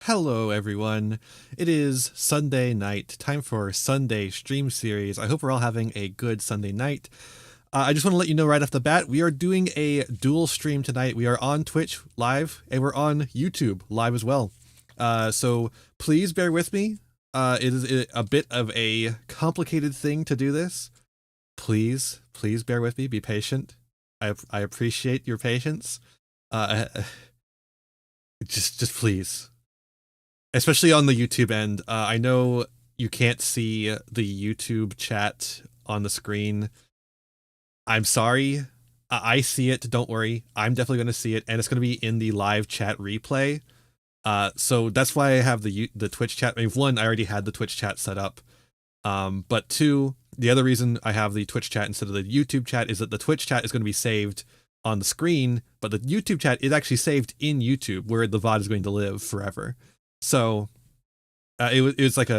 Hello, everyone. It is Sunday night, time for Sunday stream series. I hope we're all having a good Sunday night. I just want to let you know right off the bat, we are doing a dual stream tonight. We are on Twitch live and we're on YouTube live as well. So please bear with me. It is a bit of a complicated thing to do this. Please bear with me. Be patient. I appreciate your patience. Just please. Especially on the YouTube end. I know you can't see the YouTube chat on the screen. I'm sorry. I see it. Don't worry. I'm definitely going to see it, and it's going to be in the live chat replay. So that's why I have the Twitch chat. I mean, one, I already had the Twitch chat set up. But two, the other reason I have the Twitch chat instead of the YouTube chat is that the Twitch chat is going to be saved on the screen, but the YouTube chat is actually saved in YouTube, where the VOD is going to live forever. So whereas like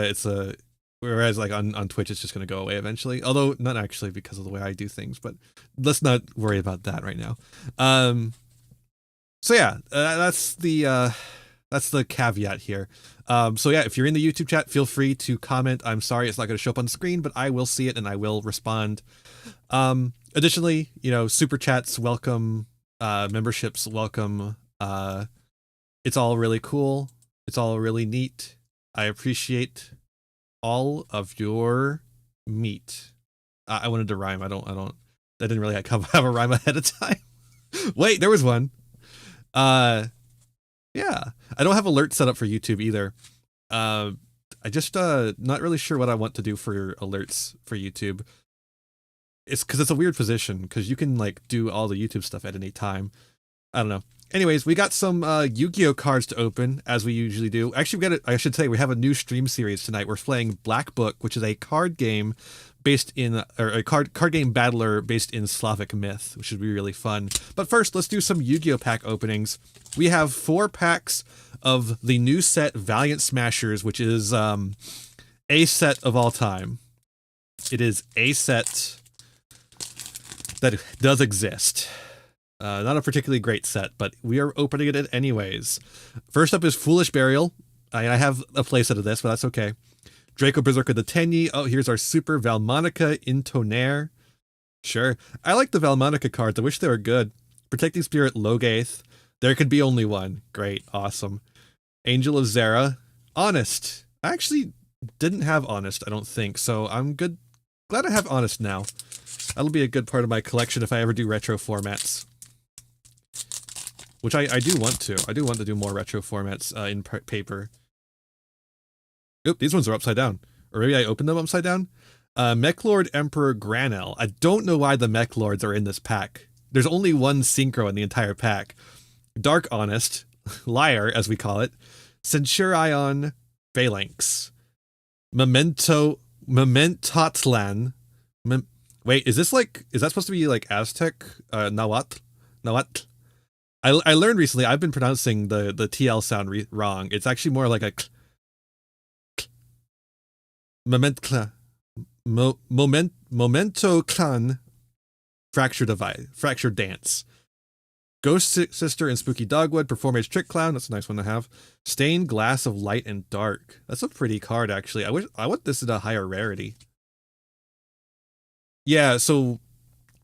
on Twitch it's just going to go away eventually, although not actually because of the way I do things, but let's not worry about that right now. So yeah, that's the caveat here. So yeah, if you're in the YouTube chat, feel free to comment. I'm sorry it's not going to show up on the screen, but I will see it and I will respond. Additionally, super chats welcome, memberships welcome. It's all really cool. It's all really neat. I appreciate all of your meat. I wanted to rhyme. I didn't really have a rhyme ahead of time. Wait, there was one. Yeah, I don't have alerts set up for YouTube either. I just not really sure what I want to do for alerts for YouTube. It's because it's a weird position because you can like do all the YouTube stuff at any time. I don't know. Anyways, we got some Yu-Gi-Oh cards to open, as we usually do. Actually, I should say, we have a new stream series tonight. We're playing Black Book, which is a card game based in, or a card game battler based in Slavic myth, which should be really fun. But first, let's do some Yu-Gi-Oh pack openings. We have 4 packs of the new set Valiant Smashers, which is a set of all time. It is a set that does exist. Not a particularly great set, but we are opening it anyways. First up is Foolish Burial. I have a playset of this, but that's okay. Draco Berserker the Tenyi. Oh, here's our Super Valmonica Intonaire. Sure. I like the Valmonica cards. I wish they were good. Protecting Spirit Logath. There could be only one. Great. Awesome. Angel of Zera. Honest. I actually didn't have Honest, I don't think, so I'm good. Glad I have Honest now. That'll be a good part of my collection if I ever do retro formats. Which I do want to. I do want to do more retro formats in paper. Oop, these ones are upside down. Or maybe I opened them upside down? Mechlord Emperor Granel. I don't know why the Mechlords are in this pack. There's only one Synchro in the entire pack. Dark Honest, Liar as we call it, Centurion Phalanx, Mementotlan. Wait, is that supposed to be like Aztec? Nawat? I learned recently, I've been pronouncing the TL sound wrong. It's actually more like a Memento Clan Fractured Dance. Ghost Sister and Spooky Dogwood, Performance Trick Clown, that's a nice one to have. Stained Glass of Light and Dark. That's a pretty card actually. I want this at a higher rarity. Yeah, so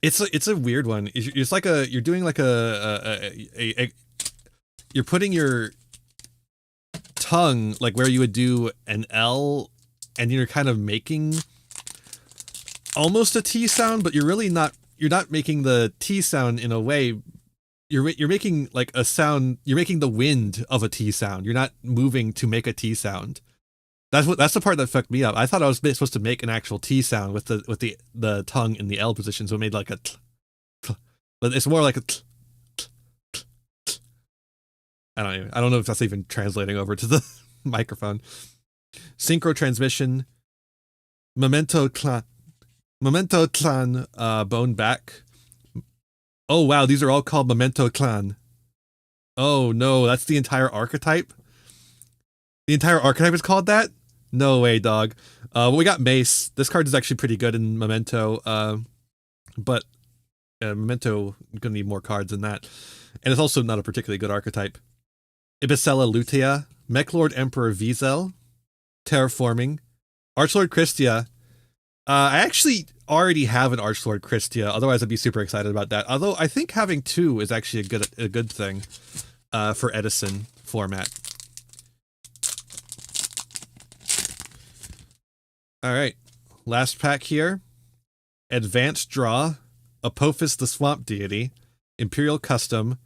it's a weird one. It's like you're doing like you're putting your tongue like where you would do an L, and you're kind of making almost a T sound, but you're really not. You're not making the T sound in a way. You're making like a sound. You're making the wind of a T sound. You're not moving to make a T sound. That's the part that fucked me up. I thought I was supposed to make an actual T sound with the tongue in the L position, so it made like a but it's more like a I don't know if that's even translating over to the microphone. Synchro Transmission, Memento Clan, Bone Back. Oh wow, these are all called Memento Clan. Oh no, that's the entire archetype? The entire archetype is called that? No way, dog. Well, we got Mace. This card is actually pretty good in Memento, but Memento gonna need more cards than that. And it's also not a particularly good archetype. Ibicella Lutea. Mechlord Emperor Wiesel, Terraforming, Archlord Christia. I actually already have an Archlord Christia, otherwise I'd be super excited about that. Although I think having 2 is actually a good thing for Edison format. All right, last pack here. Advanced Draw, Apophis the Swamp Deity, Imperial Custom,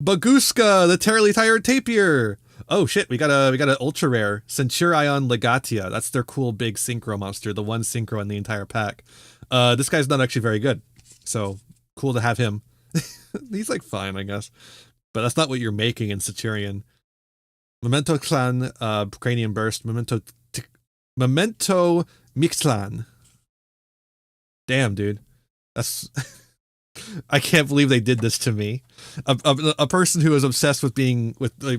Baguska the Terribly Tired Tapir. Oh shit, we got a ultra rare Centurion Legatia. That's their cool big synchro monster, the one synchro in the entire pack. This guy's not actually very good, so cool to have him. He's like fine, I guess, but that's not what you're making in Centurion. Memento Clan, Cranium Burst, Memento Mixlan. Damn, dude, that's. I can't believe they did this to me. A person who is obsessed with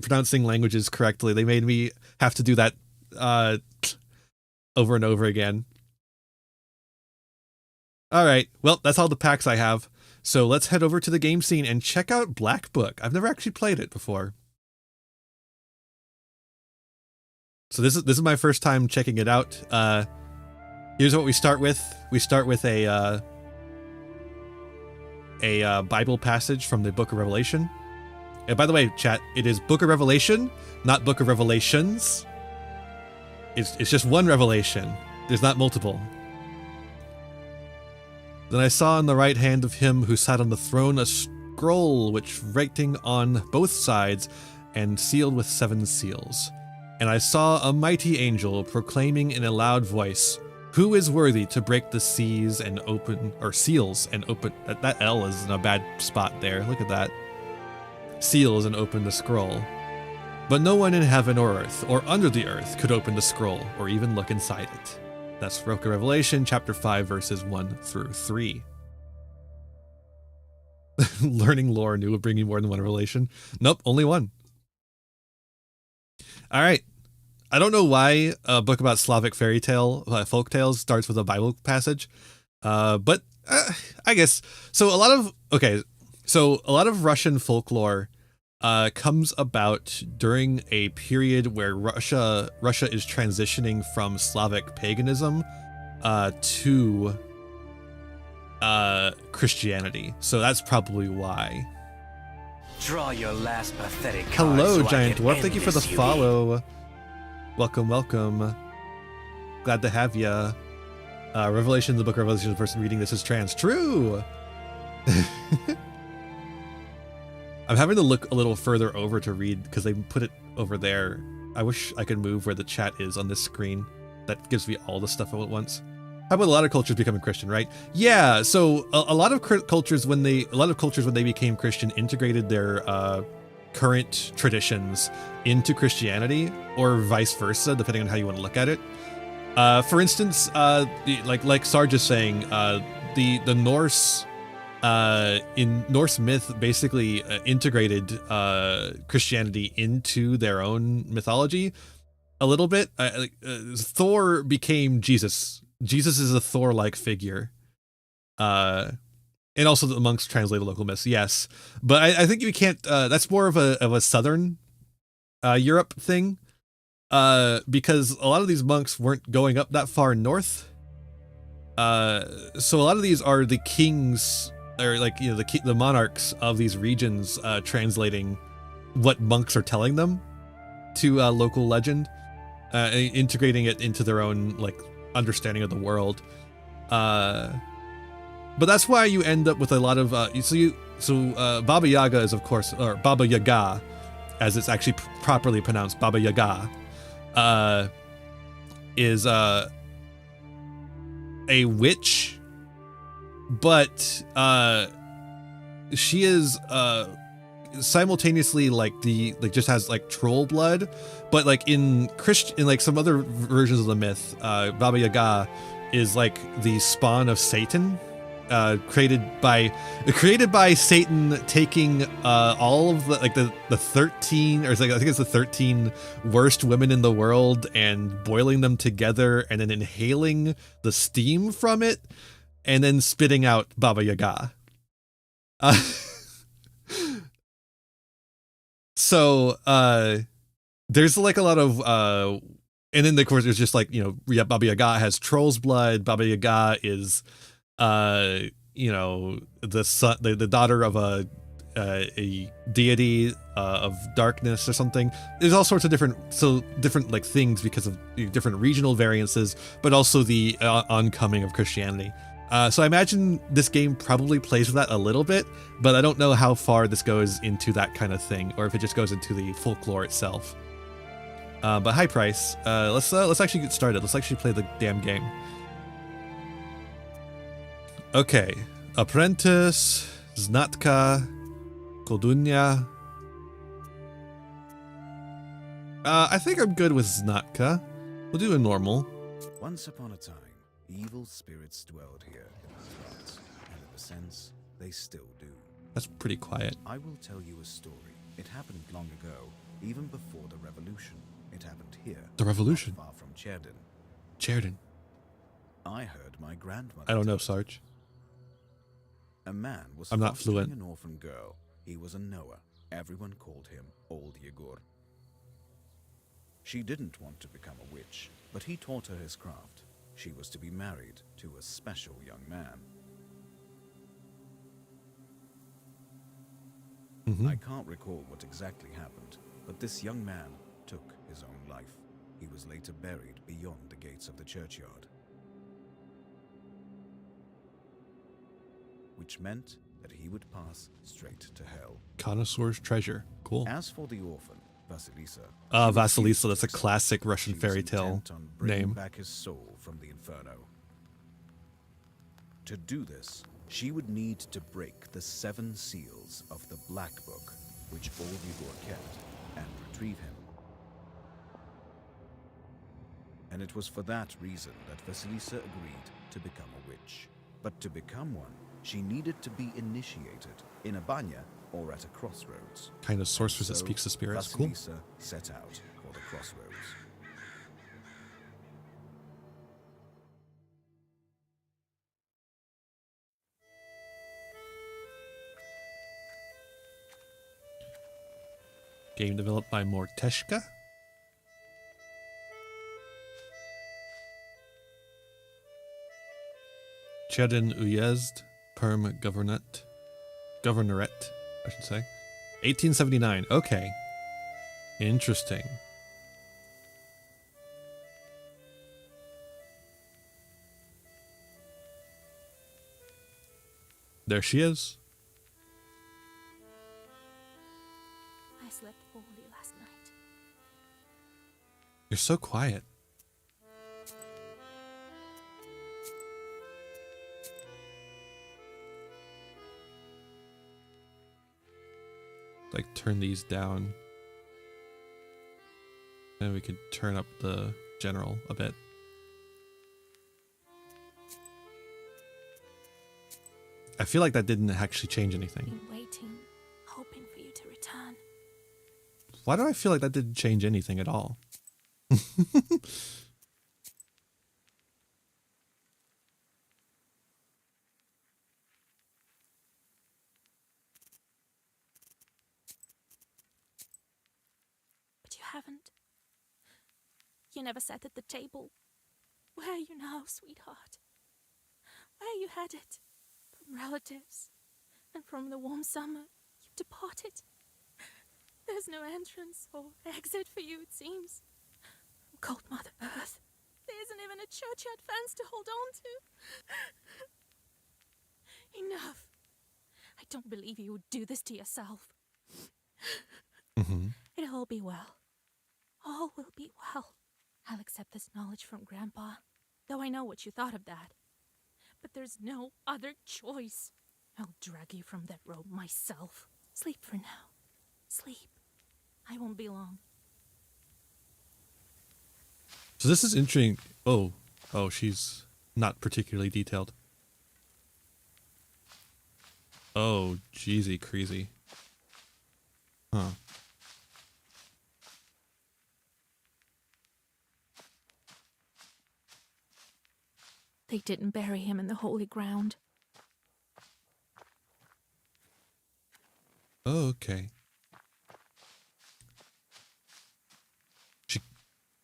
pronouncing languages correctly. They made me have to do that over and over again. All right, well, that's all the packs I have. So let's head over to the game scene and check out Black Book. I've never actually played it before. So this is my first time checking it out. Here's what we start with. We start with a Bible passage from the Book of Revelation. And by the way, chat, it is Book of Revelation, not Book of Revelations. It's just one revelation. There's not multiple. Then I saw in the right hand of him who sat on the throne a scroll which writing on both sides and sealed with 7 seals. And I saw a mighty angel proclaiming in a loud voice, "Who is worthy to break the seas and open, or seals and open," that L is in a bad spot there, look at that. Seals and open the scroll. But no one in heaven or earth, or under the earth, could open the scroll, or even look inside it. That's Book of Revelation, chapter 5, verses 1 through 3. Learning lore new will bring you more than one revelation. Nope, only one. All right. I don't know why a book about Slavic fairy tale, folk tales starts with a Bible passage, but I guess so. A lot of Russian folklore comes about during a period where Russia is transitioning from Slavic paganism to Christianity. So that's probably why. Draw your last pathetic card. Hello, so Giant Dwarf. Thank you for the follow. Welcome, welcome. Glad to have ya. Revelation, the Book of Revelation, the person reading this is trans. True! I'm having to look a little further over to read because they put it over there. I wish I could move where the chat is on this screen. That gives me all the stuff all at once. How about a lot of cultures becoming Christian, right? Yeah, so a lot of cultures when they became Christian integrated their current traditions into Christianity, or vice versa, depending on how you want to look at it. For instance, like Sarge is saying, the Norse in Norse myth basically integrated Christianity into their own mythology a little bit. Thor became Jesus. Jesus is a Thor-like figure. And also the monks translate local myths, yes. But I think you can't, that's more of a Southern Europe thing. Because a lot of these monks weren't going up that far north. So a lot of these are the kings, or like, you know, the monarchs of these regions translating what monks are telling them to local legend, integrating it into their own like understanding of the world. But that's why you end up with a lot of Baba Yaga is, of course, or Baba Yaga, as it's actually properly pronounced, Baba Yaga, is a witch, but she is simultaneously just has like troll blood, but like in like some other versions of the myth, Baba Yaga is like the spawn of Satan, created by Satan taking all of the 13, or I think it's the 13 worst women in the world and boiling them together and then inhaling the steam from it and then spitting out Baba Yaga. So there's like a lot of and then of course there's just like, you know, yeah, Baba Yaga has troll's blood. Baba Yaga is you know, the son, the daughter of a deity of darkness or something. There's all sorts of different like things because of different regional variances, but also the oncoming of Christianity. So I imagine this game probably plays with that a little bit, but I don't know how far this goes into that kind of thing, or if it just goes into the folklore itself. But high price. Let's actually get started. Let's actually play the damn game. Okay, apprentice, znatka, koldunya. I think I'm good with znatka. We'll do a normal. Once upon a time, evil spirits dwelled here in these parts, and in a sense, they still do. That's pretty quiet. I will tell you a story. It happened long ago, even before the revolution. It happened here. The revolution? Not far from Cherden. Cherden. I heard my grandmother. I don't know, Sarge. A man was I'm not fostering fluent. an orphan girl. He was a Noah. Everyone called him Old Yegor. She didn't want to become a witch, but he taught her his craft. She was to be married to a special young man. I can't recall what exactly happened, but this young man took his own life. He was later buried beyond the gates of the churchyard. Which meant that he would pass straight to hell. Connoisseur's treasure. Cool. As for the orphan, Vasilisa. Vasilisa, that's a classic Russian fairy tale name. Back his soul from the inferno. To do this, she would need to break the 7 seals of the Black Book, which Old Igor kept, and retrieve him. And it was for that reason that Vasilisa agreed to become a witch. But to become one, she needed to be initiated in a banya or at a crossroads. Kind of sorceress that speaks to spirits. Cool. Vasilisa set out for the crossroads. Game developed by Morteshka. Cherden Uyezd, Perm Governorate, I should say. 1879. Okay. Interesting. There she is. I slept poorly last night. You're so quiet. Like turn these down. And we could turn up the general a bit. I feel like that didn't actually change anything. Been waiting, hoping for you to return. Why do I feel like that didn't change anything at all? But you haven't. You never sat at the table. Where are you now, sweetheart? Where you had it? From relatives. And from the warm summer, you departed. There's no entrance or exit for you, it seems. Cold Mother Earth. There isn't even a churchyard fence to hold on to. Enough. I don't believe you would do this to yourself. It'll all be well. All will be well. I'll accept this knowledge from Grandpa, though I know what you thought of that. But there's no other choice. I'll drag you from that road myself. Sleep for now. Sleep. I won't be long. So this is interesting. Oh, she's not particularly detailed. Oh, jeezy crazy. Huh. They didn't bury him in the holy ground. Oh, okay.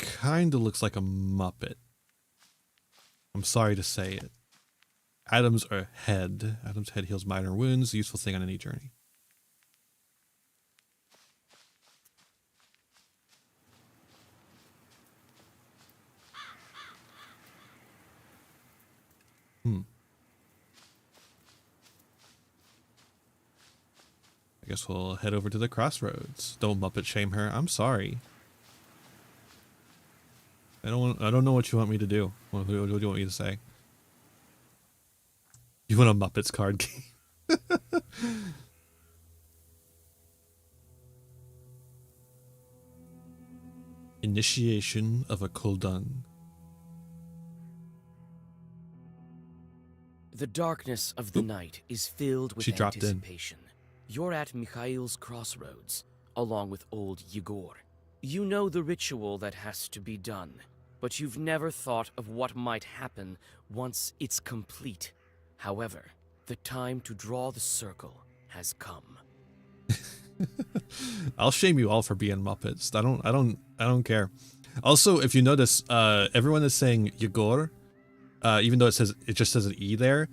kind of looks like a Muppet. I'm sorry to say it. Adam's head. Adam's head heals minor wounds. A useful thing on any journey. I guess we'll head over to the crossroads. Don't Muppet shame her. I'm sorry. I don't know what you want me to do. What do you want me to say? You want a Muppets card game? Initiation of a Kuldan. The darkness of the night is filled with anticipation. You're at Mikhail's crossroads, along with old Yegor. You know the ritual that has to be done, but you've never thought of what might happen once it's complete. However, the time to draw the circle has come. I'll shame you all for being Muppets. I don't care. Also, if you notice, everyone is saying Yegor, even though it just says an E there.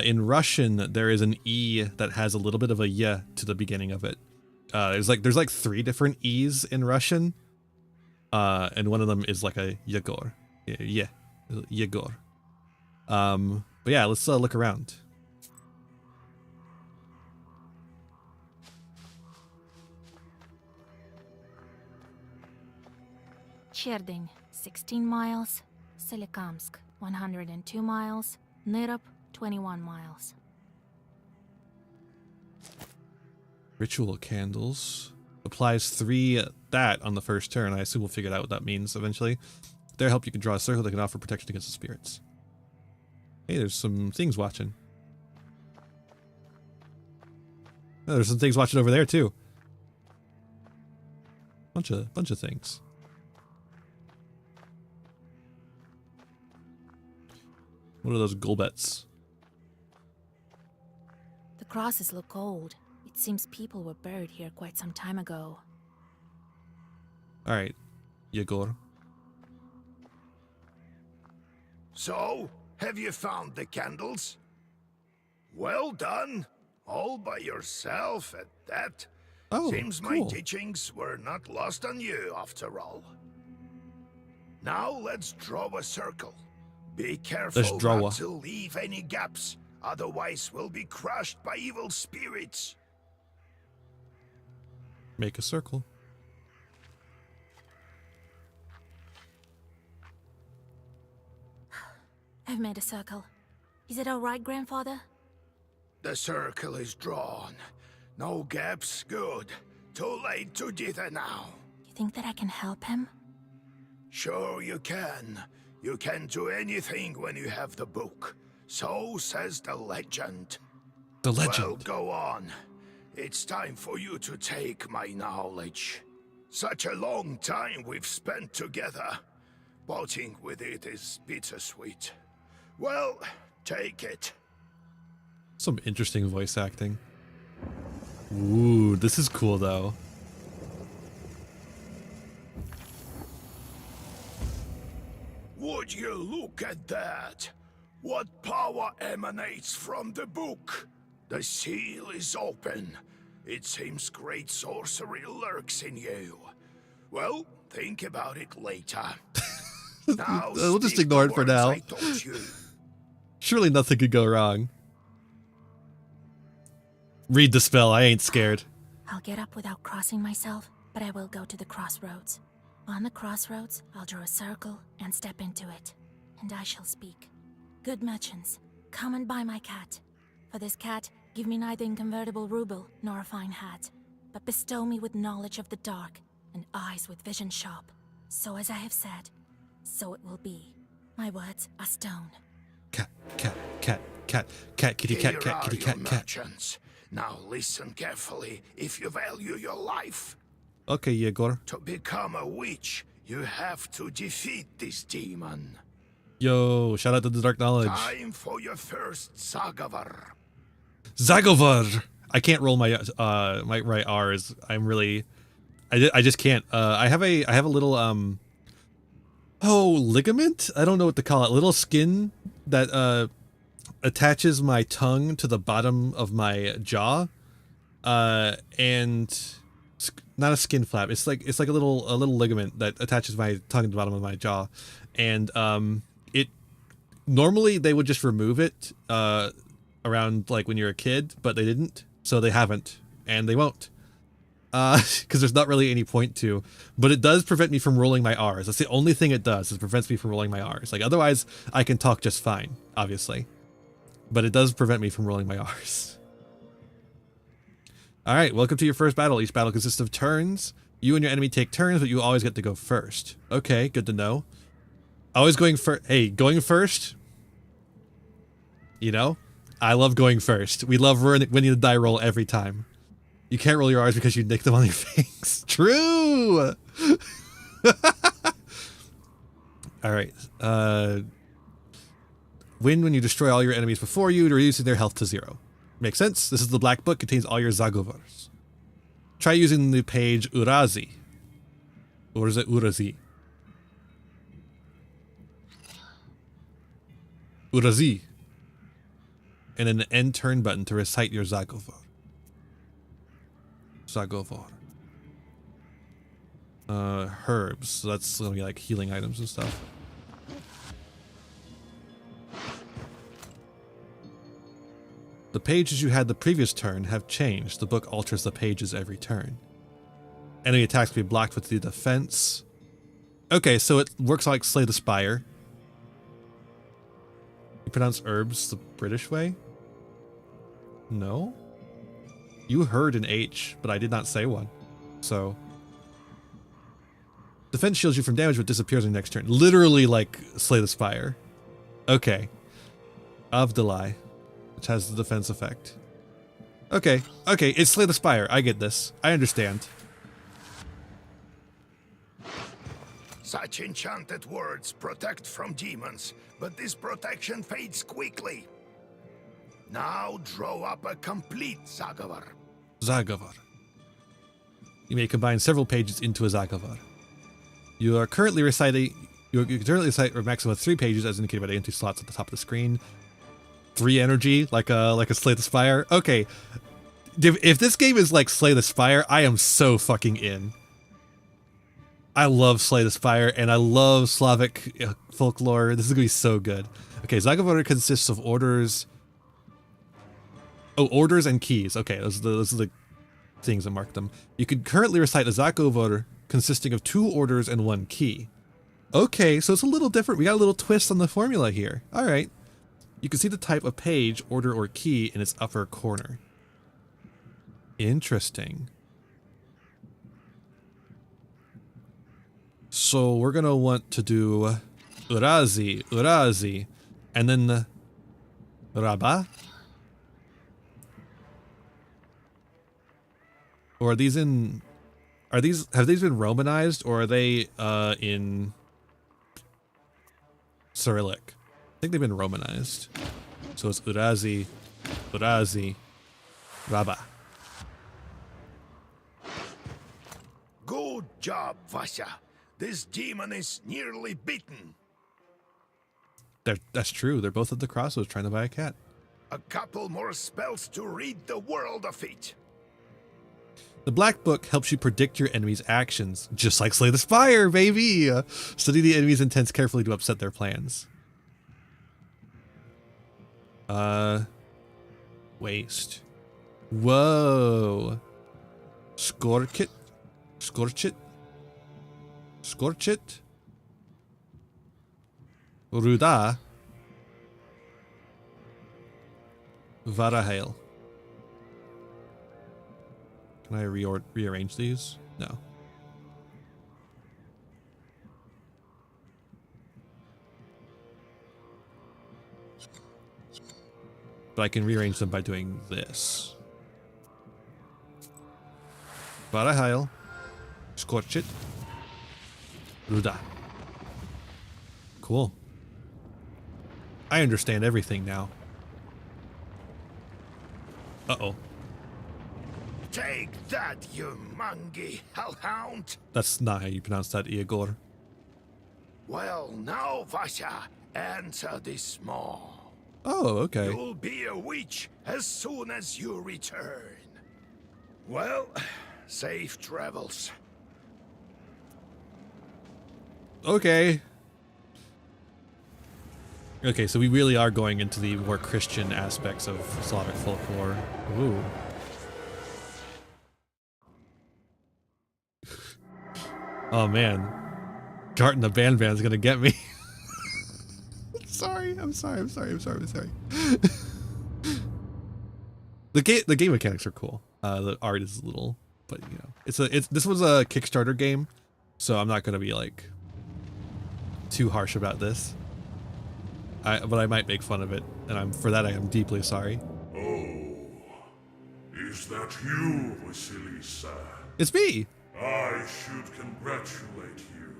In Russian, there is an E that has a little bit of a Y to the beginning of it. There's like 3 different E's in Russian, and one of them is like a Yegor. Yeah, Yegor. But yeah, let's look around. Cherdyn, 16 miles. Solikamsk, 102 miles. Nyrop, 21 miles. Ritual candles. Applies 3 that on the first turn. I assume we'll figure out what that means eventually. Their help, you can draw a circle that can offer protection against the spirits. Hey, there's some things watching. Oh, there's some things watching over there too. Bunch of things. What are those gulbets? The crosses look old. It seems people were buried here quite some time ago. Alright, Yegor. So, have you found the candles? Well done. All by yourself at that. Oh, Seems cool. my teachings were not lost on you after all. Now let's draw a circle. Be careful not to leave any gaps, otherwise we'll be crushed by evil spirits. Make a circle. I've made a circle. Is it all right, Grandfather? The circle is drawn. No gaps, good. Too late to dither now. You think that I can help him? Sure you can. You can do anything when you have the book. So says the legend. The legend. Well, go on. It's time for you to take my knowledge. Such a long time we've spent together. Parting with it is bittersweet. Well, take it. Some interesting voice acting. Ooh, this is cool though. Would you look at that? What power emanates from the book? The seal is open. It seems great sorcery lurks in you. Well, think about it later. Now We'll just speak ignore the it for words now. I taught you. Surely nothing could go wrong. Read the spell, I ain't scared. I'll get up without crossing myself, but I will go to the crossroads. On the crossroads, I'll draw a circle and step into it, and I shall speak. Good merchants, come and buy my cat. For this cat, give me neither inconvertible ruble nor a fine hat, but bestow me with knowledge of the dark and eyes with vision sharp. So as I have said, so it will be. My words are stone. Cat, cat, cat, cat, cat, kitty, cat, cat, kitty, cat, cat. Merchants. Now listen carefully if you value your life. Okay, Yegor. To become a witch, you have to defeat this demon. Yo, shout out to the Dark Knowledge. Time for your first Zagavar. Zagovar! I can't roll my my right R's. I'm really I just can't. I have a little Oh, ligament? I don't know what to call it. A little skin that attaches my tongue to the bottom of my jaw. And not a skin flap. It's like a little ligament that attaches my tongue to the bottom of my jaw. And it normally they would just remove it around like when you're a kid, but they didn't. So they haven't, and they won't. Because there's not really any point to, but it does prevent me from rolling my R's. That's the only thing it does, is it prevents me from rolling my R's. Like otherwise I can talk just fine, obviously, but it does prevent me from rolling my R's. All right, welcome to your first battle. Each battle consists of turns. You and your enemy take turns, but you always get to go first. Okay, good to know. Always going first. Hey, going first. You know, I love going first. We love winning the die roll every time. You can't roll your R's because you nick them on your face. True! Alright. Win when you destroy all your enemies before you, reducing their health to 0. Makes sense? This is the black book, contains all your Zagovors. Try using the page Urazi. Or is it Urazi? Urazi. And an end turn button to recite your Zagovor. Zagovor. Herbs. So that's gonna be like healing items and stuff. The pages you had the previous turn have changed. The book alters the pages every turn. Enemy attacks can be blocked with the defense. Okay, so it works like Slay the Spire. You pronounce herbs the British way? No? You heard an H, but I did not say one. So. Defense shields you from damage, but disappears on the next turn. Literally like Slay the Spire. Okay. Avdelai, which has the defense effect. Okay. Okay, it's Slay the Spire. I get this. I understand. Such enchanted words protect from demons, but this protection fades quickly. Now draw up a complete Zagovor. Zagovor. You may combine several pages into a Zagovor. You are currently reciting. You can currently recite a maximum of 3 pages, as indicated by the empty slots at the top of the screen. 3 energy, like a Slay the Spire. Okay, if this game is like Slay the Spire, I am so fucking in. I love Slay the Spire, and I love Slavic folklore. This is gonna be so good. Okay, Zagovor consists of orders. Oh, orders and keys. Okay, those are the things that mark them. You can currently recite a Zagovor consisting of 2 orders and 1 key. Okay, so it's a little different. We got a little twist on the formula here. All right. You can see the type of page, order, or key in its upper corner. Interesting. So we're going to want to do Urazi, and then Rabba. Or are these in... have these been Romanized, or are they in Cyrillic? I think they've been Romanized. So it's Urazi, Rabba. Good job, Vasya. This demon is nearly beaten. That's true. They're both at the crossroads trying to buy a cat. A couple more spells to rid the world of it. The Black Book helps you predict your enemy's actions, just like Slay the Spire, baby! Study the enemy's intents carefully to upset their plans. Waste. Whoa. Scorch it. Ruda. Varahail. Can I rearrange these? No. But I can rearrange them by doing this. Varahail. Scorch it. Ruda. Cool. I understand everything now. Uh-oh. Take that, you mangy hellhound! That's not how you pronounce that, Igor. Well, now, Vasya, answer this small. Oh, okay. You'll be a witch as soon as you return. Well, safe travels. Okay. Okay, so we really are going into the more Christian aspects of Slavic folklore. Ooh. Oh man. Jart and the band's gonna get me. I'm sorry. The game mechanics are cool. The art is a little, but you know, this was a Kickstarter game, so I'm not gonna be like too harsh about this. But I might make fun of it, and for that I am deeply sorry. Oh, is that you, Vasilisa? It's me. I should congratulate you,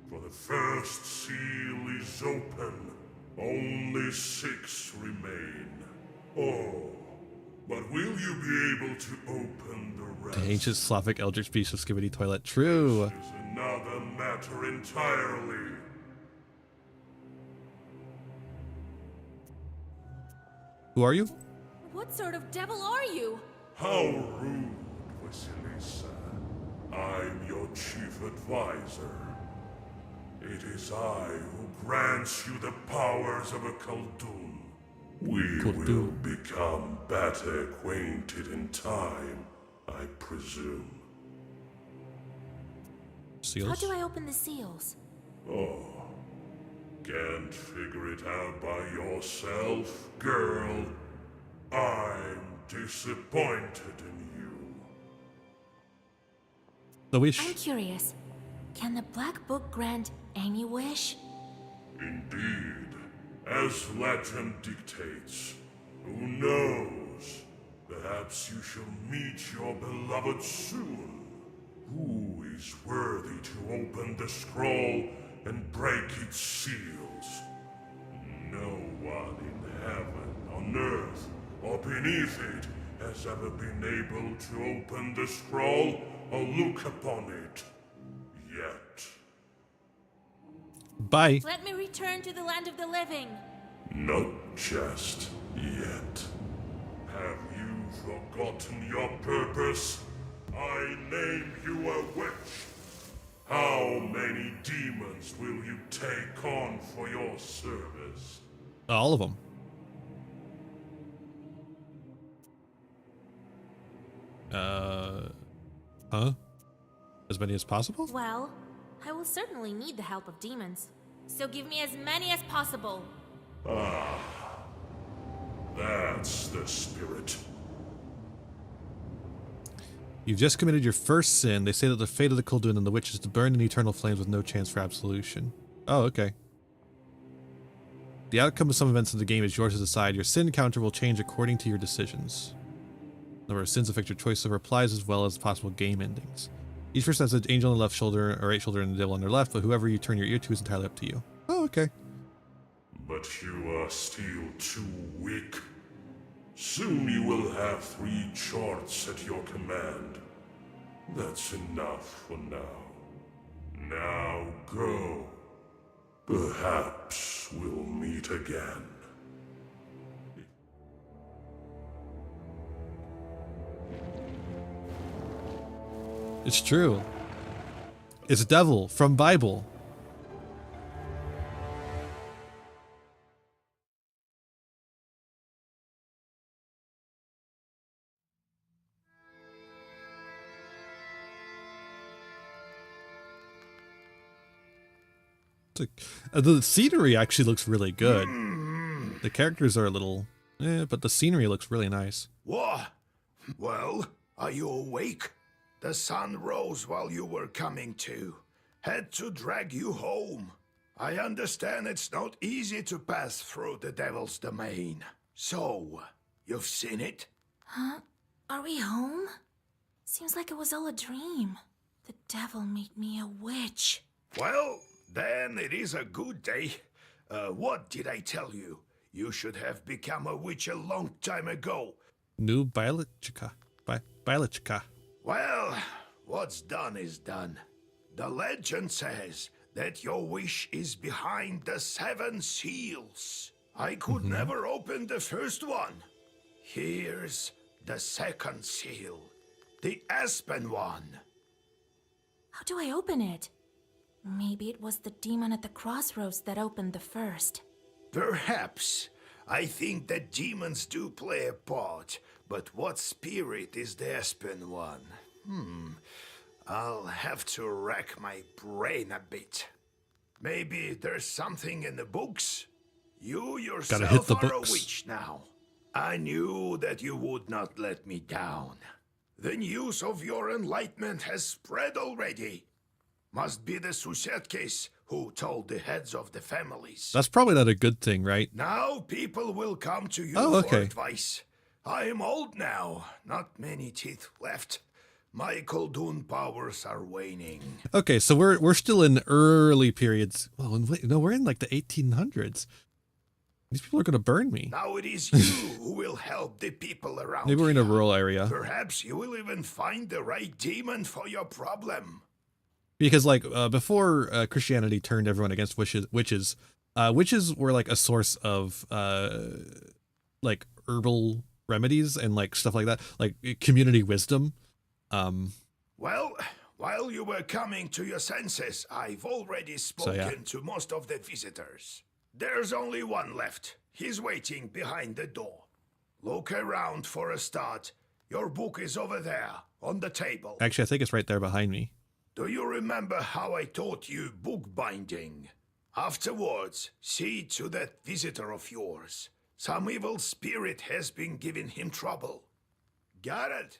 for the first seal is open. Only 6 remain. Oh, but will you be able to open the rest? The ancient Slavic eldritch beast of Skibidi Toilet. True. This is another matter entirely. Who are you? What sort of devil are you? How rude, Vasilisa. I'm your chief advisor. It is I who grants you the powers of a Khaldun. We will become better acquainted in time, I presume. Seals? How do I open the seals? Oh, can't figure it out by yourself, girl. I'm disappointed in you. The wish. I'm curious. Can the Black Book grant any wish? Indeed, as legend dictates. Who knows? Perhaps you shall meet your beloved soon. Who is worthy to open the scroll and break its seals? No one in heaven, on earth, or beneath it has ever been able to open the scroll or look upon it. Yet. Bye. Let me return to the land of the living. Not just yet. Have you forgotten your purpose? I name you a witch. How many demons will you take on for your service? All of them. Huh? As many as possible? Well, I will certainly need the help of demons. So give me as many as possible. Ah, that's the spirit. You've just committed your first sin. They say that the fate of the Khaldun and the witch is to burn in eternal flames with no chance for absolution. Oh, okay. The outcome of some events in the game is yours to decide. Your sin counter will change according to your decisions. The number of sins affect your choice of replies as well as possible game endings. Each person has an angel on the left shoulder, or right shoulder, and a devil on their left, but whoever you turn your ear to is entirely up to you. Oh, okay. But you are still too weak. Soon you will have 3 charts at your command. That's enough for now. Now go. Perhaps we'll meet again. It's true. It's devil from Bible. The scenery actually looks really good. The characters are a little, but the scenery looks really nice. What? Well, are you awake? The sun rose while you were coming to. Had to drag you home. I understand it's not easy to pass through the devil's domain. So, you've seen it? Huh? Are we home? Seems like it was all a dream. The devil made me a witch. Well, then it is a good day. What did I tell you? You should have become a witch a long time ago. New Bialichka. Bialichka. Well, what's done is done. The legend says that your wish is behind the 7 seals. I could never open the first one. Here's the second seal, the Aspen one. How do I open it? Maybe it was the demon at the crossroads that opened the first. Perhaps. I think that demons do play a part, but what spirit is the Aspen one? I'll have to rack my brain a bit. Maybe there's something in the books? You yourself are a witch now. I knew that you would not let me down. The news of your enlightenment has spread already. Must be the Susetkes who told the heads of the families. That's probably not a good thing, right? Now people will come to you for advice. I am old now, not many teeth left. My Koldun powers are waning. Okay, so we're still in early periods. Well, no, we're in like the 1800s. These people are going to burn me. Now it is you who will help the people around. Maybe we're in a rural area. Perhaps you will even find the right demon for your problem. Because like before Christianity turned everyone against witches were like a source of like herbal remedies and like stuff like that, like community wisdom. Well, while you were coming to your senses, I've already spoken to most of the visitors. There's only one left. He's waiting behind the door. Look around for a start. Your book is over there, on the table. Actually, I think it's right there behind me. Do you remember how I taught you bookbinding? Afterwards, see to that visitor of yours. Some evil spirit has been giving him trouble. Got it?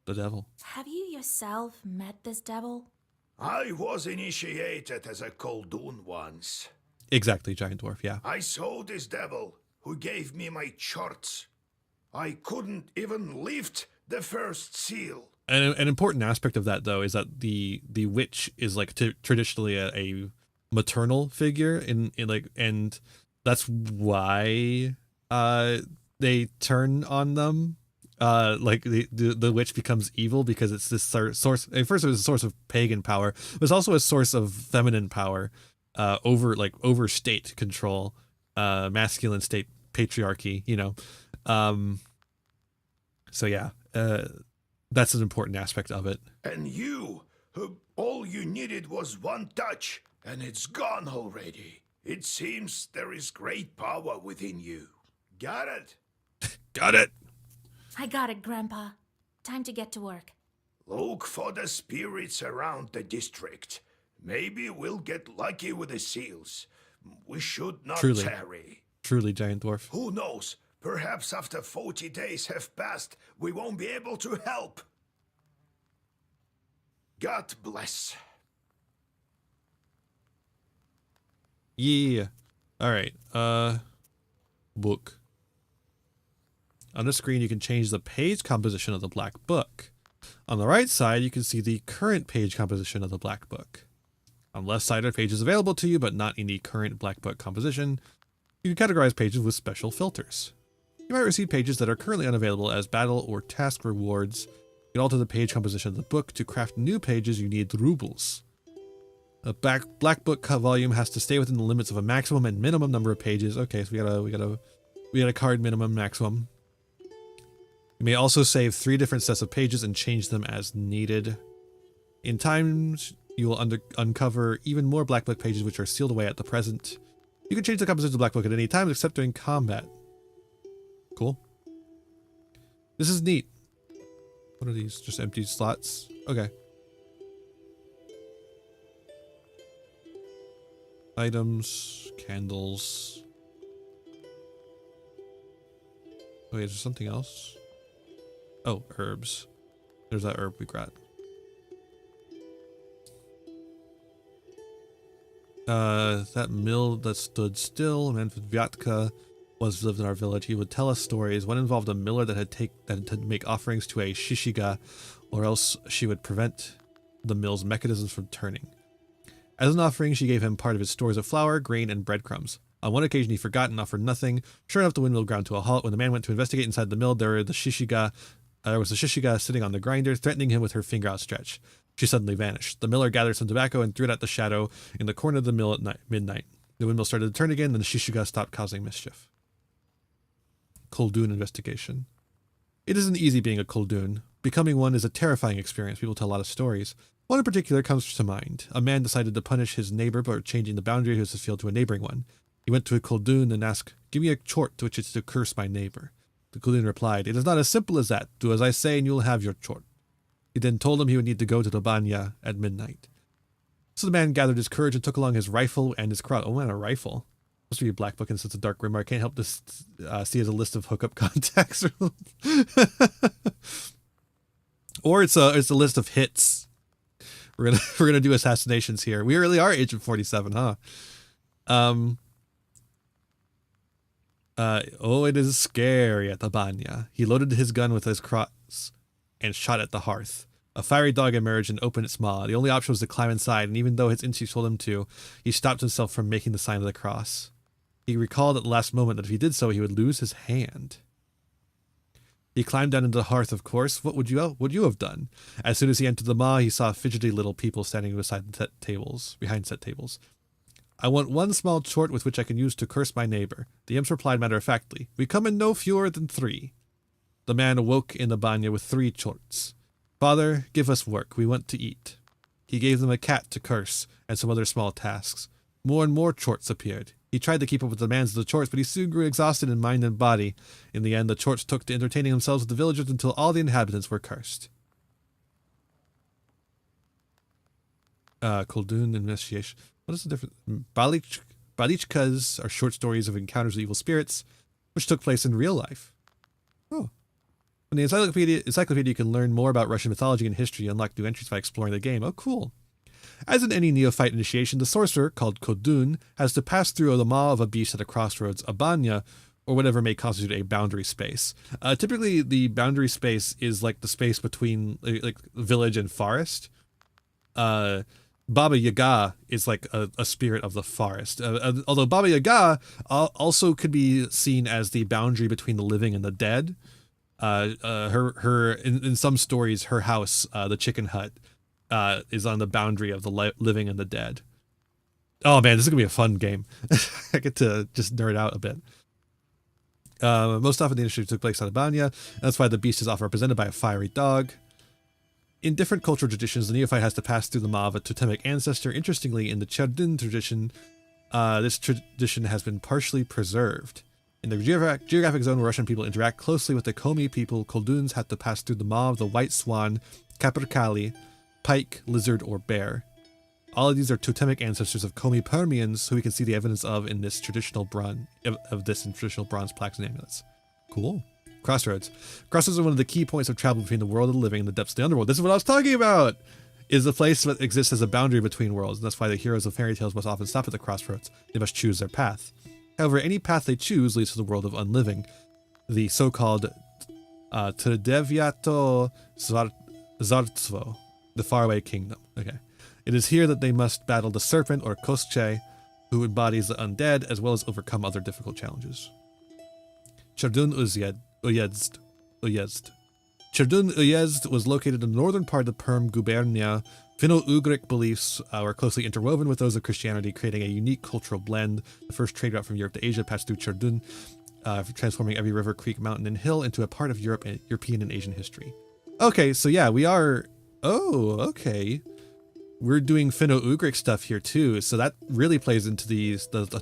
The devil. Have you yourself met this devil? I was initiated as a Koldun once. Exactly, giant dwarf, yeah. I saw this devil, who gave me my charts. I couldn't even lift the first seal. And an important aspect of that, though, is that the witch is like traditionally a maternal figure in like, and that's why they turn on them. Like the witch becomes evil because it's this source. At first, it was a source of pagan power, but it's also a source of feminine power, over state control, masculine state patriarchy. You know, so yeah, that's an important aspect of it. And you, all you needed was one touch, and it's gone already. It seems there is great power within you. Got it? Got it. I got it, Grandpa. Time to get to work. Look for the spirits around the district. Maybe we'll get lucky with the seals. We should not tarry. Truly, giant dwarf. Who knows? Perhaps after 40 days have passed, we won't be able to help. God bless. Yeah. All right. Book. On the screen, you can change the page composition of the black book. On the right side, you can see the current page composition of the black book. On the left side are pages available to you, but not in the current black book composition. You can categorize pages with special filters. You might receive pages that are currently unavailable as battle or task rewards. You can alter the page composition of the book. To craft new pages, you need rubles. A black book volume has to stay within the limits of a maximum and minimum number of pages. Okay, so we got a card minimum maximum. You may also save 3 different sets of pages and change them as needed. In time, you will uncover even more black book pages which are sealed away at the present. You can change the composition of the black book at any time except during combat. Cool. This is neat. What are these? Just empty slots? Okay. Items, candles. Wait, is there something else? Oh, herbs. There's that herb we got. That mill that stood still, a man from Vyatka lived in our village. He would tell us stories. One involved a miller that had to make offerings to a shishiga, or else she would prevent the mill's mechanisms from turning. As an offering, she gave him part of his stores of flour, grain, and breadcrumbs. On one occasion, he forgot and offered nothing. Sure enough, the windmill ground to a halt. When the man went to investigate inside the mill, there was the shishiga sitting on the grinder, threatening him with her finger outstretched. She suddenly vanished. The miller gathered some tobacco and threw it at the shadow in the corner of the mill at midnight. The windmill started to turn again, and the Shishiga stopped causing mischief. Koldun investigation. It isn't easy being a Koldun. Becoming one is a terrifying experience. People tell a lot of stories. One in particular comes to mind. A man decided to punish his neighbor by changing the boundary of his field to a neighboring one. He went to a Koldun and asked, "Give me a chort to which is to curse my neighbor." The Koldun replied, "It is not as simple as that. Do as I say and you'll have your chort." He then told him he would need to go to the banya at midnight. So the man gathered his courage and took along his rifle and his cross. Oh man, a rifle. Supposed to be a black book and since it's a dark grimoire, I can't help to see as a list of hookup contacts. Or it's a list of hits. We're gonna do assassinations here. We really are Agent 47, huh? It is scary at the banya. He loaded his gun with his cross and shot at the hearth. A fiery dog emerged and opened its maw. The only option was to climb inside, and even though his instinct told him to, he stopped himself from making the sign of the cross. He recalled at the last moment that if he did so, he would lose his hand. He climbed down into the hearth, of course. What would you have done? As soon as he entered the maw, he saw fidgety little people standing behind set tables. "I want one small chort with which I can use to curse my neighbor." The imps replied matter-of-factly, "We come in no fewer than 3. The man awoke in the banya with 3 chorts. "Father, give us work. We want to eat." He gave them a cat to curse and some other small tasks. More and more chorts appeared. He tried to keep up with the demands of the chorts, but he soon grew exhausted in mind and body. In the end, the chorts took to entertaining themselves with the villagers until all the inhabitants were cursed. Koldun investigation. What is the difference? Balichkas are short stories of encounters with evil spirits, which took place in real life. Oh. In the encyclopedia, you can learn more about Russian mythology and history and unlock new entries by exploring the game. Oh, cool. As in any neophyte initiation, the sorcerer, called Koldun, has to pass through the maw of a beast at a crossroads, a banya, or whatever may constitute a boundary space. Typically, the boundary space is like the space between like village and forest. Baba Yaga is like a spirit of the forest. Although Baba Yaga also could be seen as the boundary between the living and the dead. In some stories, her house, the chicken hut, is on the boundary of the living and the dead. Oh man, this is gonna be a fun game. I get to just nerd out a bit. Most often the initiative took place on a banya. That's why the beast is often represented by a fiery dog. In different cultural traditions, the neophyte has to pass through the maw of a totemic ancestor. Interestingly, in the Cherdyn tradition, this tradition has been partially preserved. In the geographic zone where Russian people interact closely with the Komi people, Kolduns had to pass through the maw of the white swan, capercaillie, pike, lizard, or bear. All of these are totemic ancestors of Komi Permians, who we can see the evidence of in this traditional bronze plaques and amulets. Cool. Crossroads. Crossroads are one of the key points of travel between the world of the living and the depths of the underworld. This is what I was talking about! Is a place that exists as a boundary between worlds, and that's why the heroes of fairy tales must often stop at the crossroads. They must choose their path. However, any path they choose leads to the world of unliving, the so-called Trdeviato Zartvo, the faraway kingdom. Okay. It is here that they must battle the serpent, or Kostche, who embodies the undead, as well as overcome other difficult challenges. Cherdyn Uyezd. Cherdyn Uyezd was located in the northern part of Perm gubernia. Finno-Ugric beliefs were closely interwoven with those of Christianity, creating a unique cultural blend. The first trade route from Europe to Asia passed through Cherdyn, transforming every river, creek, mountain, and hill into a part of European and Asian history. Okay, so yeah, we are... Oh, okay. We're doing Finno-Ugric stuff here too, so that really plays into the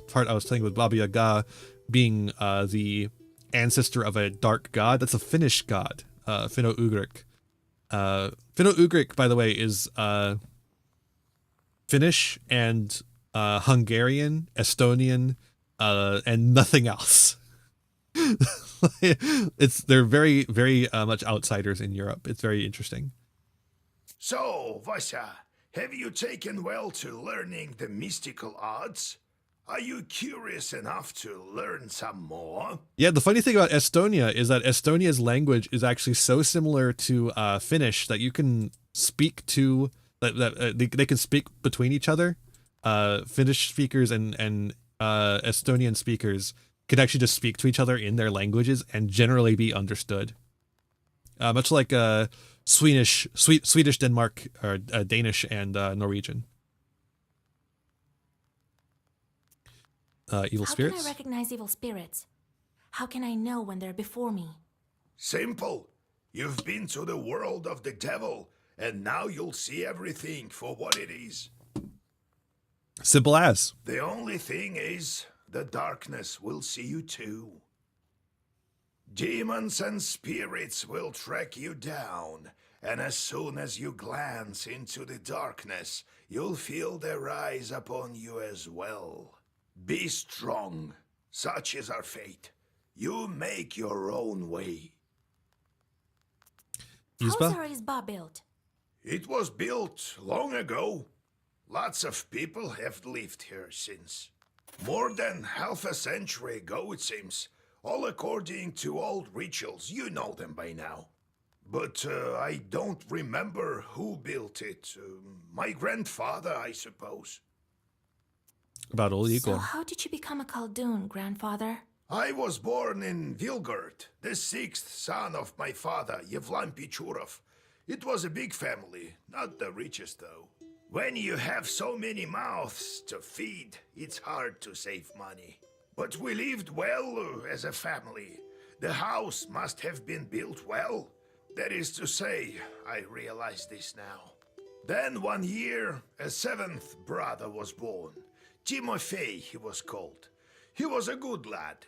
part I was telling you with Baba Yaga being the ancestor of a dark god. That's a Finnish god, Finno-Ugric. Finno-Ugric, by the way, is Finnish and Hungarian, Estonian, and nothing else. They're very, very much outsiders in Europe. It's very interesting. So, Vasya, have you taken well to learning the mystical arts? Are you curious enough to learn some more? Yeah, the funny thing about Estonia is that Estonia's language is actually so similar to Finnish that you can speak to, they can speak between each other. Finnish speakers and Estonian speakers could actually just speak to each other in their languages and generally be understood. much like Swedish, Denmark, or Danish and Norwegian. Evil spirits. How can I recognize evil spirits? How can I know when they're before me? Simple. You've been to the world of the devil, and now you'll see everything for what it is. Simple as. The only thing is, the darkness will see you too. Demons and spirits will track you down, and as soon as you glance into the darkness, you'll feel their eyes upon you as well. Be strong. Such is our fate. You make your own way. How is our Izba built? It was built long ago. Lots of people have lived here since. More than half a century ago, it seems. All according to old rituals. You know them by now. But I don't remember who built it. My grandfather, I suppose. About old Igor. So how did you become a Khaldun, grandfather? I was born in Vilgard, the sixth son of my father, Yevlan Pichurov. It was a big family, not the richest though. When you have so many mouths to feed, it's hard to save money. But we lived well as a family. The house must have been built well. That is to say, I realize this now. Then one year, a seventh brother was born. Timofey, he was called. He was a good lad.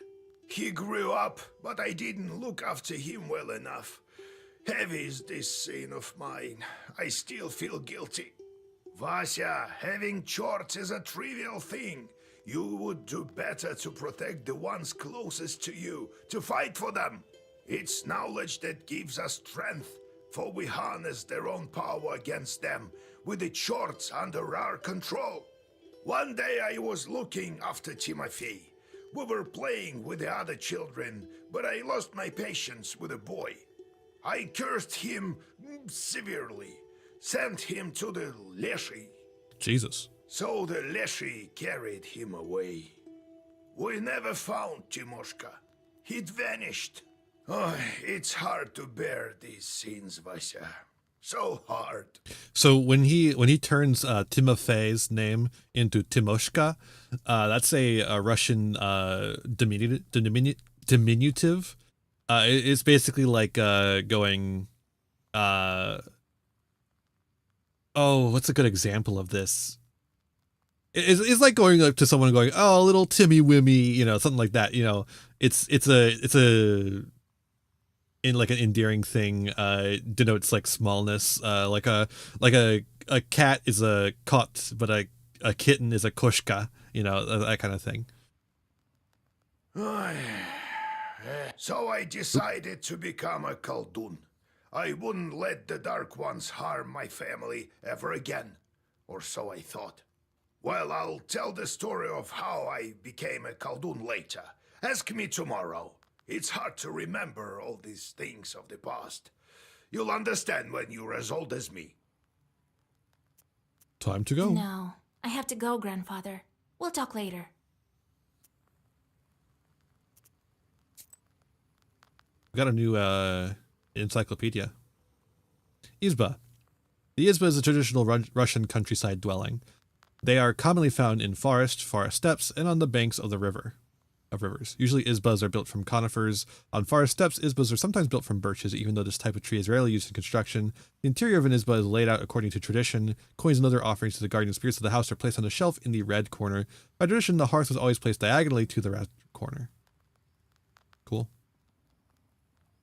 He grew up, but I didn't look after him well enough. Heavy is this sin of mine. I still feel guilty. Vasya, having chores is a trivial thing. You would do better to protect the ones closest to you, to fight for them. It's knowledge that gives us strength, for we harness their own power against them, with the chores under our control. One day I was looking after Timofey. We were playing with the other children, but I lost my patience with the boy. I cursed him severely, sent him to the Leshy. Jesus. So the Leshy carried him away. We never found Timoshka. He'd vanished. Oh, it's hard to bear these scenes, Vasya. So hard. So when he turns Timofey's name into Timoshka, that's a Russian diminutive. It's basically like going. What's a good example of this? It's like going up to someone and going, "Oh, little Timmy Wimmy," something like that. It's a in like an endearing thing, denotes like smallness, like a cat is a kot, but a kitten is a koshka, that kind of thing. So I decided to become a Khaldun. I wouldn't let the Dark Ones harm my family ever again, or so I thought. Well, I'll tell the story of how I became a Khaldun later. Ask me tomorrow. It's hard to remember all these things of the past. You'll understand when you're as old as me. Time to go. No, I have to go, grandfather. We'll talk later. We got a new encyclopedia. Izba. The Izba is a traditional Russian countryside dwelling. They are commonly found in forest steppes, and on the banks of rivers. Usually izbas are built from conifers. On forest steppes, izbas are sometimes built from birches, even though this type of tree is rarely used in construction. The interior of an izba is laid out according to tradition. Coins and other offerings to the guardian spirits of the house are placed on a shelf in the red corner. By tradition, the hearth was always placed diagonally to the red corner. Cool.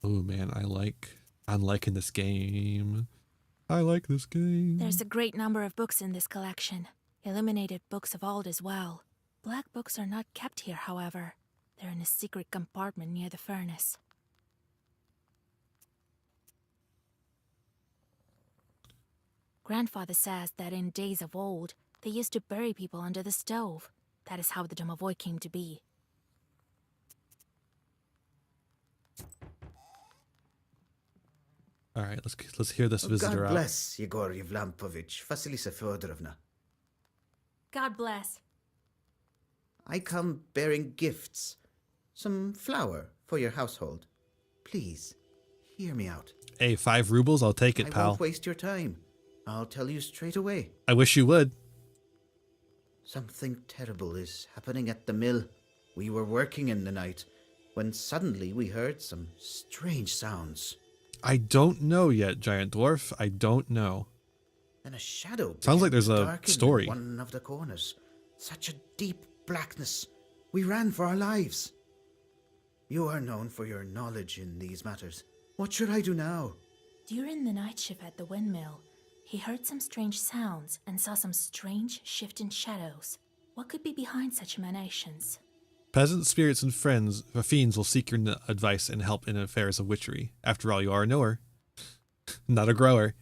Oh man, I'm liking this game. I like this game. There's a great number of books in this collection. Illuminated books of old as well. Black books are not kept here, however. They're in a secret compartment near the furnace. Grandfather says that in days of old, they used to bury people under the stove. That is how the Domovoy came to be. All right, let's hear this visitor out. God bless Yegor Yevlampovich, Vasilisa Feodorovna. God bless. I come bearing gifts. Some flour for your household. Please. hear me out. Hey, 5 rubles, I'll take it, I pal. won't waste your time. I'll tell you straight away. I wish you would. Something terrible is happening at the mill. We were working in the night when suddenly we heard some strange sounds. I don't know yet, Giant Dwarf. I don't know. And a shadow Sounds like there's a darken story. in one of the corners. Such a deep blackness. We ran for our lives. You are known for your knowledge in these matters. What should I do now? During the night shift at the windmill, he heard some strange sounds and saw some strange shifting shadows. What could be behind such emanations? Peasant spirits and friends, fiends will seek your advice and help in affairs of witchery. After all, you are a knower, not a grower.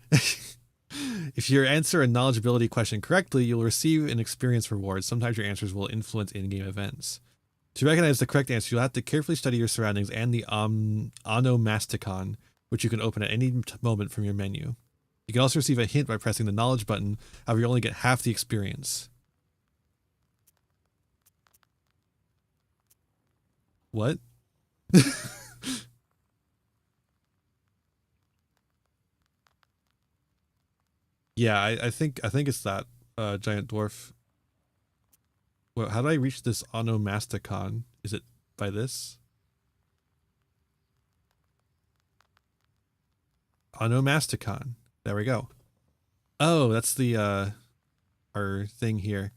If you answer a knowledgeability question correctly, you'll receive an experience reward. Sometimes your answers will influence in-game events. To recognize the correct answer, you'll have to carefully study your surroundings and the onomasticon, which you can open at any moment from your menu. You can also receive a hint by pressing the knowledge button, however you only get half the experience. What? Yeah, I think it's that giant dwarf. Well, how do I reach this onomasticon? Is it by this? Onomasticon. There we go. Oh, that's the our thing here.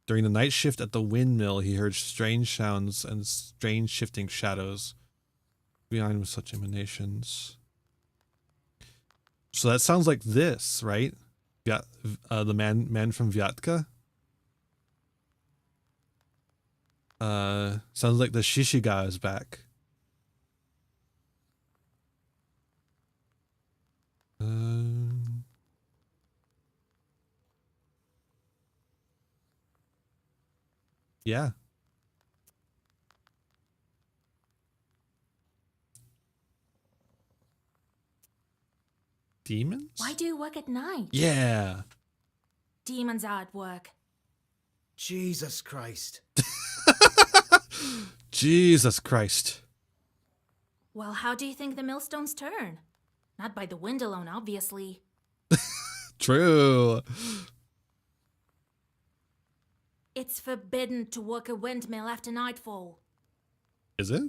During the night shift at the windmill, he heard strange sounds and strange shifting shadows behind with such emanations. So that sounds like this, right? Yeah, the man from Vyatka. Sounds like the Shishiga is back. Yeah. Demons? Why do you work at night? Yeah. Demons are at work. Jesus Christ. Jesus Christ. Well, how do you think the millstones turn? Not by the wind alone, obviously. True. It's forbidden to work a windmill after nightfall. Is it?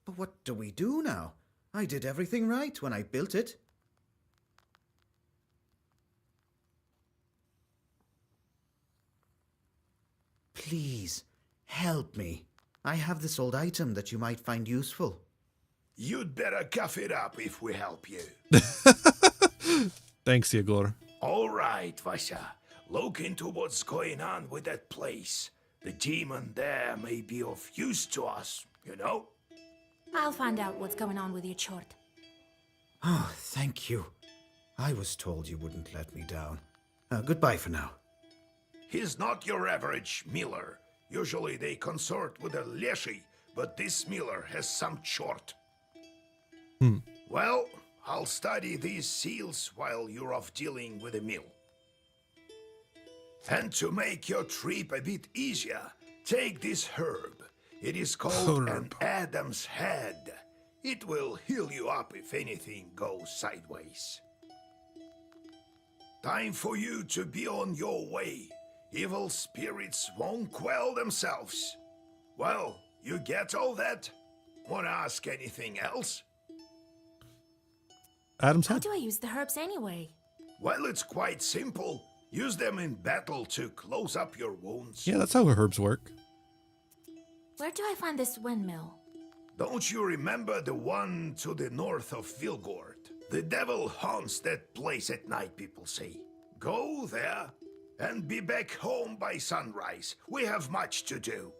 But what do we do now? I did everything right when I built it. Please, help me. I have this old item that you might find useful. You'd better cough it up if we help you. Thanks, Yegor. All right, Vasha. Look into what's going on with that place. The demon there may be of use to us, you know? I'll find out what's going on with your chort. Oh, thank you. I was told you wouldn't let me down. Goodbye for now. He's not your average miller. Usually they consort with a leshy, but this miller has some chort. Well, I'll study these seals while you're off dealing with the mill. And to make your trip a bit easier, take this herb. It is called an Adam's Head. It will heal you up if anything goes sideways. Time for you to be on your way. Evil spirits won't quell themselves. Well, you get all that? Wanna ask anything else? Adam's How Head? do I use the herbs anyway? Well, it's quite simple. Use them in battle to close up your wounds. Yeah, that's how herbs work. Where do I find this windmill? Don't you remember the one to the north of Vilgord? The devil haunts that place at night, people say. Go there and be back home by sunrise. We have much to do.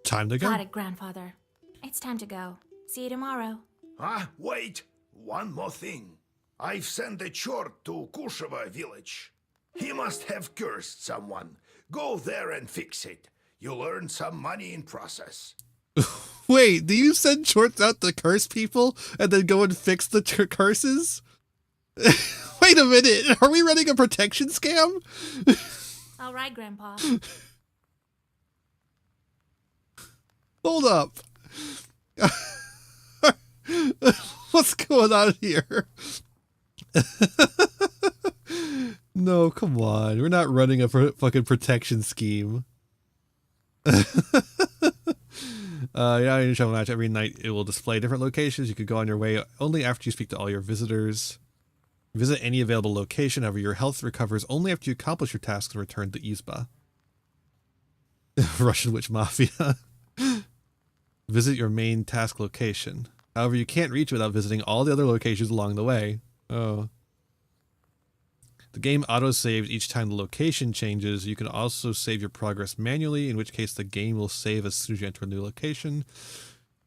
Time to go. Got it, grandfather. It's time to go. See you tomorrow. Ah, wait. One more thing. I've sent a chort to Kusheva village. He must have cursed someone. Go there and fix it. You'll earn some money in process. Wait, do you send shorts out to curse people and then go and fix the curses? Wait a minute, are we running a protection scam? All right, Grandpa. Hold up. What's going on here? No, come on. We're not running a fucking protection scheme. Yeah, in your shovel match every night it will display different locations. You could go on your way only after you speak to all your visitors. Visit any available location. However, your health recovers only after you accomplish your tasks and return to Izba. Russian Witch Mafia. Visit your main task location. However, you can't reach it without visiting all the other locations along the way. Oh. The game auto-saves each time the location changes. You can also save your progress manually, in which case the game will save as soon as you enter a new location.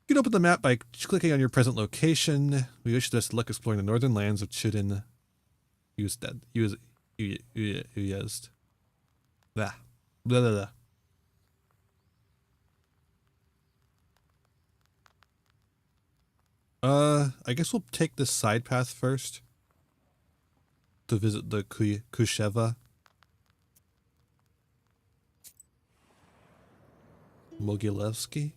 You can open the map by clicking on your present location. We wish you best luck exploring the northern lands of Chudin. Uyezd. Blah. Blah, blah, blah. I guess we'll take this side path first to visit the Kusheva. Mogilevsky?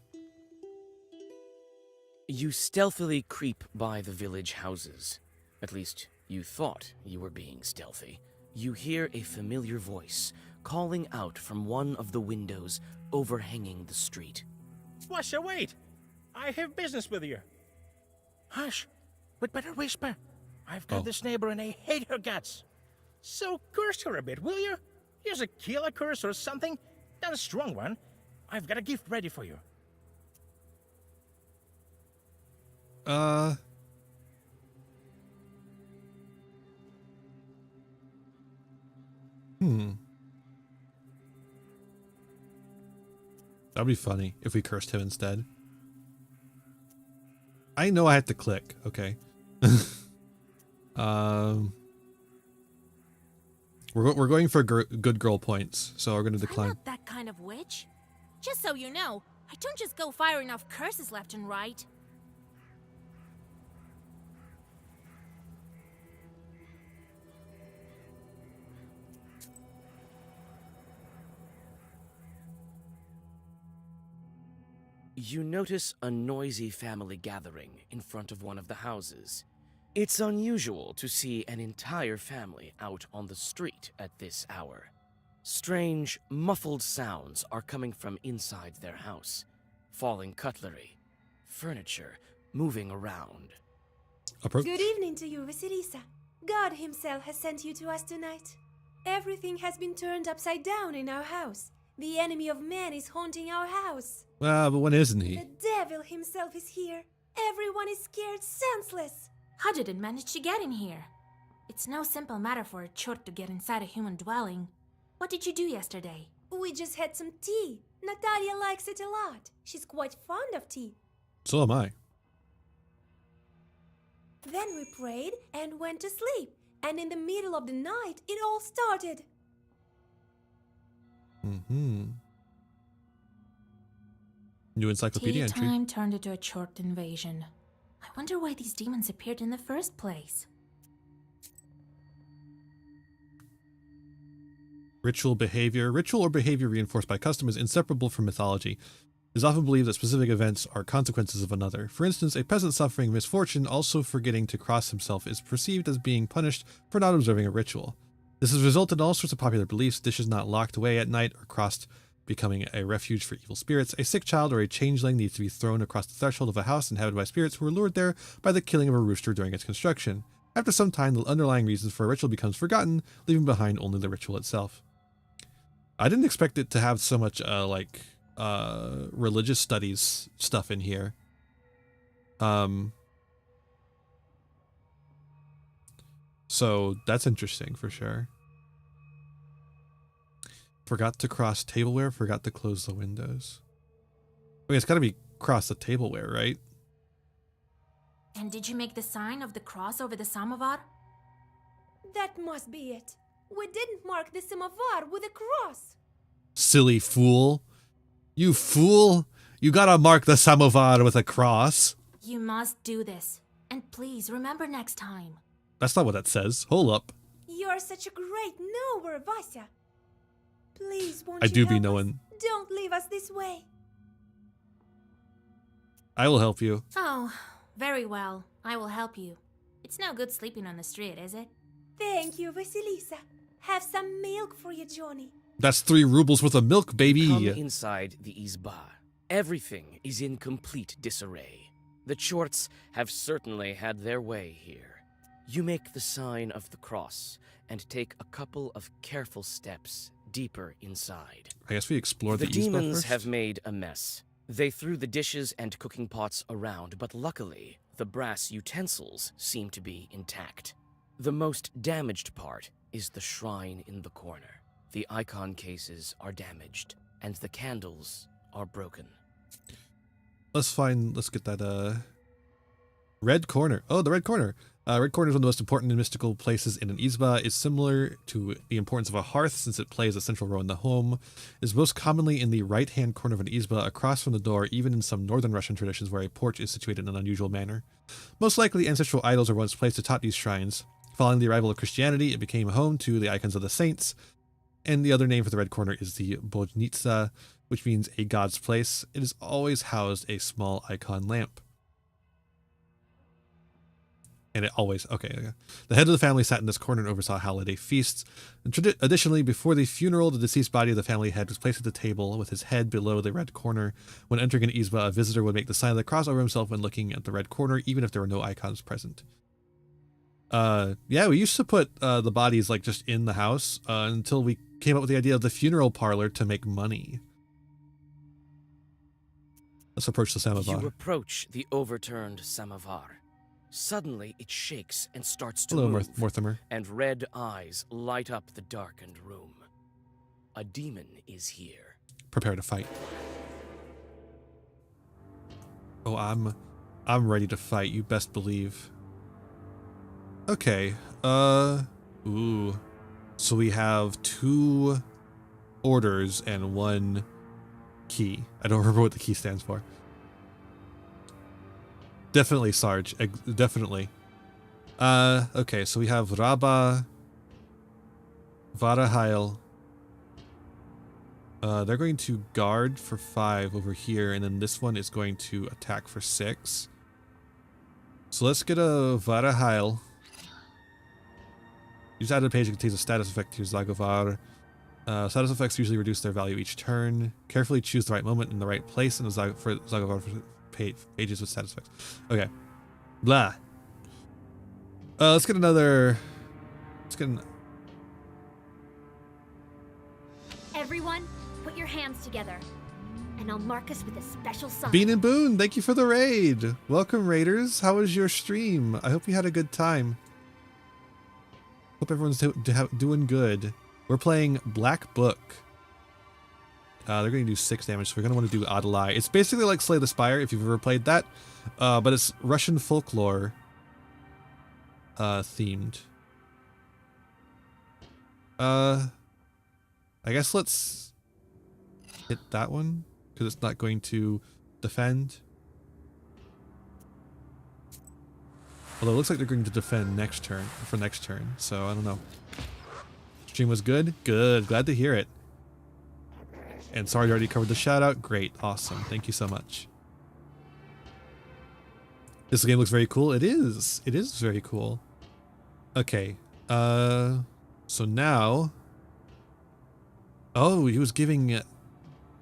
You stealthily creep by the village houses. At least, you thought you were being stealthy. You hear a familiar voice calling out from one of the windows overhanging the street. Washa, wait! I have business with you. Hush! We'd better whisper. I've got this neighbor and I hate her guts. So curse her a bit, will you? Use a killer curse or something. Not a strong one. I've got a gift ready for you. That'd be funny if we cursed him instead. I know I had to click. Okay. We're going for good girl points, so we're going to decline. I'm not that kind of witch. Just so you know, I don't just go firing off curses left and right. You notice a noisy family gathering in front of one of the houses. It's unusual to see an entire family out on the street at this hour. Strange, muffled sounds are coming from inside their house. Falling cutlery, furniture moving around. Approach. Good evening to you, Vasilisa. God himself has sent you to us tonight. Everything has been turned upside down in our house. The enemy of man is haunting our house. Well, but when isn't he? The devil himself is here. Everyone is scared senseless. How did it manage to get in here? It's no simple matter for a chort to get inside a human dwelling. What did you do yesterday? We just had some tea. Natalia likes it a lot. She's quite fond of tea. So am I. Then we prayed and went to sleep. And in the middle of the night, it all started. New encyclopedia Tea entry. time turned into a chort invasion. I wonder why these demons appeared in the first place. Ritual behavior. Ritual or behavior reinforced by custom is inseparable from mythology. It is often believed that specific events are consequences of another. For instance, a peasant suffering misfortune also forgetting to cross himself is perceived as being punished for not observing a ritual. This has resulted in all sorts of popular beliefs: dishes not locked away at night or crossed becoming a refuge for evil spirits. A sick child or a changeling needs to be thrown across the threshold of a house inhabited by spirits who were lured there by the killing of a rooster during its construction. After some time, the underlying reasons for a ritual becomes forgotten, leaving behind only the ritual itself. I didn't expect it to have so much religious studies stuff in here. So that's interesting for sure. Forgot to cross tableware, forgot to close the windows. I mean, it's gotta be cross the tableware, right? And did you make the sign of the cross over the samovar? That must be it. We didn't mark the samovar with a cross. Silly fool. You fool! You gotta mark the samovar with a cross. You must do this. And please remember next time. That's not what that says. Hold up. You're such a great knower, Vasya. Please, won't I you do be help knowing. us? Don't leave us this way. I will help you. Oh, very well. I will help you. It's no good sleeping on the street, is it? Thank you, Vasilisa. Have some milk for you, Johnny. That's 3 rubles worth of milk, baby. Come inside the izba. Everything is in complete disarray. The Chorts have certainly had their way here. You make the sign of the cross and take a couple of careful steps deeper inside. I guess we explore the demons first. have made a mess. They threw the dishes and cooking pots around, but luckily, the brass utensils seem to be intact. The most damaged part is the shrine in the corner. The icon cases are damaged, and the candles are broken. Let's get that, red corner. Oh, the red corner. Red corner is one of the most important and mystical places in an izba. It's similar to the importance of a hearth since it plays a central role in the home. It is most commonly in the right-hand corner of an izba, across from the door, even in some northern Russian traditions where a porch is situated in an unusual manner. Most likely, ancestral idols are once placed atop these shrines. Following the arrival of Christianity, it became home to the icons of the saints, and the other name for the red corner is the Bojnitsa, which means a god's place. It has always housed a small icon lamp. And it always, okay. The head of the family sat in this corner and oversaw holiday feasts. Additionally, before the funeral, the deceased body of the family head was placed at the table with his head below the red corner. When entering an izba, a visitor would make the sign of the cross over himself when looking at the red corner, even if there were no icons present. Yeah, we used to put the bodies like just in the house until we came up with the idea of the funeral parlor to make money. Let's approach the samovar. You approach the overturned samovar. Suddenly, it shakes and starts to Hello, move, Mortimer. and red eyes light up the darkened room. A demon is here. Prepare to fight. Oh, I'm ready to fight. You best believe. Okay. Ooh. So we have 2 orders and 1 key. I don't remember what the key stands for. Definitely, Sarge. Definitely. Okay, so we have Rabba, Varahail. They're going to guard for 5 over here, and then this one is going to attack for 6. So let's get a Varahail. Use added page that contains a status effect to your Zagovar. Status effects usually reduce their value each turn. Carefully choose the right moment and the right place in the for Zagovar pages with status effects. Okay. Blah. Let's get another... Everyone, put your hands together, and I'll mark us with a special sign. Bean and Boone, thank you for the raid. Welcome, raiders. How was your stream? I hope you had a good time. Hope everyone's doing good. We're playing Black Book. They're going to do 6 damage, so we're going to want to do Adalai. It's basically like Slay the Spire, if you've ever played that, but it's Russian folklore themed. I guess let's hit that one, because it's not going to defend. Although it looks like they're going to defend next turn, so I don't know. Stream was good? Good. Glad to hear it. And sorry, you already covered the shout out. Great. Awesome. Thank you so much. This game looks very cool. It is. It is very cool. Okay. So now... Oh, he was giving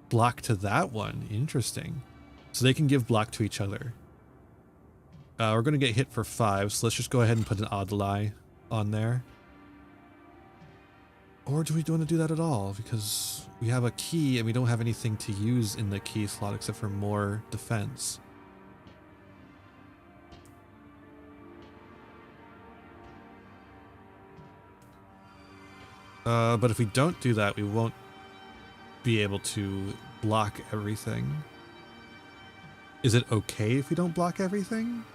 block to that one. Interesting. So they can give block to each other. We're going to get hit for 5, so let's just go ahead and put an Adalai on there. Or do we want to do that at all? Because we have a key and we don't have anything to use in the key slot except for more defense. But if we don't do that, we won't be able to block everything. Is it okay if we don't block everything?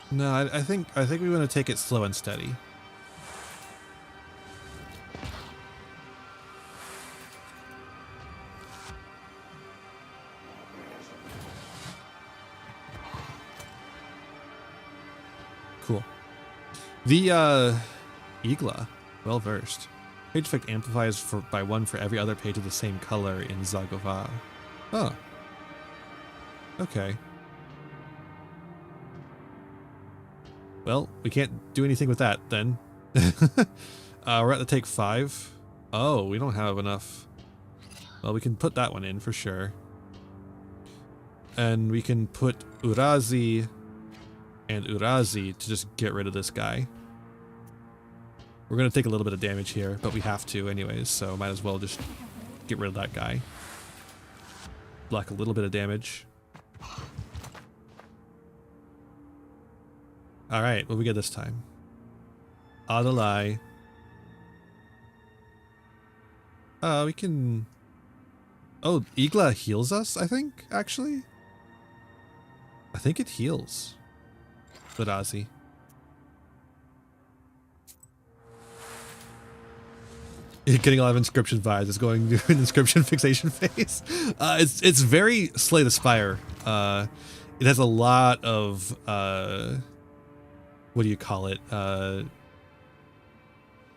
No, I think we want to take it slow and steady. Cool. The Igla, well versed. Page effect amplifies by 1 for every other page of the same color in Zagova. Oh. Okay. Well, we can't do anything with that then. We're at the take 5. Oh, we don't have enough. Well, we can put that one in for sure. And we can put Urazi and Urazi to just get rid of this guy. We're going to take a little bit of damage here, but we have to anyways, so might as well just get rid of that guy. Block a little bit of damage. Alright, what do we get this time? Adalai. We can... Oh, Igla heals us, I think, actually? I think it heals Urazi. You're getting a lot of inscription vibes. It's going to an inscription fixation phase. It's very Slay the Spire. It has a lot of what do you call it? A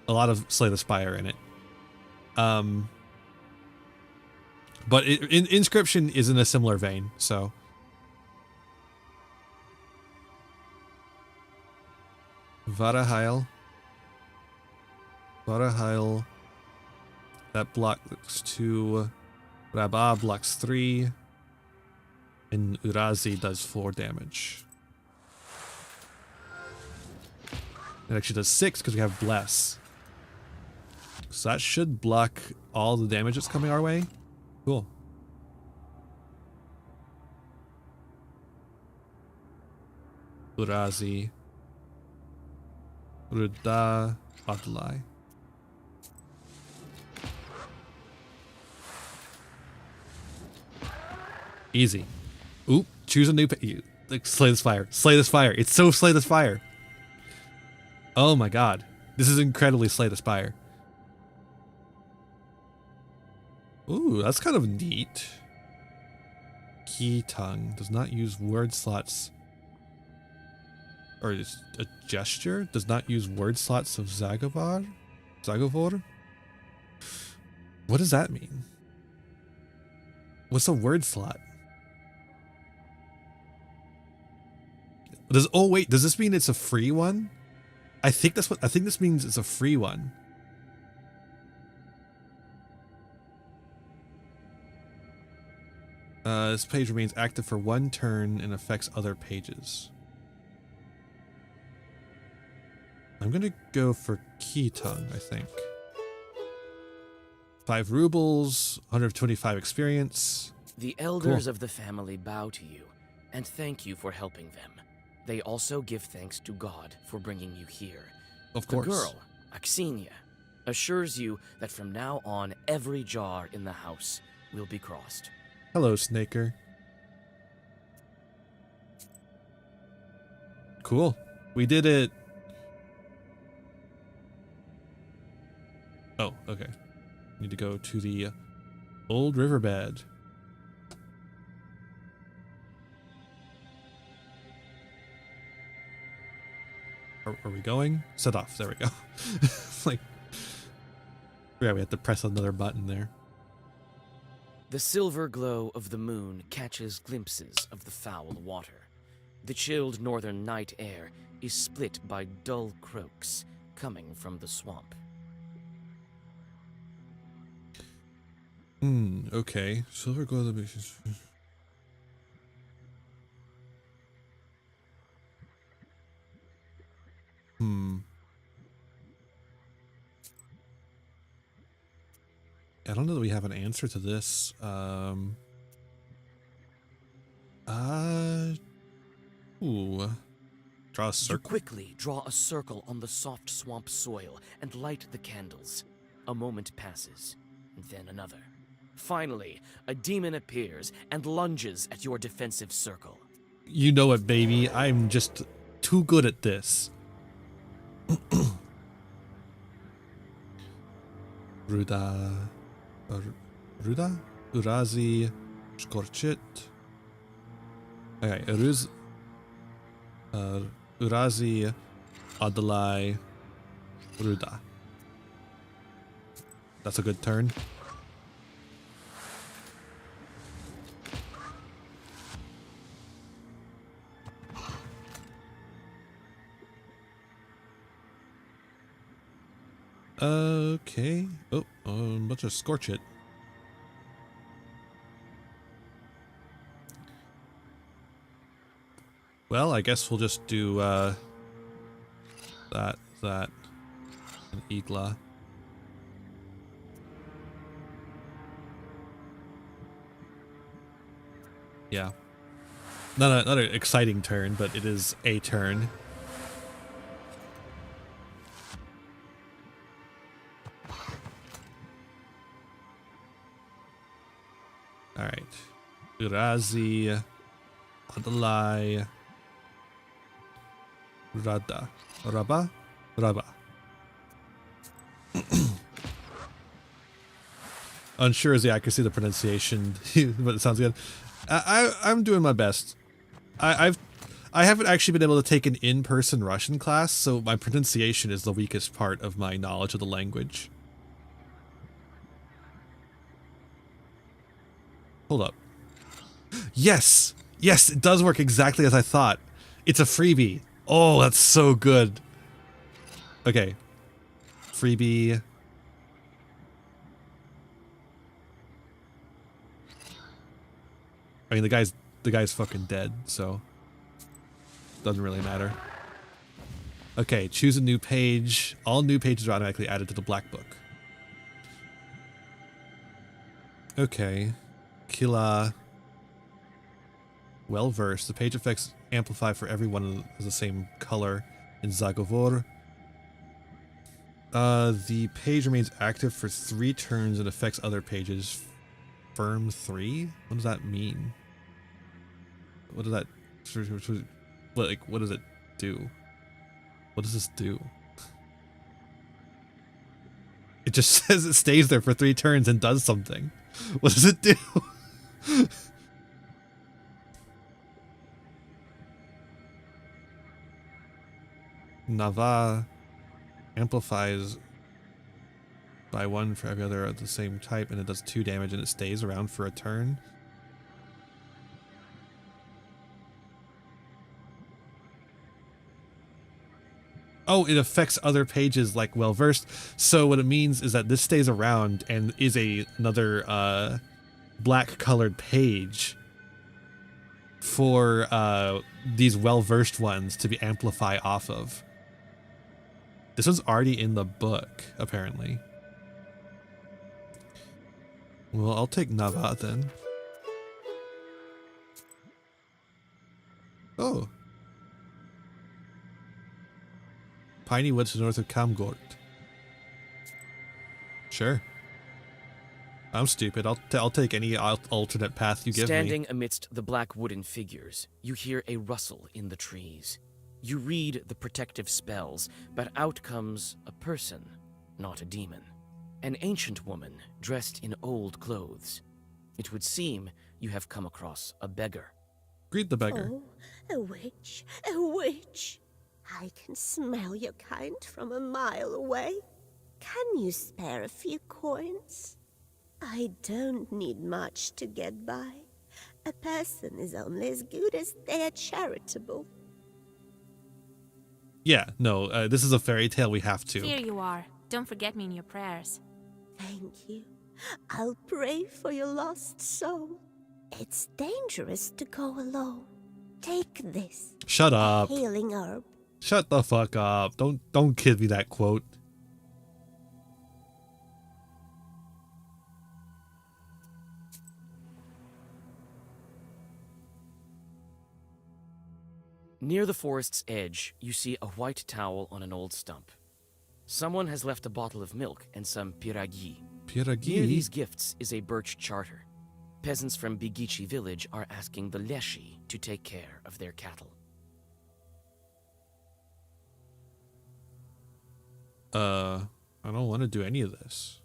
lot of Slay the Spire in it. But inscription is in a similar vein, so. Varahail. Varahail. That blocks 2. Rabah blocks 3. And Urazi does 4 damage. It actually does 6 because we have Bless. So that should block all the damage that's coming our way. Cool. Urazi. Ruda Adlai. Easy. Oop, choose a new like, slay this fire. Slay this fire. It's so slay this fire. Oh my god. This is incredibly slay this fire. Ooh, that's kind of neat. Key tongue does not use word slots. Or is a gesture? Does not use word slots of Zagovor? Zagovor? What does that mean? What's a word slot? Oh wait, does this mean it's a free one? I think this means it's a free one. This page remains active for 1 turn and affects other pages. I'm gonna go for Key Tongue, I think. 5 rubles, 125 experience. The elders of the family bow to you and thank you for helping them. They also give thanks to God for bringing you here. Of course. The girl, Axinia, assures you that from now on every jar in the house will be crossed. Hello, Snaker. Cool. We did it. Oh, okay. Need to go to the old riverbed. Are we going? Set off. There we go. Like, yeah, we have to press another button there. The silver glow of the moon catches glimpses of the foul water. The chilled northern night air is split by dull croaks coming from the swamp. Okay. Silver glow of the I don't know that we have an answer to this. Draw a circle. You quickly draw a circle on the soft swamp soil and light the candles. A moment passes, and then another. Finally, a demon appears and lunges at your defensive circle. You know it, baby. I'm just too good at this. Ruda, Urazi, Skorchit. Okay, Urazi Adalai Ruda. That's a good turn. Okay. Oh, let's just scorch it. Well, I guess we'll just do that, and Igla. Yeah. Not an exciting turn, but it is a turn. All right. Urazi, Adalai, Rada, Raba. Unsure as the accuracy of the pronunciation, but it sounds good. I'm doing my best. I haven't actually been able to take an in-person Russian class, so my pronunciation is the weakest part of my knowledge of the language. Hold up. Yes! Yes, it does work exactly as I thought. It's a freebie. Oh, that's so good. Okay. Freebie. I mean, the guy's fucking dead, so doesn't really matter. Okay, choose a new page. All new pages are automatically added to the black book. Okay. Kila. Well versed. The page effects amplify for everyone is the same color in Zagovor. The page remains active for 3 turns and affects other pages. Firm 3? What does that mean? What does that... what does it do? What does this do? It just says it stays there for 3 turns and does something. What does it do? Nava amplifies by 1 for every other of the same type, and it does 2 damage, and it stays around for a turn. Oh, it affects other pages like well versed. So what it means is that this stays around and is another black colored page for these well versed ones to be amplify off of. This one's already in the book, apparently. Well, I'll take Nava then. Oh. Piney Woods to the north of Kamgort. Sure. I'm stupid. I'll take any alternate path you give me. Standing amidst the black wooden figures, you hear a rustle in the trees. You read the protective spells, but out comes a person, not a demon. An ancient woman dressed in old clothes. It would seem you have come across a beggar. Greet the beggar. Oh, a witch, a witch. I can smell your kind from a mile away. Can you spare a few coins? I don't need much to get by. A person is only as good as they are charitable. Yeah, no, this is a fairy tale. We have to. Here you are. Don't forget me in your prayers. Thank you. I'll pray for your lost soul. It's dangerous to go alone. Take this. Shut up. Healing herb. Shut the fuck up. Don't give me that quote. Near the forest's edge, you see a white towel on an old stump. Someone has left a bottle of milk and some piragi. Piragi? Near these gifts is a birch charter. Peasants from Bigichi village are asking the Leshi to take care of their cattle. I don't want to do any of this.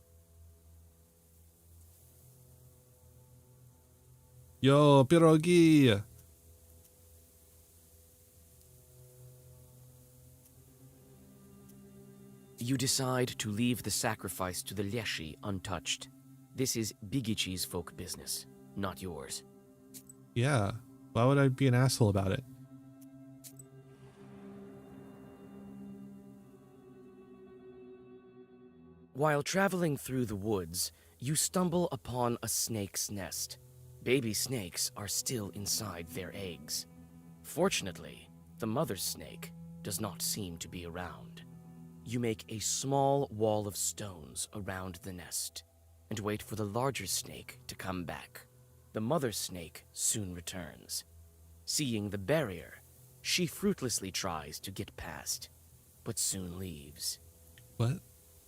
Yo, pierogi! You decide to leave the sacrifice to the Leshi untouched. This is Bigichi's folk business, not yours. Yeah. Why would I be an asshole about it? While traveling through the woods, you stumble upon a snake's nest. Baby snakes are still inside their eggs. Fortunately, the mother snake does not seem to be around. You make a small wall of stones around the nest and wait for the larger snake to come back. The mother snake soon returns. Seeing the barrier, she fruitlessly tries to get past, but soon leaves. What?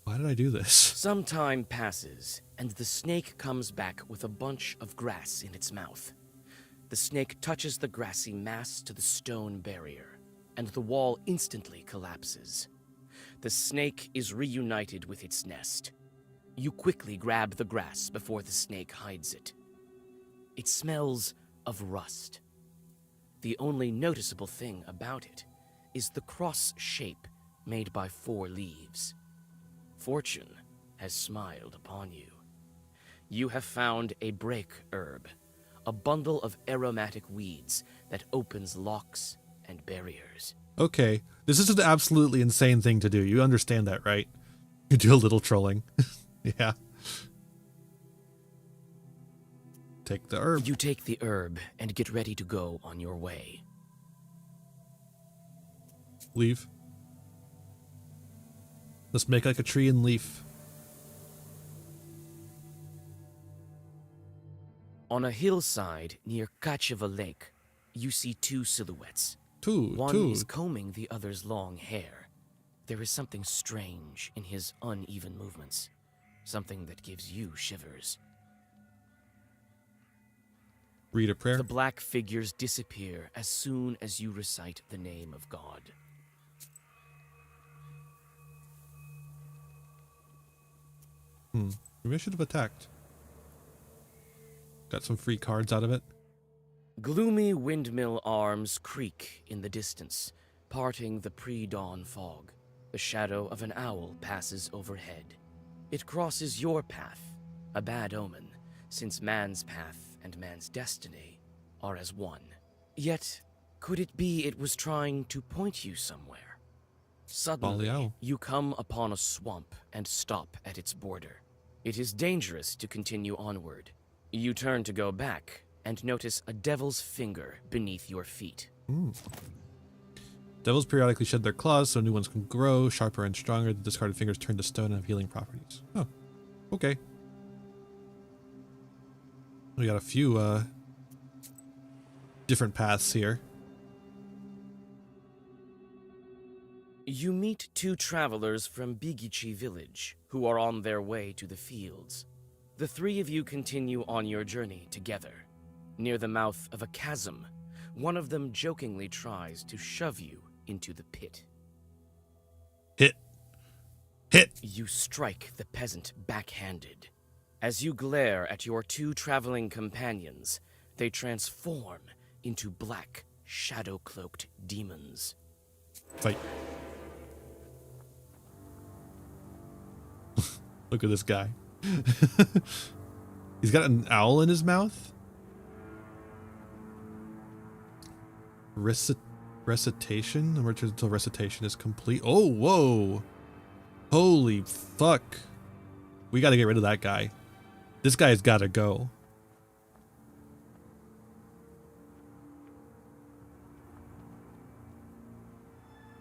Why did I do this? Some time passes, and the snake comes back with a bunch of grass in its mouth. The snake touches the grassy mass to the stone barrier, and the wall instantly collapses. The snake is reunited with its nest. You quickly grab the grass before the snake hides it. It smells of rust. The only noticeable thing about it is the cross shape made by 4 leaves. Fortune has smiled upon you. You have found a break herb, a bundle of aromatic weeds that opens locks and barriers. Okay, this is an absolutely insane thing to do. You understand that, right? You do a little trolling. Yeah. Take the herb. You take the herb and get ready to go on your way. Leave. Let's make like a tree and leaf. On a hillside near Kacheva Lake, you see 2 silhouettes. One Two. is combing the other's long hair. There is something strange in his uneven movements. Something that gives you shivers. Read a prayer. The black figures disappear as soon as you recite the name of God. Maybe I should have attacked. Got some free cards out of it. Gloomy windmill arms creak in the distance, parting the pre-dawn fog. The shadow of an owl passes overhead. It crosses your path, a bad omen, since man's path and man's destiny are as one. Yet, could it be it was trying to point you somewhere? Suddenly, you come upon a swamp and stop at its border. It is dangerous to continue onward. You turn to go back and notice a devil's finger beneath your feet. Devils periodically shed their claws so new ones can grow. Sharper and stronger, the discarded fingers turn to stone and have healing properties. Oh, okay. We got a few different paths here. You meet 2 travelers from Bigichi village who are on their way to the fields. The 3 of you continue on your journey together. Near the mouth of a chasm, one of them jokingly tries to shove you into the pit. Hit. You strike the peasant backhanded. As you glare at your 2 traveling companions, they transform into black, shadow-cloaked demons. Fight. Look at this guy. He's got an owl in his mouth. Recitation? I'm returning until recitation is complete. Oh, whoa. Holy fuck. We gotta get rid of that guy. This guy's gotta go.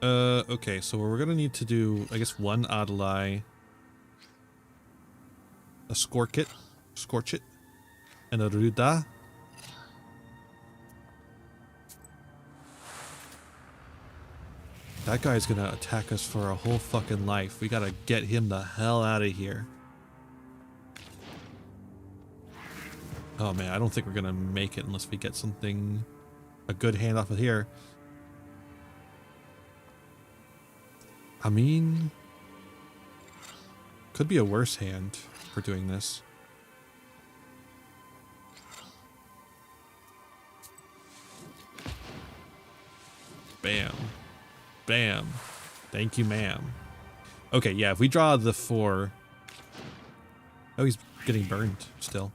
Okay, so we're gonna need to do, I guess, 1 Adalai, a Scorch it, and a Ruda. That guy's gonna attack us for a whole fucking life. We gotta get him the hell out of here. Oh man, I don't think we're gonna make it unless we get something, a good hand off of here. I mean, could be a worse hand for doing this. Bam. Bam. Thank you, ma'am. Okay, yeah, if we draw the 4... Oh, he's getting burned still.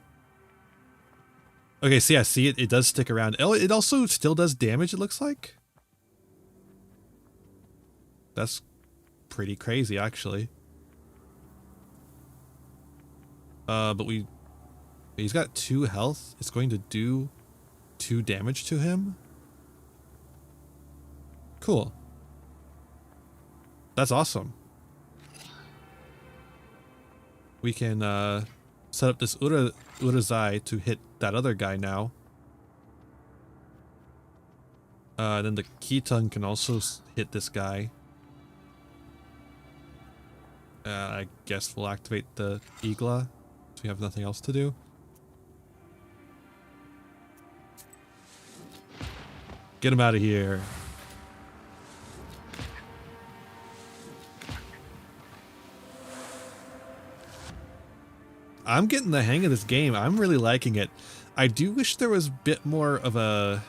Okay, so yeah, see, it does stick around. Oh, it also still does damage, it looks like. That's pretty crazy, actually. But he's got 2 health. It's going to do 2 damage to him. Cool. That's awesome. We can set up this Urazai to hit that other guy now. Then the Keaton can also hit this guy. I guess we'll activate the Igla, so we have nothing else to do. Get him out of here. I'm getting the hang of this game. I'm really liking it. I do wish there was a bit more of a...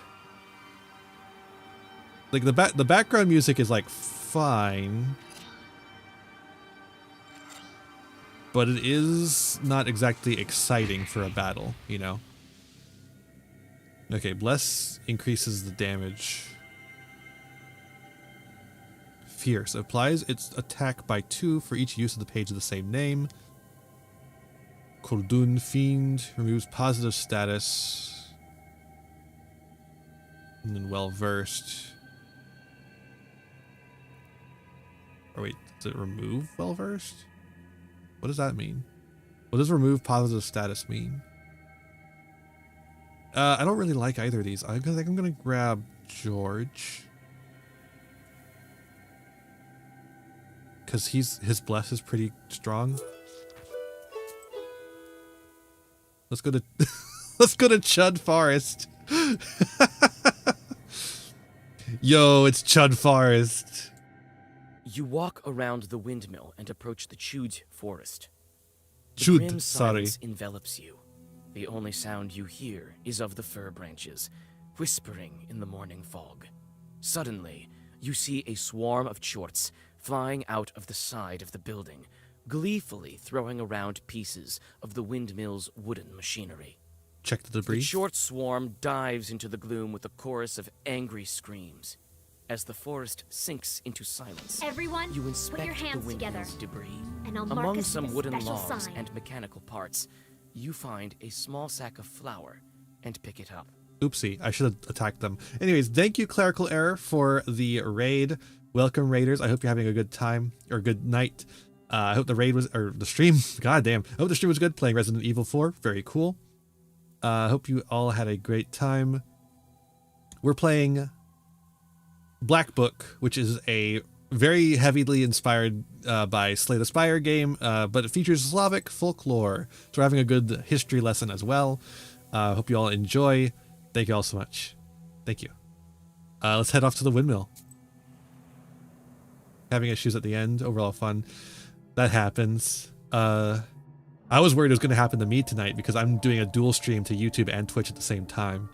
Like, the background music is, like, fine. But it is not exactly exciting for a battle, you know? Okay, Bless increases the damage. Fierce applies its attack by 2 for each use of the page of the same name. Koldun Fiend removes positive status. And then Well Versed. Or wait, does it remove Well Versed? What does that mean? What does remove positive status mean? I don't really like either of these. I think I'm gonna grab George. Cause his bless is pretty strong. Let's go to let's go to Chud Forest. Yo, it's Chud Forest. You walk around the windmill and approach the Chud forest. The Chud, grim sorry. silence envelops you. The only sound you hear is of the fir branches, whispering in the morning fog. Suddenly, you see a swarm of chorts flying out of the side of the building, gleefully throwing around pieces of the windmill's wooden machinery. Check the debris. The short swarm dives into the gloom with a chorus of angry screams. As the forest sinks into silence, everyone, you inspect put your hands the together. windmill's debris. And I'll mark Among us some with a wooden special logs sign. and mechanical parts, you find a small sack of flour and pick it up. Oopsie, I should have attacked them. Anyways, thank you, Clerical Error, for the raid. Welcome, raiders. I hope you're having a good time or good night. I hope the raid was, or the stream, goddamn. I hope the stream was good playing Resident Evil 4. Very cool. I hope you all had a great time. We're playing Black Book, which is a very heavily inspired by Slay the Spire game, but it features Slavic folklore. So we're having a good history lesson as well. Hope you all enjoy. Thank you all so much. Thank you. Let's head off to the windmill. Having issues at the end. Overall fun. That happens. I was worried it was going to happen to me tonight because I'm doing a dual stream to YouTube and Twitch at the same time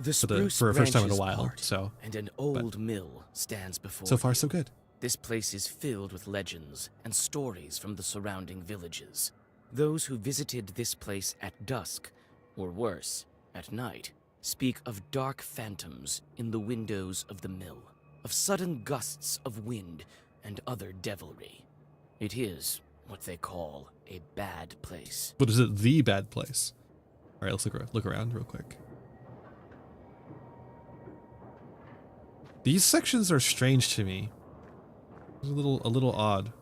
for a first time in a while. So, and an old mill stands before. So far, so good. This place is filled with legends and stories from the surrounding villages. Those who visited this place at dusk, or worse, at night, speak of dark phantoms in the windows of the mill, of sudden gusts of wind and other devilry. It is what they call a bad place. But is it the bad place? All right, let's look around real quick. These sections are strange to me. It's a little odd.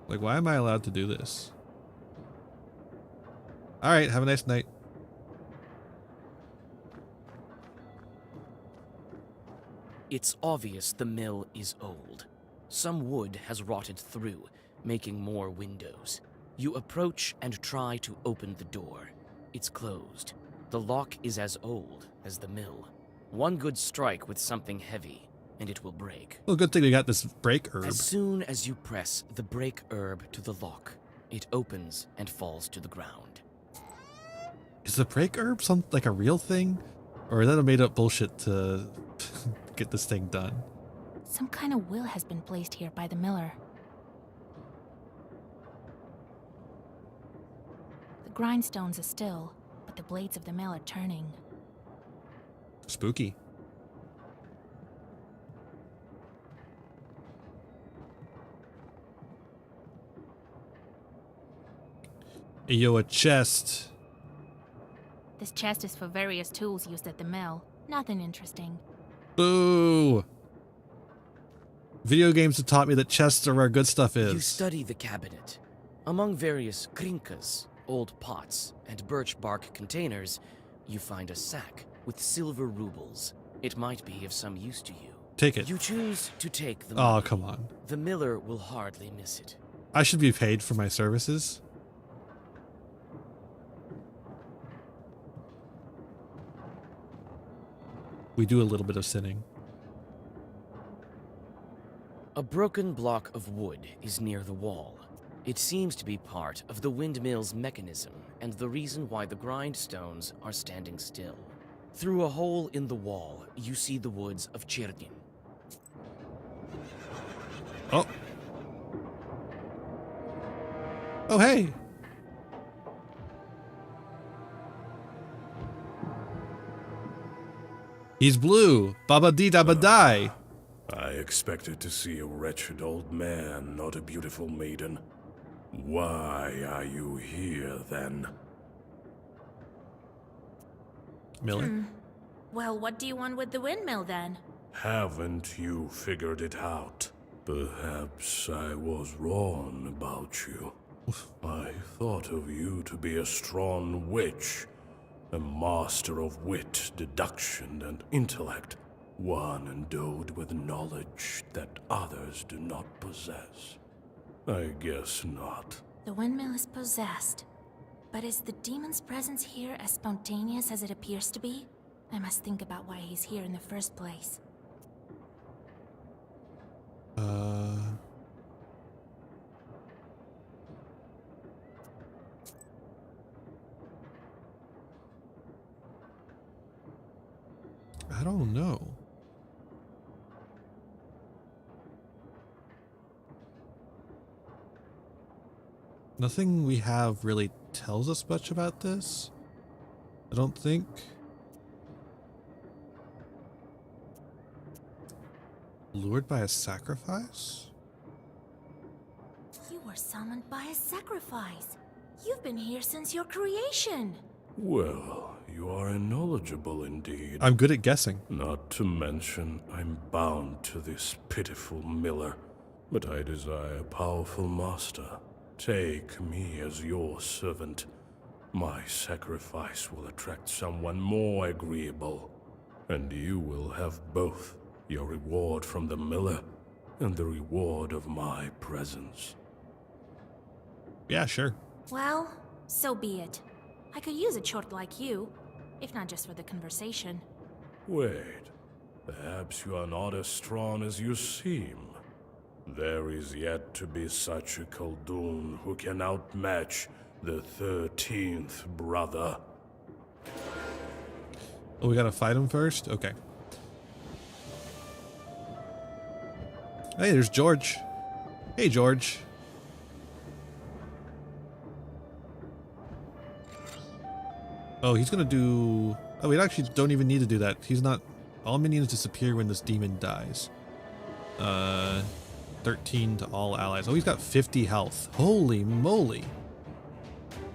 Like, why am I allowed to do this? All right, have a nice night. It's obvious the mill is old. Some wood has rotted through, making more windows. You approach and try to open the door. It's closed. The lock is as old as the mill. One good strike with something heavy, and it will break. Well, good thing we got this break herb. As soon as you press the break herb to the lock, it opens and falls to the ground. Is the break herb like a real thing? Or is that a made up bullshit to get this thing done. Some kind of will has been placed here by the miller. The grindstones are still, but the blades of the mill are turning. Spooky. Yo, a chest. This chest is for various tools used at the mill. Nothing interesting. Boo! Video games have taught me that chests are where good stuff is. You study the cabinet. Among various krinkas, old pots, and birch bark containers, you find a sack with silver rubles. It might be of some use to you. Take it. You choose to take the Oh, money. come on. The miller will hardly miss it. I should be paid for my services. We do a little bit of sinning. A broken block of wood is near the wall. It seems to be part of the windmill's mechanism and the reason why the grindstones are standing still. Through a hole in the wall, you see the woods of Chirdin. Oh. Oh, hey. He's blue. Baba dee dabba die. I expected to see a wretched old man, not a beautiful maiden. Why are you here, then? Miller? Well, what do you want with the windmill, then? Haven't you figured it out? Perhaps I was wrong about you. I thought of you to be a strong witch, a master of wit, deduction, and intellect, one endowed with knowledge that others do not possess. I guess not. The windmill is possessed. But is the demon's presence here as spontaneous as it appears to be? I must think about why he's here in the first place. I don't know. Nothing we have really tells us much about this. I don't think. Lured by a sacrifice? You were summoned by a sacrifice. You've been here since your creation. Well, you are knowledgeable indeed. I'm good at guessing. Not to mention, I'm bound to this pitiful miller. But I desire a powerful master. Take me as your servant. My sacrifice will attract someone more agreeable. And you will have both your reward from the miller and the reward of my presence. Yeah, sure. Well, so be it. I could use a chort like you, if not just for the conversation. Wait, perhaps you are not as strong as you seem. There is yet to be such a Khaldun who can outmatch the 13th brother. Oh, we gotta fight him first? Okay. Hey, there's George. Hey, George. Oh, he's gonna do... Oh, we actually don't even need to do that. He's not... All minions disappear when this demon dies. 13 to all allies. Oh, he's got 50 health. Holy moly.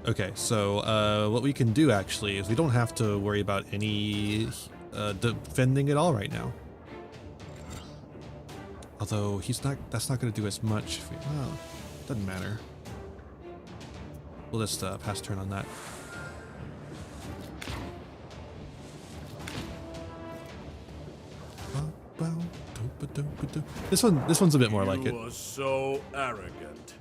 Okay, so what we can do actually is we don't have to worry about any defending at all right now. Although that's not going to do as much. If we, oh, doesn't matter. We'll just pass turn on that. This one's a bit more like it. You are so arrogant.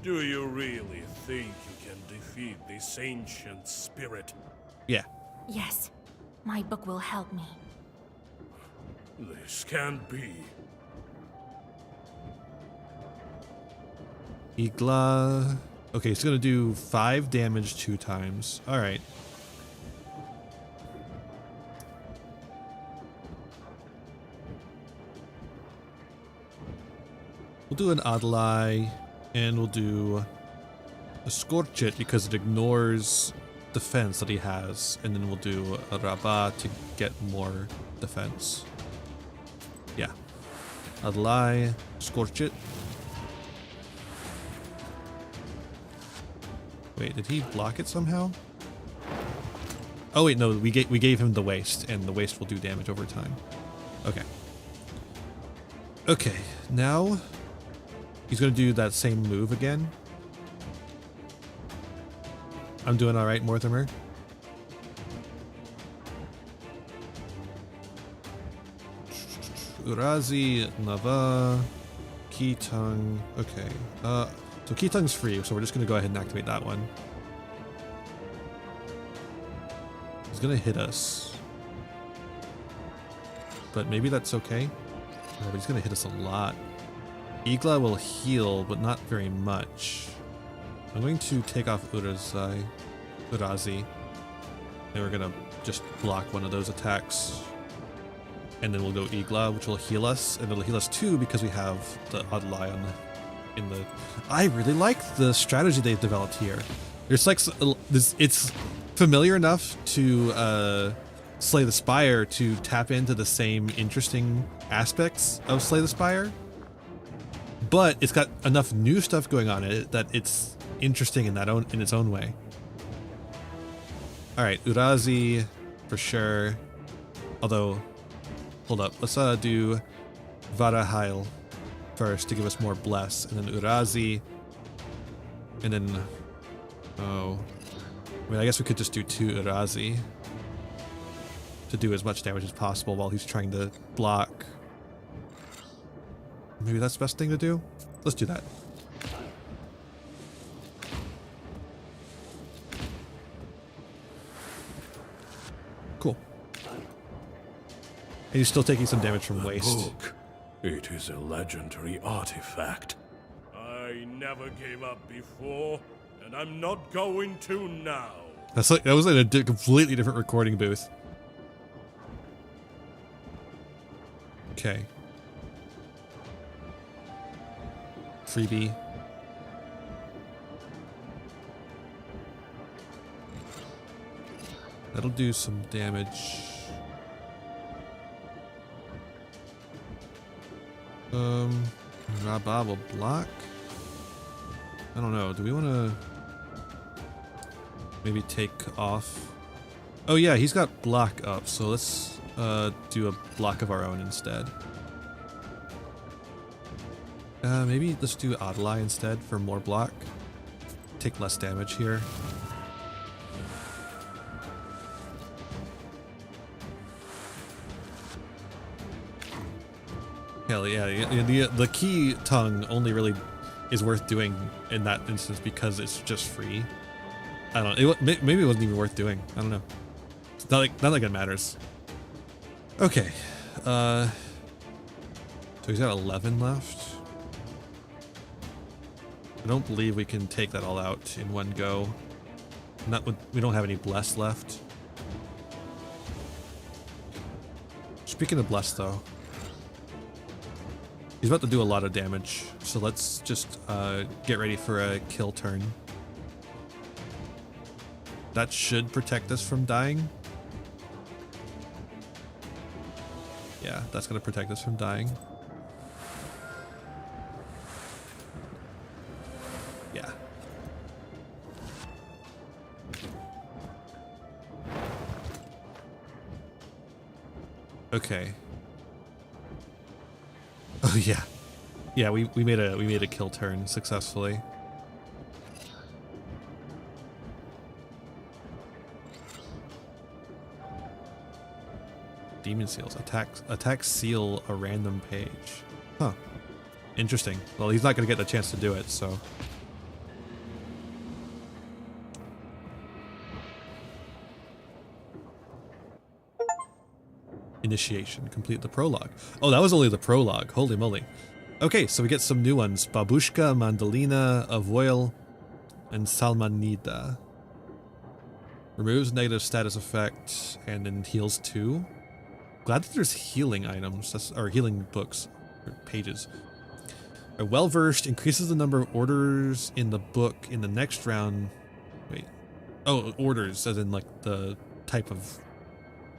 Do you really think you can defeat this ancient spirit? Yeah. Yes, my book will help me. This can't be. Igla. Okay, it's gonna do 5 damage 2 times. All right. We'll do an Adlai, and we'll do a Scorch It because it ignores defense that he has, and then we'll do a Rabbah to get more defense. Yeah. Adlai, Scorch It. Wait, did he block it somehow? Oh wait, no, we gave him the waste, and the waste will do damage over time. Okay. Okay, now he's gonna do that same move again. I'm doing alright, Mortimer. Urazi, Nava, Keetung. Okay. So Keetung's free, so we're just gonna go ahead and activate that one. He's gonna hit us. But maybe that's okay. No, but he's gonna hit us a lot. Igla will heal, but not very much. I'm going to take off Urazi, and we're gonna just block one of those attacks. And then we'll go Igla, which will heal us, and it'll heal us too because we have the Adlai on in the. I really like the strategy they've developed here. There's like it's familiar enough to Slay the Spire to tap into the same interesting aspects of Slay the Spire, but it's got enough new stuff going on in it that it's interesting in its own way. All right, Urazi for sure. Although, hold up, let's do Varahail first to give us more bless, and then Urazi, and then I mean, I guess we could just do 2 Urazi to do as much damage as possible while he's trying to block. Maybe that's the best thing to do. Let's do that. Cool. And he's still taking some damage from waste. Book. It is a legendary artifact. I never gave up before, and I'm not going to now. That was in a completely different recording booth. Okay. Freebie. That'll do some damage. Rabbah will block. I don't know. Do we want to maybe take off? Oh yeah, he's got block up, so let's do a block of our own instead. Maybe let's do Adlai instead for more block. Take less damage here. Hell yeah, the key tongue only really is worth doing in that instance because it's just free. I don't know, maybe it wasn't even worth doing. I don't know. It's not like it matters. Okay, so he's got 11 left. I don't believe we can take that all out in one go. We don't have any bless left. Speaking of bless though, he's about to do a lot of damage, so let's just get ready for a kill turn. That should protect us from dying. Yeah, that's gonna protect us from dying. Yeah. Okay. Oh yeah. Yeah, we made a kill turn successfully. Demon seals. Attack seal a random page. Huh. Interesting. Well, he's not going to get the chance to do it, so. Initiation. Complete the prologue. Oh, that was only the prologue. Holy moly. Okay, so we get some new ones. Babushka, Mandolina, Avoil, and Salmanida. Removes negative status effect and then heals 2. Glad that there's healing items, or healing books, or pages. A well-versed increases the number of orders in the book in the next round. Wait. Oh, orders, as in like the type of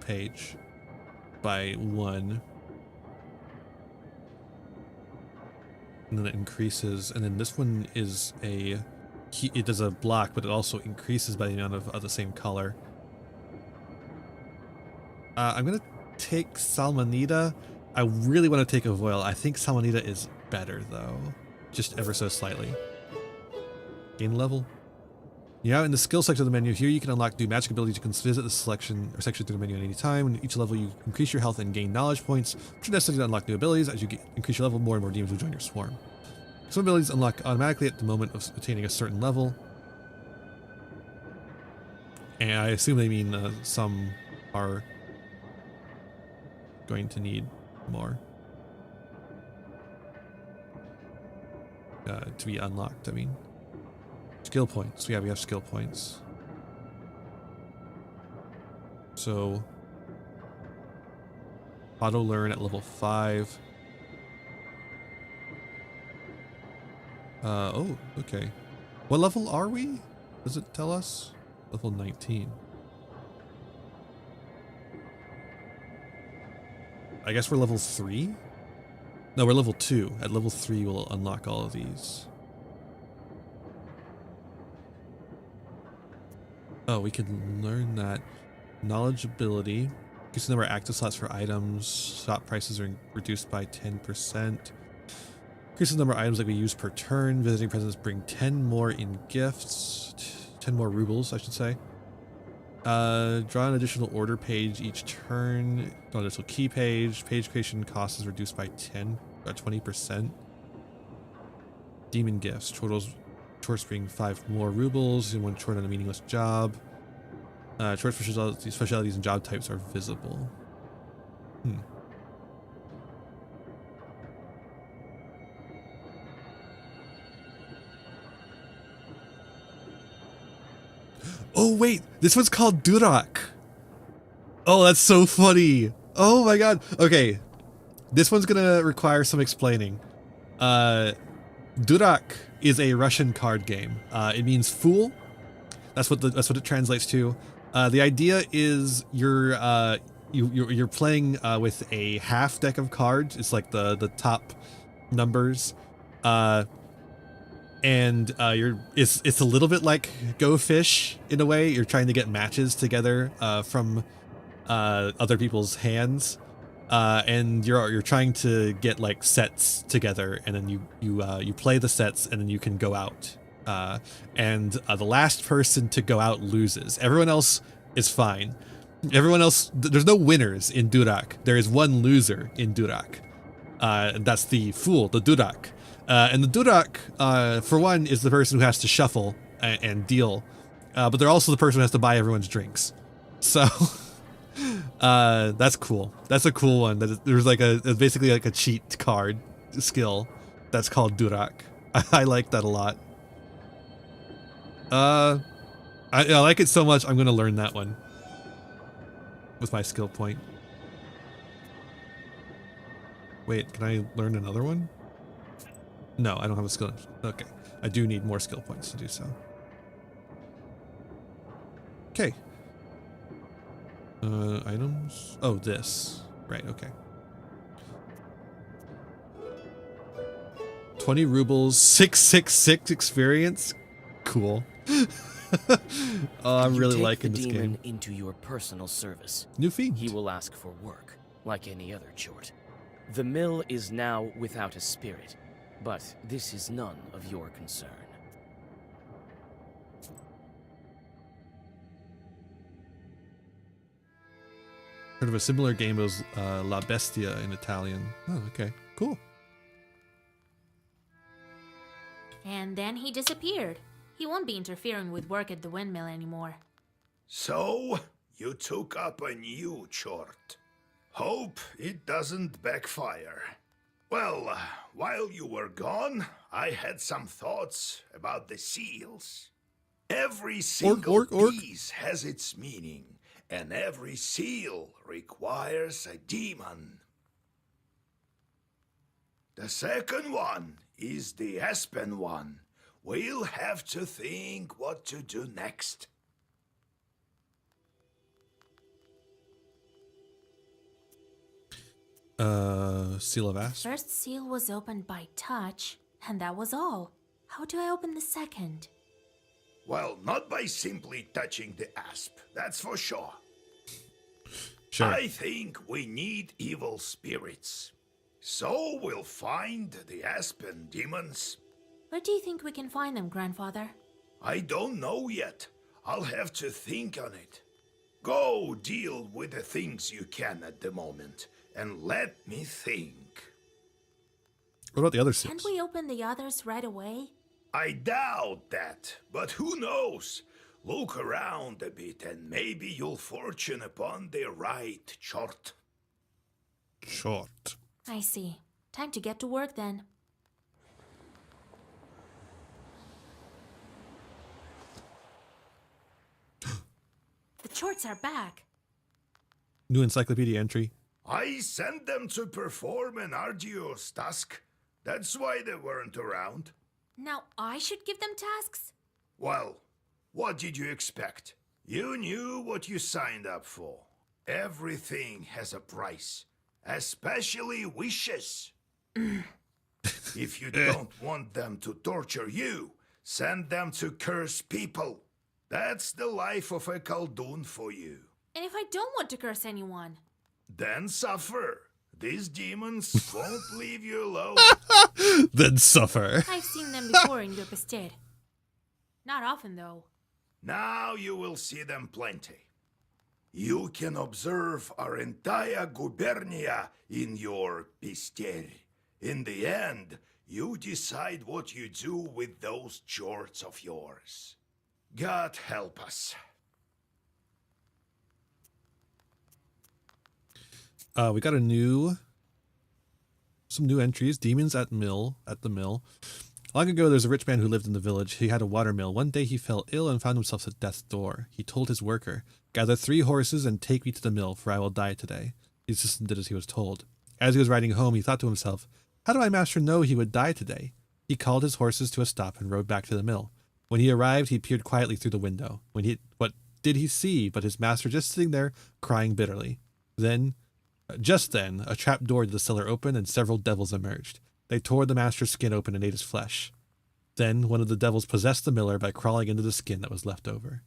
page, by 1. And then it increases, and then this one is it does a block, but it also increases by the amount of the same color. I'm gonna take Salmonida. I really want to take Avoil. I think Salmonida is better though, just ever so slightly. Gain level. Yeah, in the skill section of the menu here, you can unlock new magic abilities. You can visit the selection or section through the menu at any time. In each level, you increase your health and gain knowledge points, which are necessary to unlock new abilities. As you increase your level, more and more demons will join your swarm. Some abilities unlock automatically at the moment of attaining a certain level. And I assume they mean some are going to need more to be unlocked, I mean. Skill points. Yeah, we have skill points. So, auto learn at level 5. Oh, okay. What level are we? Does it tell us? Level 19. I guess we're level 3? No, we're level 2. At level 3, we'll unlock all of these. Oh, we can learn that. Knowledge ability. Increase the number of active slots for items. Shop prices are reduced by 10%. Increase the number of items that we use per turn. Visiting presents bring 10 more in gifts. 10 more rubles, I should say. Draw an additional order page each turn. Draw an additional key page. Page creation cost is reduced by 20%. Demon gifts. Chores bring 5 more rubles in one chore on a meaningless job. Chore specialities and job types are visible. Oh wait, this one's called Durak. Oh, that's so funny. Oh my god. Okay, this one's gonna require some explaining. Durak is a Russian card game. It means fool. That's what it translates to. The idea is you're playing with a half deck of cards. It's like the top numbers, and it's a little bit like Go Fish in a way. You're trying to get matches together from other people's hands. And you're trying to get like sets together, and then you play the sets, and then you can go out. And the last person to go out loses. Everyone else is fine. Everyone else, there's no winners in Durak. There is one loser in Durak. And that's the fool, the Durak. And the Durak, for one, is the person who has to shuffle and deal. But they're also the person who has to buy everyone's drinks. So. That's cool. That's a cool one. There's like basically like a cheat card skill that's called Durak. I like that a lot. I like it so much, I'm gonna learn that one with my skill point. Wait, can I learn another one? No, I don't have a skill. Okay, I do need more skill points to do so. Okay. Items. Oh, this. Right, okay. 20 rubles, 666 experience. Cool. Oh, I'm really liking this game. You take the demon into your personal service. New feat. He will ask for work, like any other chort. The mill is now without a spirit, but this is none of your concern. Heard of a similar game as La Bestia in Italian. Oh, okay. Cool. And then he disappeared. He won't be interfering with work at the windmill anymore. So, you took up a new chort. Hope it doesn't backfire. Well, while you were gone, I had some thoughts about the seals. Every single piece has its meaning. And every seal requires a demon. The second one is the Aspen one. We'll have to think what to do next. Seal of Asp. First seal was opened by touch, and that was all. How do I open the second? Well, not by simply touching the asp, that's for sure. Sure. I think we need evil spirits. So we'll find the aspen demons. Where do you think we can find them, Grandfather? I don't know yet. I'll have to think on it. Go deal with the things you can at the moment, and let me think. What about the other six? Can't we open the others right away? I doubt that, but who knows? Look around a bit and maybe you'll fortune upon the right chort. Chort. I see. Time to get to work then. The chorts are back. New encyclopedia entry. I sent them to perform an arduous task. That's why they weren't around. Now I should give them tasks? Well, what did you expect? You knew what you signed up for. Everything has a price, especially wishes. If you don't want them to torture you, send them to curse people. That's the life of a Khaldun for you. And if I don't want to curse anyone? Then suffer. These demons won't leave you alone. Then suffer. I've seen them before in Yurpestir. Not often, though. Now you will see them plenty. You can observe our entire gubernia in your pistir. In the end, you decide what you do with those chorts of yours. God help us. We got some new entries. Demons at the mill. Long ago, there's a rich man who lived in the village. He had a water mill. One day he fell ill and found himself at death's door. He told his worker, "Gather 3 horses and take me to the mill, for I will die today." The assistant did as he was told. As he was riding home, he thought to himself, "How did my master know he would die today?" He called his horses to a stop and rode back to the mill. When he arrived, he peered quietly through the window. What did he see but his master just sitting there, crying bitterly? Just then, a trap door to the cellar opened and several devils emerged. They tore the master's skin open and ate his flesh. Then one of the devils possessed the miller by crawling into the skin that was left over.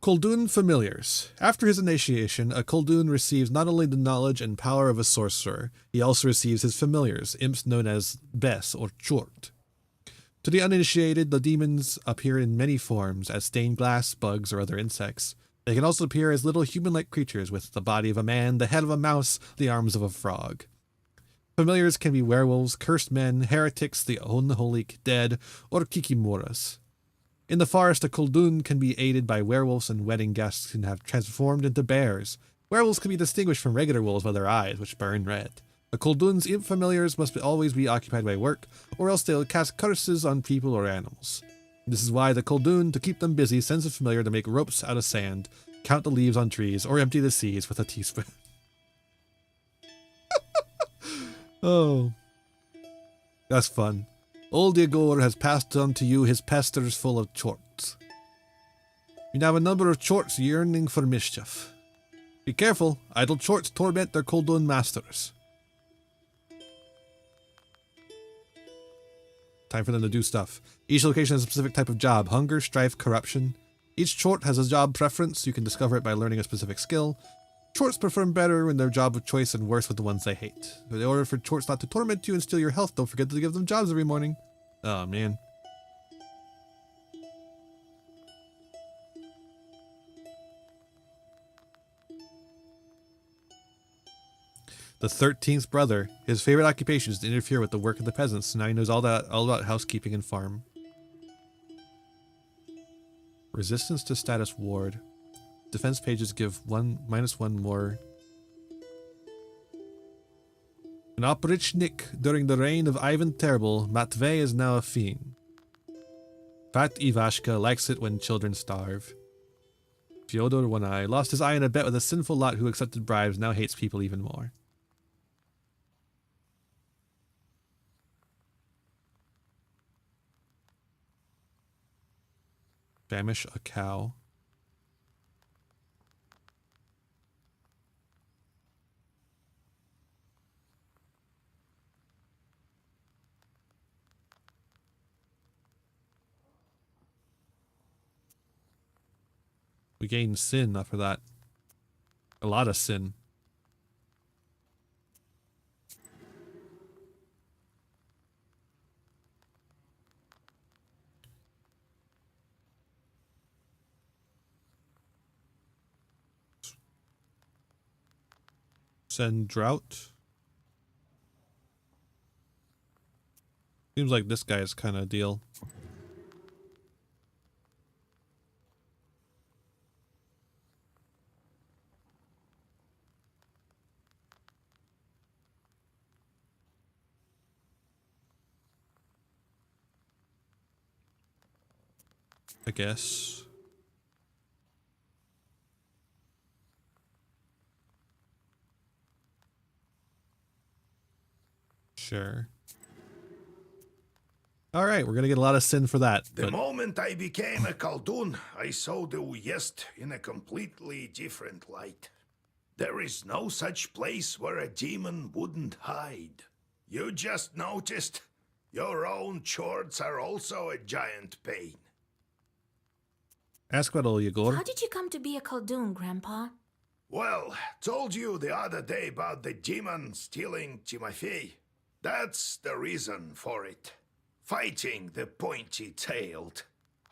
Khaldun Familiars. After his initiation, a Khaldun receives not only the knowledge and power of a sorcerer, he also receives his familiars, imps known as Bes or Chort. To the uninitiated, the demons appear in many forms, as stained glass, bugs, or other insects. They can also appear as little human-like creatures with the body of a man, the head of a mouse, the arms of a frog. Familiars can be werewolves, cursed men, heretics, the unholy dead, or kikimoras. In the forest, a Khaldun can be aided by werewolves, and wedding guests can have transformed into bears. Werewolves can be distinguished from regular wolves by their eyes, which burn red. A Khaldun's imp familiars must always be occupied by work, or else they'll cast curses on people or animals. This is why the Khaldun, to keep them busy, sends a familiar to make ropes out of sand, count the leaves on trees, or empty the seas with a teaspoon. Oh, that's fun. Old Igor has passed on to you his pesters full of chorts. You have a number of chorts yearning for mischief. Be careful, idle chorts torment their Khaldun masters. Time for them to do stuff. Each location has a specific type of job: hunger, strife, corruption. Each chort has a job preference. You can discover it by learning a specific skill. Chorts perform better in their job of choice and worse with the ones they hate. In order for chorts not to torment you and steal your health, don't forget to give them jobs every morning. Oh, man. The 13th brother. His favorite occupation is to interfere with the work of the peasants, so now he knows all about housekeeping and farm. Resistance to status ward. Defense pages give -1 more. An oprichnik during the reign of Ivan Terrible, Matvey is now a fiend. Fat Ivashka likes it when children starve. Fyodor One Eye lost his eye in a bet with a sinful lot who accepted bribes, now hates people even more. Famish a cow. We gain sin after that. A lot of sin. Send drought. Seems like this guy's kind of deal. I guess. Sure. All right, we're going to get a lot of sin for that. The moment I became a Khaldun, I saw the Uyezd in a completely different light. There is no such place where a demon wouldn't hide. You just noticed? Your own chords are also a giant pain. Ask about old Yegor. How did you come to be a Khaldun, Grandpa? Well, told you the other day about the demon stealing Timofey. That's the reason for it. Fighting the pointy-tailed.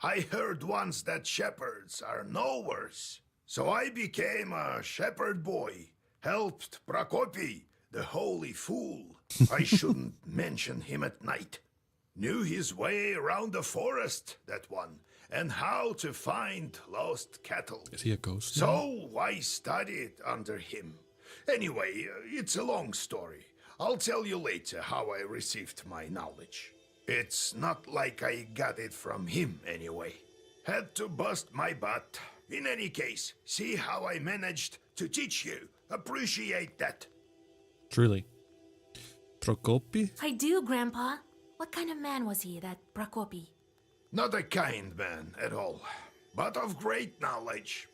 I heard once that shepherds are no worse. So I became a shepherd boy. Helped Prokopy, the holy fool. I shouldn't mention him at night. Knew his way around the forest, that one. And how to find lost cattle. Is he a ghost? So I studied under him. Anyway, it's a long story. I'll tell you later how I received my knowledge. It's not like I got it from him anyway. Had to bust my butt. In any case, see how I managed to teach you. Appreciate that. Truly. Prokopy? I do, Grandpa. What kind of man was he, that Prokopy? Not a kind man at all, but of great knowledge.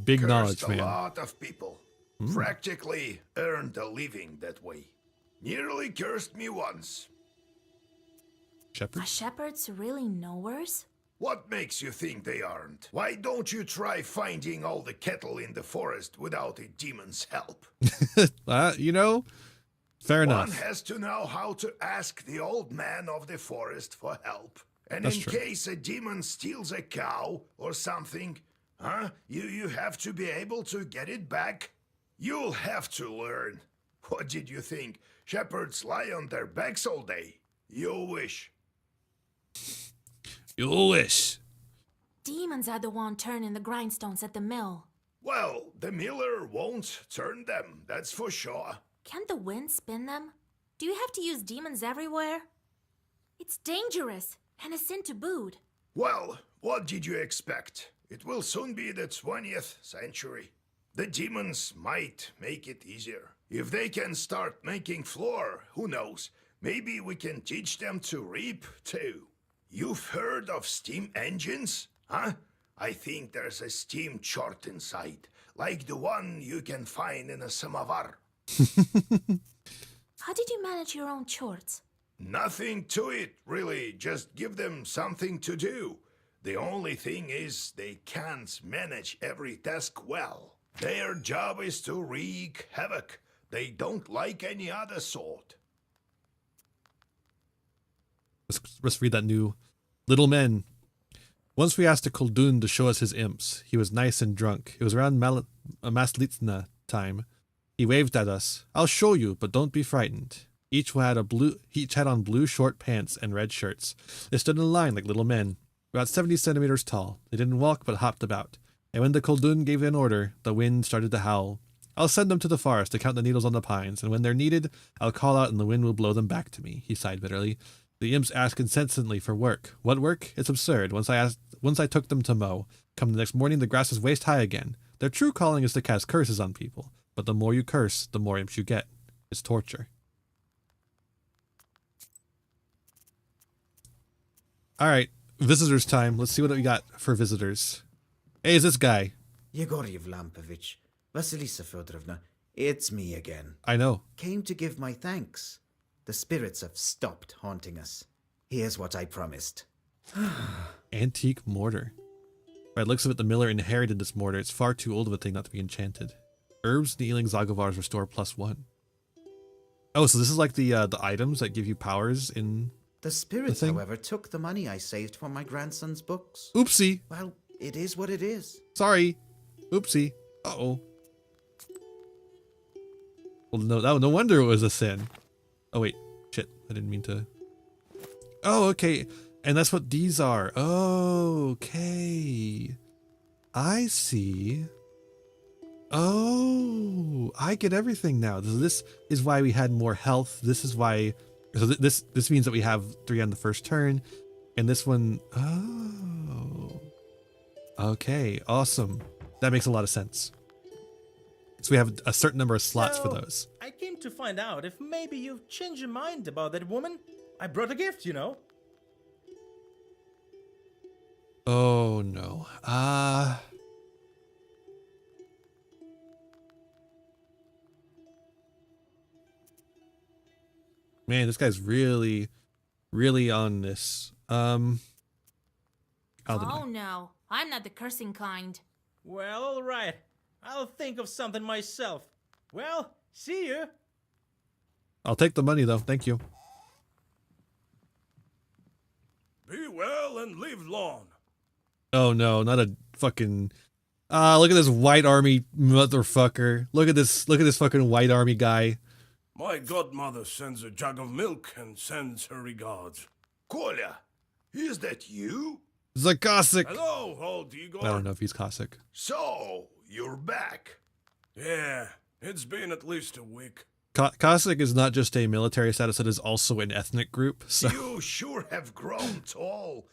Big Cursed knowledge, man. A lot of people. Practically earned a living that way. Nearly cursed me once. Shepherds? Are shepherds really knowers? What makes you think they aren't? Why don't you try finding all the cattle in the forest without a demon's help? You know, fair enough. One has to know how to ask the old man of the forest for help. And That's in true. case a demon steals a cow or something, you have to be able to get it back. You'll have to learn. What did you think? Shepherds lie on their backs all day? You wish. You wish. Demons are the one turning the grindstones at the mill. Well, the miller won't turn them, that's for sure. Can't the wind spin them? Do you have to use demons everywhere? It's dangerous, and a sin to boot. Well, what did you expect? It will soon be the 20th century. The demons might make it easier. If they can start making flour, who knows? Maybe we can teach them to reap, too. You've heard of steam engines? Huh? I think there's a steam chart inside, like the one you can find in a samovar. How did you manage your own chores? Nothing to it, really. Just give them something to do. The only thing is they can't manage every task well. Their job is to wreak havoc. They don't like any other sort. Let's read that new. Little men. Once we asked a Khaldun to show us his imps. He was nice and drunk. It was around Maslitna time. He waved at us. I'll show you, but don't be frightened. Each had on blue short pants and red shirts. They stood in a line like little men, about 70 centimeters tall. They didn't walk, but hopped about. And when the Khaldun gave an order, the wind started to howl. I'll send them to the forest to count the needles on the pines, and when they're needed, I'll call out and the wind will blow them back to me, he sighed bitterly. The imps ask incessantly for work. What work? It's absurd. Once I took them to mow. Come the next morning, the grass is waist high again. Their true calling is to cast curses on people. But the more you curse, the more imps you get. It's torture. Alright, visitors time. Let's see what we got for visitors. Hey, is this guy? Yegor Yevlampovich, Vasilisa Fedorovna, it's me again. I know. Came to give my thanks. The spirits have stopped haunting us. Here's what I promised. Antique mortar. By the looks of it, the miller inherited this mortar. It's far too old of a thing not to be enchanted. Herbs, kneeling, Zagavars restore +1. Oh, so this is like the items that give you powers in the spirits, the thing? however, took the money I saved for my grandson's books. Oopsie. Well, it is what it is. Sorry. Oopsie. Uh-oh. Well, no wonder it was a sin. Oh, wait. Shit. I didn't mean to. Oh, okay. And that's what these are. Oh, okay. I see. Oh, I get everything now. This is why we had more health. This is why. So this means that we have 3 on the first turn, and this one. Oh. Okay. Awesome. That makes a lot of sense. So we have a certain number of slots for those. I came to find out if maybe you've changed your mind about that woman. I brought a gift, you know. Oh no. Man, this guy's really on this. Oh no, I'm not the cursing kind. Well, all right. I'll think of something myself. Well, see you. I'll take the money though. Thank you. Be well and live long. Oh no, not a fucking. Look at this white army motherfucker. Look at this fucking white army guy. My godmother sends a jug of milk and sends her regards. Kolya, is that you? Zakosik. Hello, old Igor. I don't know if he's Cossack. So, you're back. Yeah, it's been at least a week. Cossack is not just a military status, it is also an ethnic group. So. You sure have grown tall.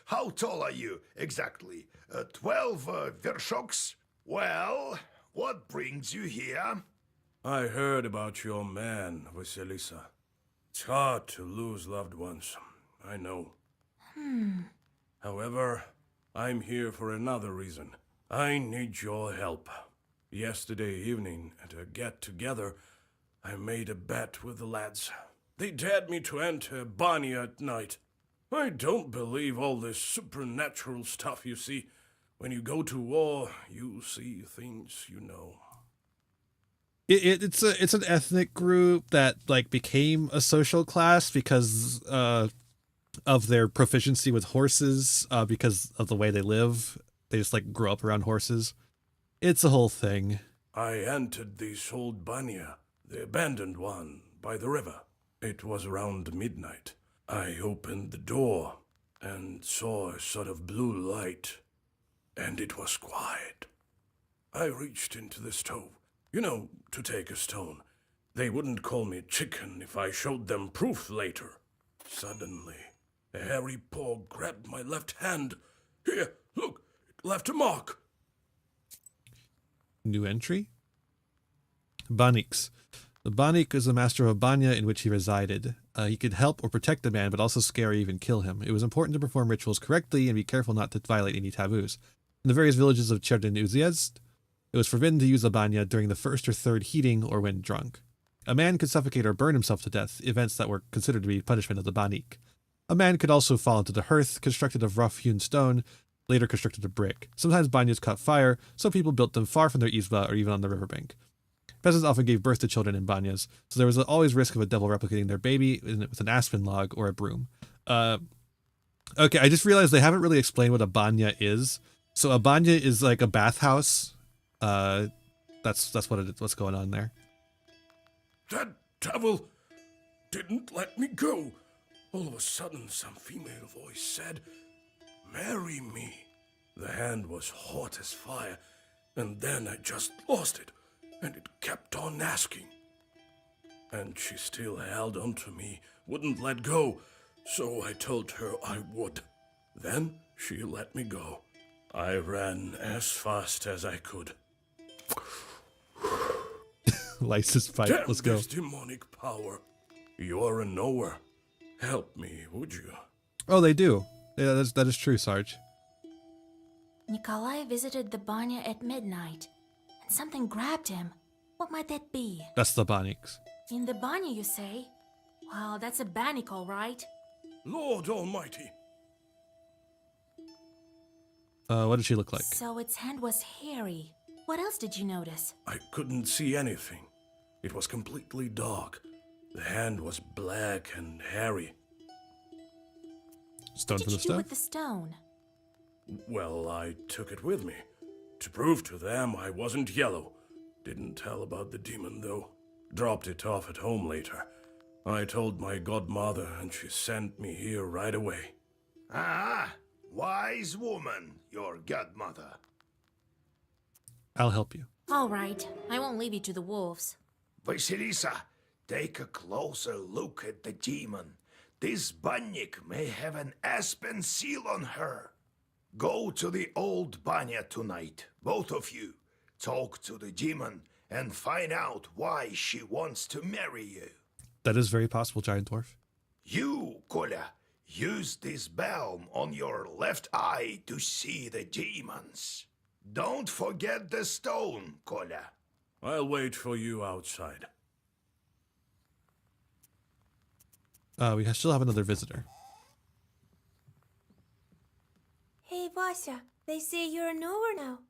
How tall are you, exactly? 12 vershoks? Well, what brings you here? I heard about your man, Vasilisa. It's hard to lose loved ones, I know. However, I'm here for another reason. I need your help. Yesterday evening, at a get-together, I made a bet with the lads. They dared me to enter Banya at night. I don't believe all this supernatural stuff you see. When you go to war, you see things you know. It's an ethnic group that like became a social class because of their proficiency with horses, because of the way they live. They just like grew up around horses. It's a whole thing. I entered this old banya, the abandoned one by the river. It was around midnight. I opened the door and saw a sort of blue light, and it was quiet. I reached into the stove. You know, to take a stone. They wouldn't call me chicken if I showed them proof later. Suddenly, a hairy paw grabbed my left hand. Here, look, it left a mark. New entry? Baniks. The Banik is the master of a banya in which he resided. He could help or protect the man, but also scare or even kill him. It was important to perform rituals correctly and be careful not to violate any taboos. In the various villages of Cherdenuziezd, it was forbidden to use a banya during the first or third heating or when drunk. A man could suffocate or burn himself to death, events that were considered to be punishment of the banik. A man could also fall into the hearth, constructed of rough-hewn stone, later constructed of brick. Sometimes banyas caught fire, so people built them far from their izba or even on the riverbank. Peasants often gave birth to children in banyas, so there was always risk of a devil replicating their baby with an aspen log or a broom. Okay, I just realized they haven't really explained what a banya is. So a banya is like a bathhouse. That's what it is. What's going on there? That devil didn't let me go. All of a sudden, some female voice said, "Marry me." The hand was hot as fire, and then I just lost it, and it kept on asking. And she still held on to me, wouldn't let go, so I told her I would. Then she let me go. I ran as fast as I could. License fight. Damn Let's go. This demonic power. You're a knower. Help me, would you? Oh, they do. Yeah, that is true, Sarge. Nikolai visited the banya at midnight, and something grabbed him. What might that be? That's the Baniks. In the banya, you say? Well, that's a banik, all right. Lord Almighty. What did she look like? So its hand was hairy. What else did you notice? I couldn't see anything. It was completely dark. The hand was black and hairy. Stone what from the did you do stone? with the stone? Well, I took it with me. To prove to them I wasn't yellow. Didn't tell about the demon, though. Dropped it off at home later. I told my godmother, and she sent me here right away. Ah, wise woman, your godmother. I'll help you. All right, I won't leave you to the wolves. Vasilisa, take a closer look at the demon. This banyak may have an aspen seal on her. Go to the old banya tonight, both of you. Talk to the demon and find out why she wants to marry you. That is very possible, Giant Dwarf. You, Kolya, use this balm on your left eye to see the demons. Don't forget the stone, Kolya. I'll wait for you outside. We still have another visitor. Hey, Vasya, they say you're a knower now.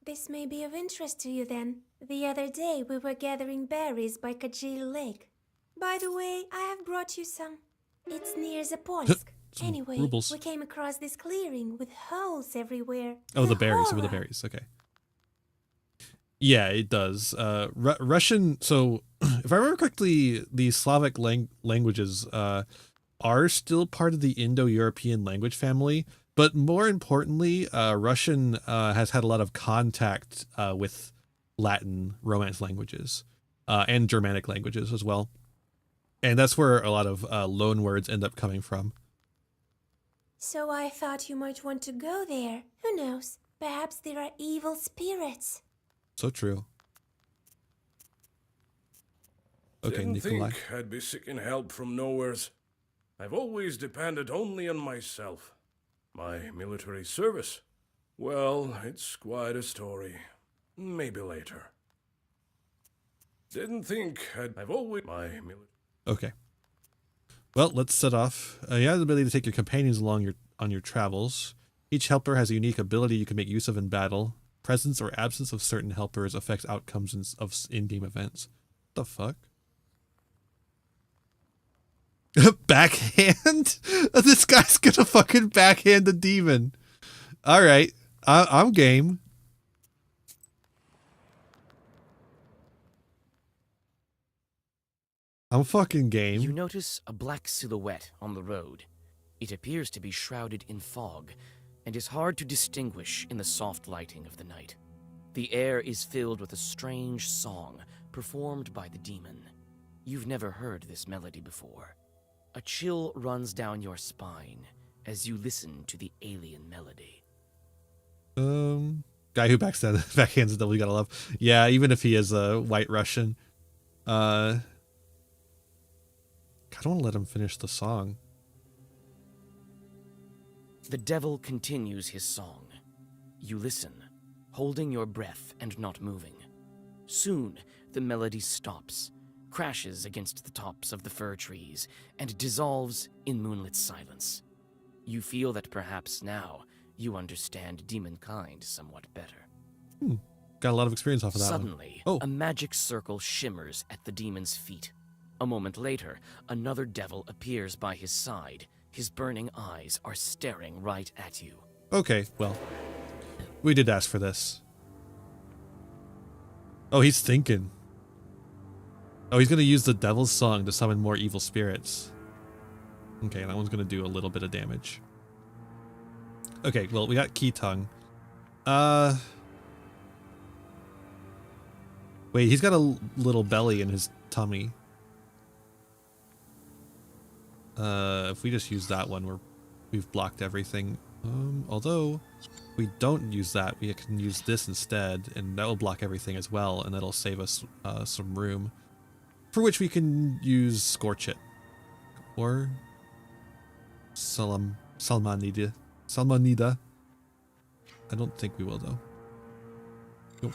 This may be of interest to you then. The other day we were gathering berries by Kajil Lake. By the way, I have brought you some. It's near Zapolsk. Anyway, rubles. we came across this clearing with holes everywhere. Oh, the berries. horror. The berries. Okay. Yeah, it does. Russian. So, if I remember correctly, the Slavic languages are still part of the Indo-European language family. But more importantly, Russian has had a lot of contact with Latin Romance languages and Germanic languages as well. And that's where a lot of loan words end up coming from. So I thought you might want to go there. Who knows? Perhaps there are evil spirits. So true. Okay, Didn't Nikolai. think I'd be seeking help from nowheres. I've always depended only on myself. My military service? Well, it's quite a story. Maybe later. Didn't think I've always Okay. Well, let's set off. You have the ability to take your companions along on your travels. Each helper has a unique ability you can make use of in battle. Presence or absence of certain helpers affects outcomes of in-game events. What the fuck? Backhand? This guy's gonna fucking backhand the demon. Alright. I'm game. I'm fucking game. You notice a black silhouette on the road. It appears to be shrouded in fog, and is hard to distinguish in the soft lighting of the night. The air is filled with a strange song performed by the demon. You've never heard this melody before. A chill runs down your spine as you listen to the alien melody. Guy who backhands the devil you gotta love. Yeah, even if he is a white Russian. I don't want to let him finish the song. The devil continues his song. You listen, holding your breath and not moving. Soon, the melody stops, crashes against the tops of the fir trees, and dissolves in moonlit silence. You feel that perhaps now you understand demonkind somewhat better. Got a lot of experience off of that Suddenly, one. a magic circle shimmers at the demon's feet. A moment later, another devil appears by his side. His burning eyes are staring right at you. Okay, well, we did ask for this. Oh, he's thinking. Oh, he's going to use the devil's song to summon more evil spirits. Okay, that one's going to do a little bit of damage. Okay, well, we got Key Tongue. Wait, he's got a little belly in his tummy. If we just use that one, we've blocked everything. Although we don't use that, we can use this instead, and that will block everything as well, and that'll save us some room, for which we can use Scorch It or Salmanida. Salmanida. I don't think we will though. Nope.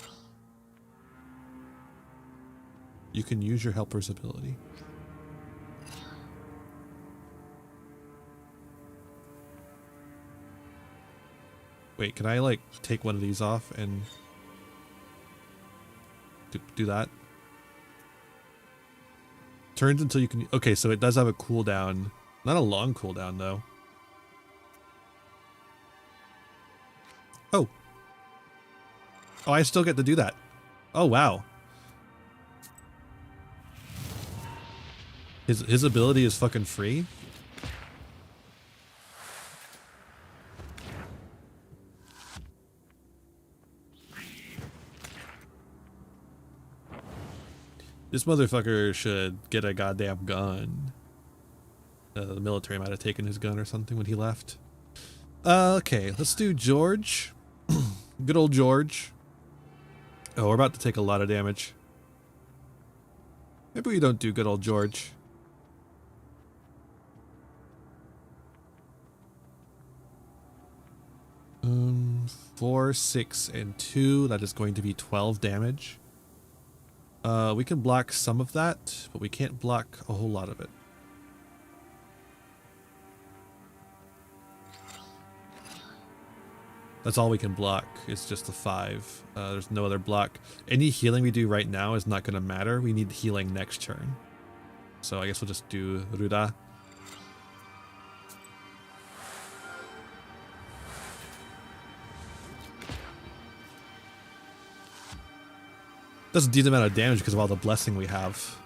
You can use your helper's ability. Wait, can I like take one of these off and do that? Turns until you can. Okay, so it does have a cooldown. Not a long cooldown though. Oh. Oh, I still get to do that. Oh wow. His ability is fucking free? This motherfucker should get a goddamn gun. The military might have taken his gun or something when he left. Okay, let's do George. Good old George. Oh, we're about to take a lot of damage. Maybe we don't do good old George. 4, 6, and 2. That is going to be 12 damage. We can block some of that, but we can't block a whole lot of it. That's all we can block. It's just the 5. There's no other block. Any healing we do right now is not going to matter. We need healing next turn. So I guess we'll just do Ruda. Does a decent amount of damage because of all the blessing we have.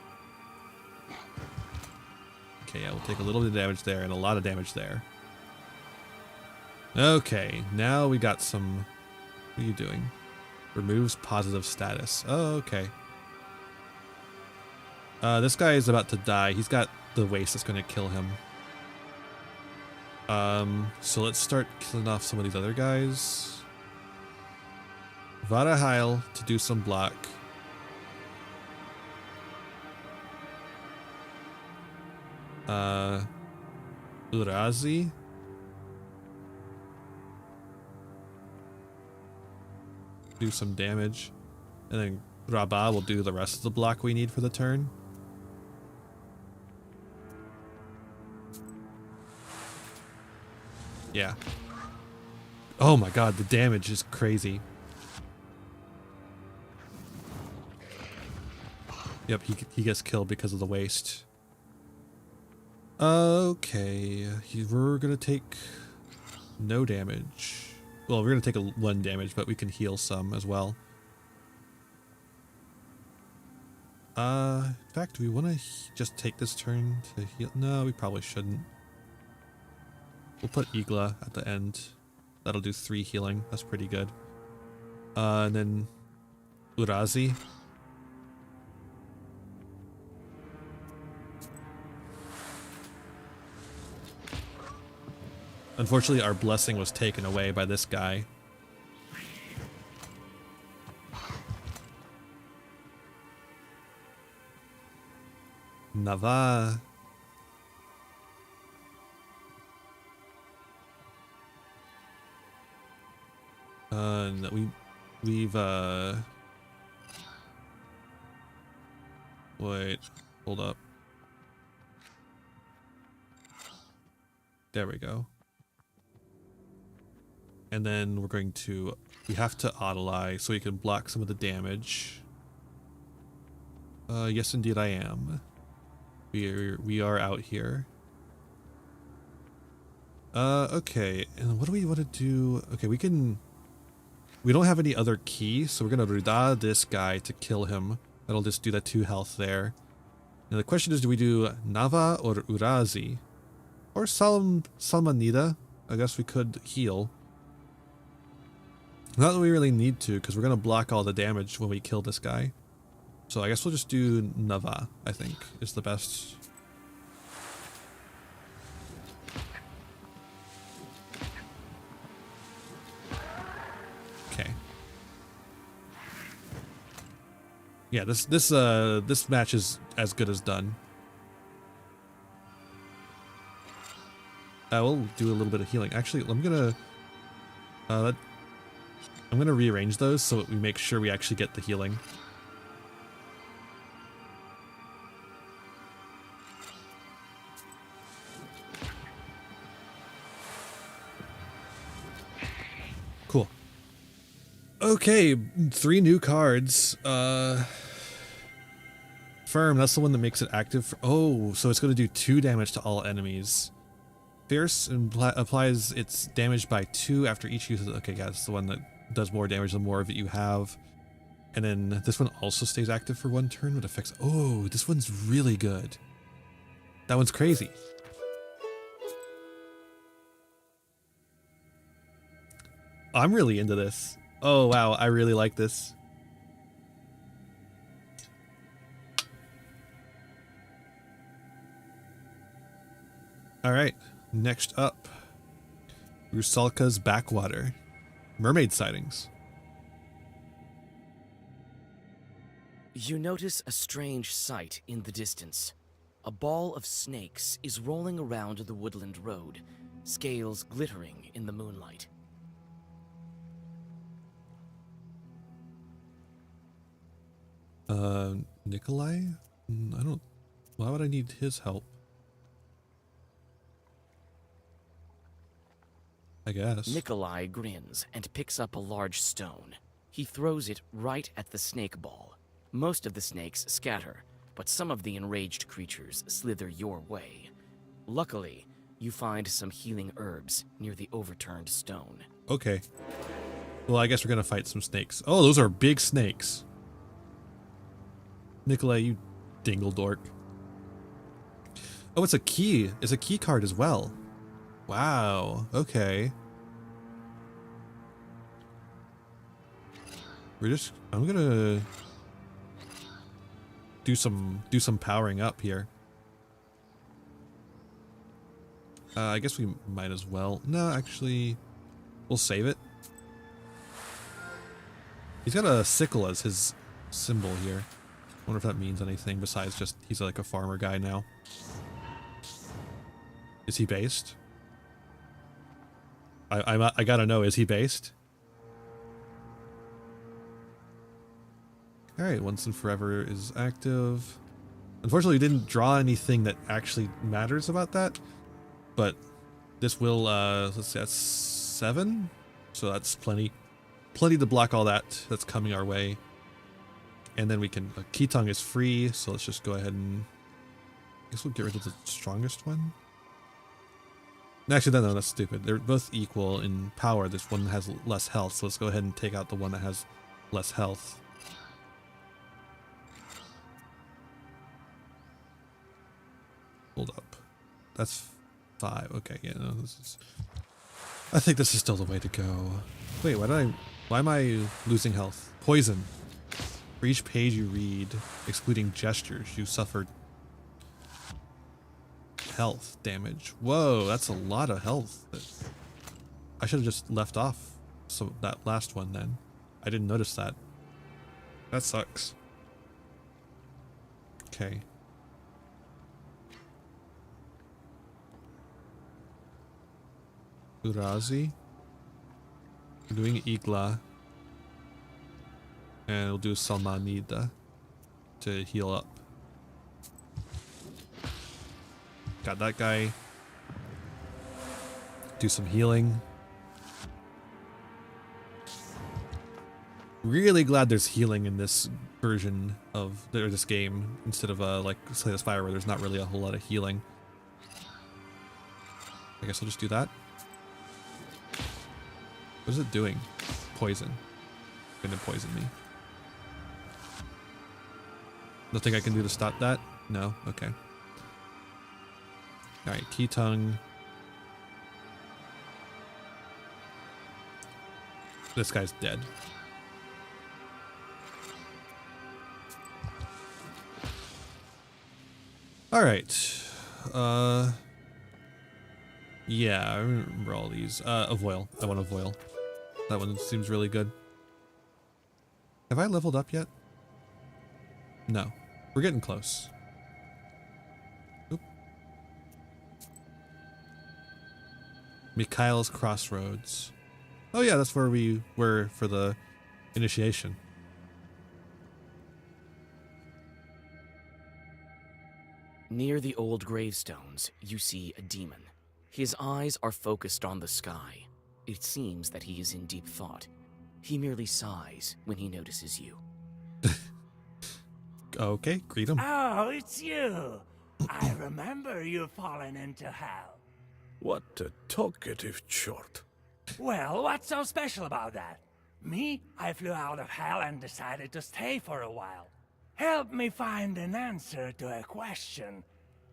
Okay, yeah, we'll take a little bit of damage there and a lot of damage there. Okay, now we got some... What are you doing? Removes positive status. Oh, okay. This guy is about to die. He's got the waste that's going to kill him. So let's start killing off some of these other guys. Vada Heil to do some block. Urazi. Do some damage. And then Rabah will do the rest of the block we need for the turn. Yeah. Oh my god, the damage is crazy. Yep, he gets killed because of the waste. Okay, we're gonna take no damage. Well, we're gonna take 1 damage, but we can heal some as well. In fact, do we want to just take this turn to heal? No, we probably shouldn't. We'll put Igla at the end. That'll do 3 healing. That's pretty good. And then Urazi. Unfortunately, our blessing was taken away by this guy. Nava. No, we've wait, hold up. There we go. And then we're going to, we have to auto-lie so we can block some of the damage. Yes indeed I am. We are out here. Okay, and what do we want to do? Okay, we don't have any other key, so we're gonna Ruda this guy to kill him. That'll just do that 2 health there. Now the question is, do we do Nava or Urazi? Or Salmanida? I guess we could heal. Not that we really need to, because we're going to block all the damage when we kill this guy. So I guess we'll just do Nava, I think, is the best. Okay. Yeah, this match is as good as done. We'll do a little bit of healing. Actually, I'm gonna rearrange those so that we make sure we actually get the healing. Cool. Okay, 3 new cards. Firm, that's the one that makes it active. Oh, so it's going to do 2 damage to all enemies. Fierce applies its damage by 2 after each use of... Okay, guys, it's the one that does more damage the more of it you have. And then this one also stays active for 1 turn with effects. Oh, this one's really good. That one's crazy. I'm really into this. Oh, wow, I really like this. Alright, next up. Rusalka's Backwater. Mermaid sightings. You notice a strange sight in the distance. A ball of snakes is rolling around the woodland road, scales glittering in the moonlight. Nikolai? I don't... Why would I need his help? I guess. Nikolai grins and picks up a large stone. He throws it right at the snake ball. Most of the snakes scatter, but some of the enraged creatures slither your way. Luckily, you find some healing herbs near the overturned stone. Okay. Well, I guess we're gonna fight some snakes. Oh, those are big snakes. Nikolai, you dingle dork. Oh, it's a key. It's a key card as well. Wow. Okay. I'm gonna do some powering up here. I guess we might as well. No, actually, we'll save it. He's got a sickle as his symbol here. I wonder if that means anything besides just he's like a farmer guy now. Is he based? I gotta know, is he based? Alright, Once and Forever is active. Unfortunately, we didn't draw anything that actually matters about that. But this will, let's see, that's 7? So that's plenty to block all that's coming our way. And then we can, Key Tongue is free, so let's just go ahead and, I guess we'll get rid of the strongest one. Actually, no, that's stupid. They're both equal in power. This one has less health, so let's go ahead and take out the one that has less health. Hold up. That's 5. Okay, yeah, no, this is... I think this is still the way to go. Wait, why am I losing health? Poison. For each page you read, excluding gestures, you suffer health damage. Whoa, that's a lot of health. I should have just left off that last one then. I didn't notice that. That sucks. Okay. Urazi. We're doing Igla. And we'll do Salmanida to heal up. Got that guy. Do some healing. Really glad there's healing in this version of this game instead of like Slay the Spire where there's not really a whole lot of healing. I guess I'll just do that. What is it doing? Poison. It's gonna poison me. Nothing I can do to stop that? No? Okay. Alright, Key Tongue. This guy's dead. Alright. Yeah, I remember all these. Avoil. I want Avoil. That one seems really good. Have I leveled up yet? No. We're getting close. Oop. Mikhail's Crossroads. Oh yeah, that's where we were for the initiation. Near the old gravestones, you see a demon. His eyes are focused on the sky. It seems that he is in deep thought. He merely sighs when he notices you. Okay, greet him. Oh, it's you. I remember you falling into hell. What a talkative chort. Well, what's so special about that? Me, I flew out of hell and decided to stay for a while. Help me find an answer to a question,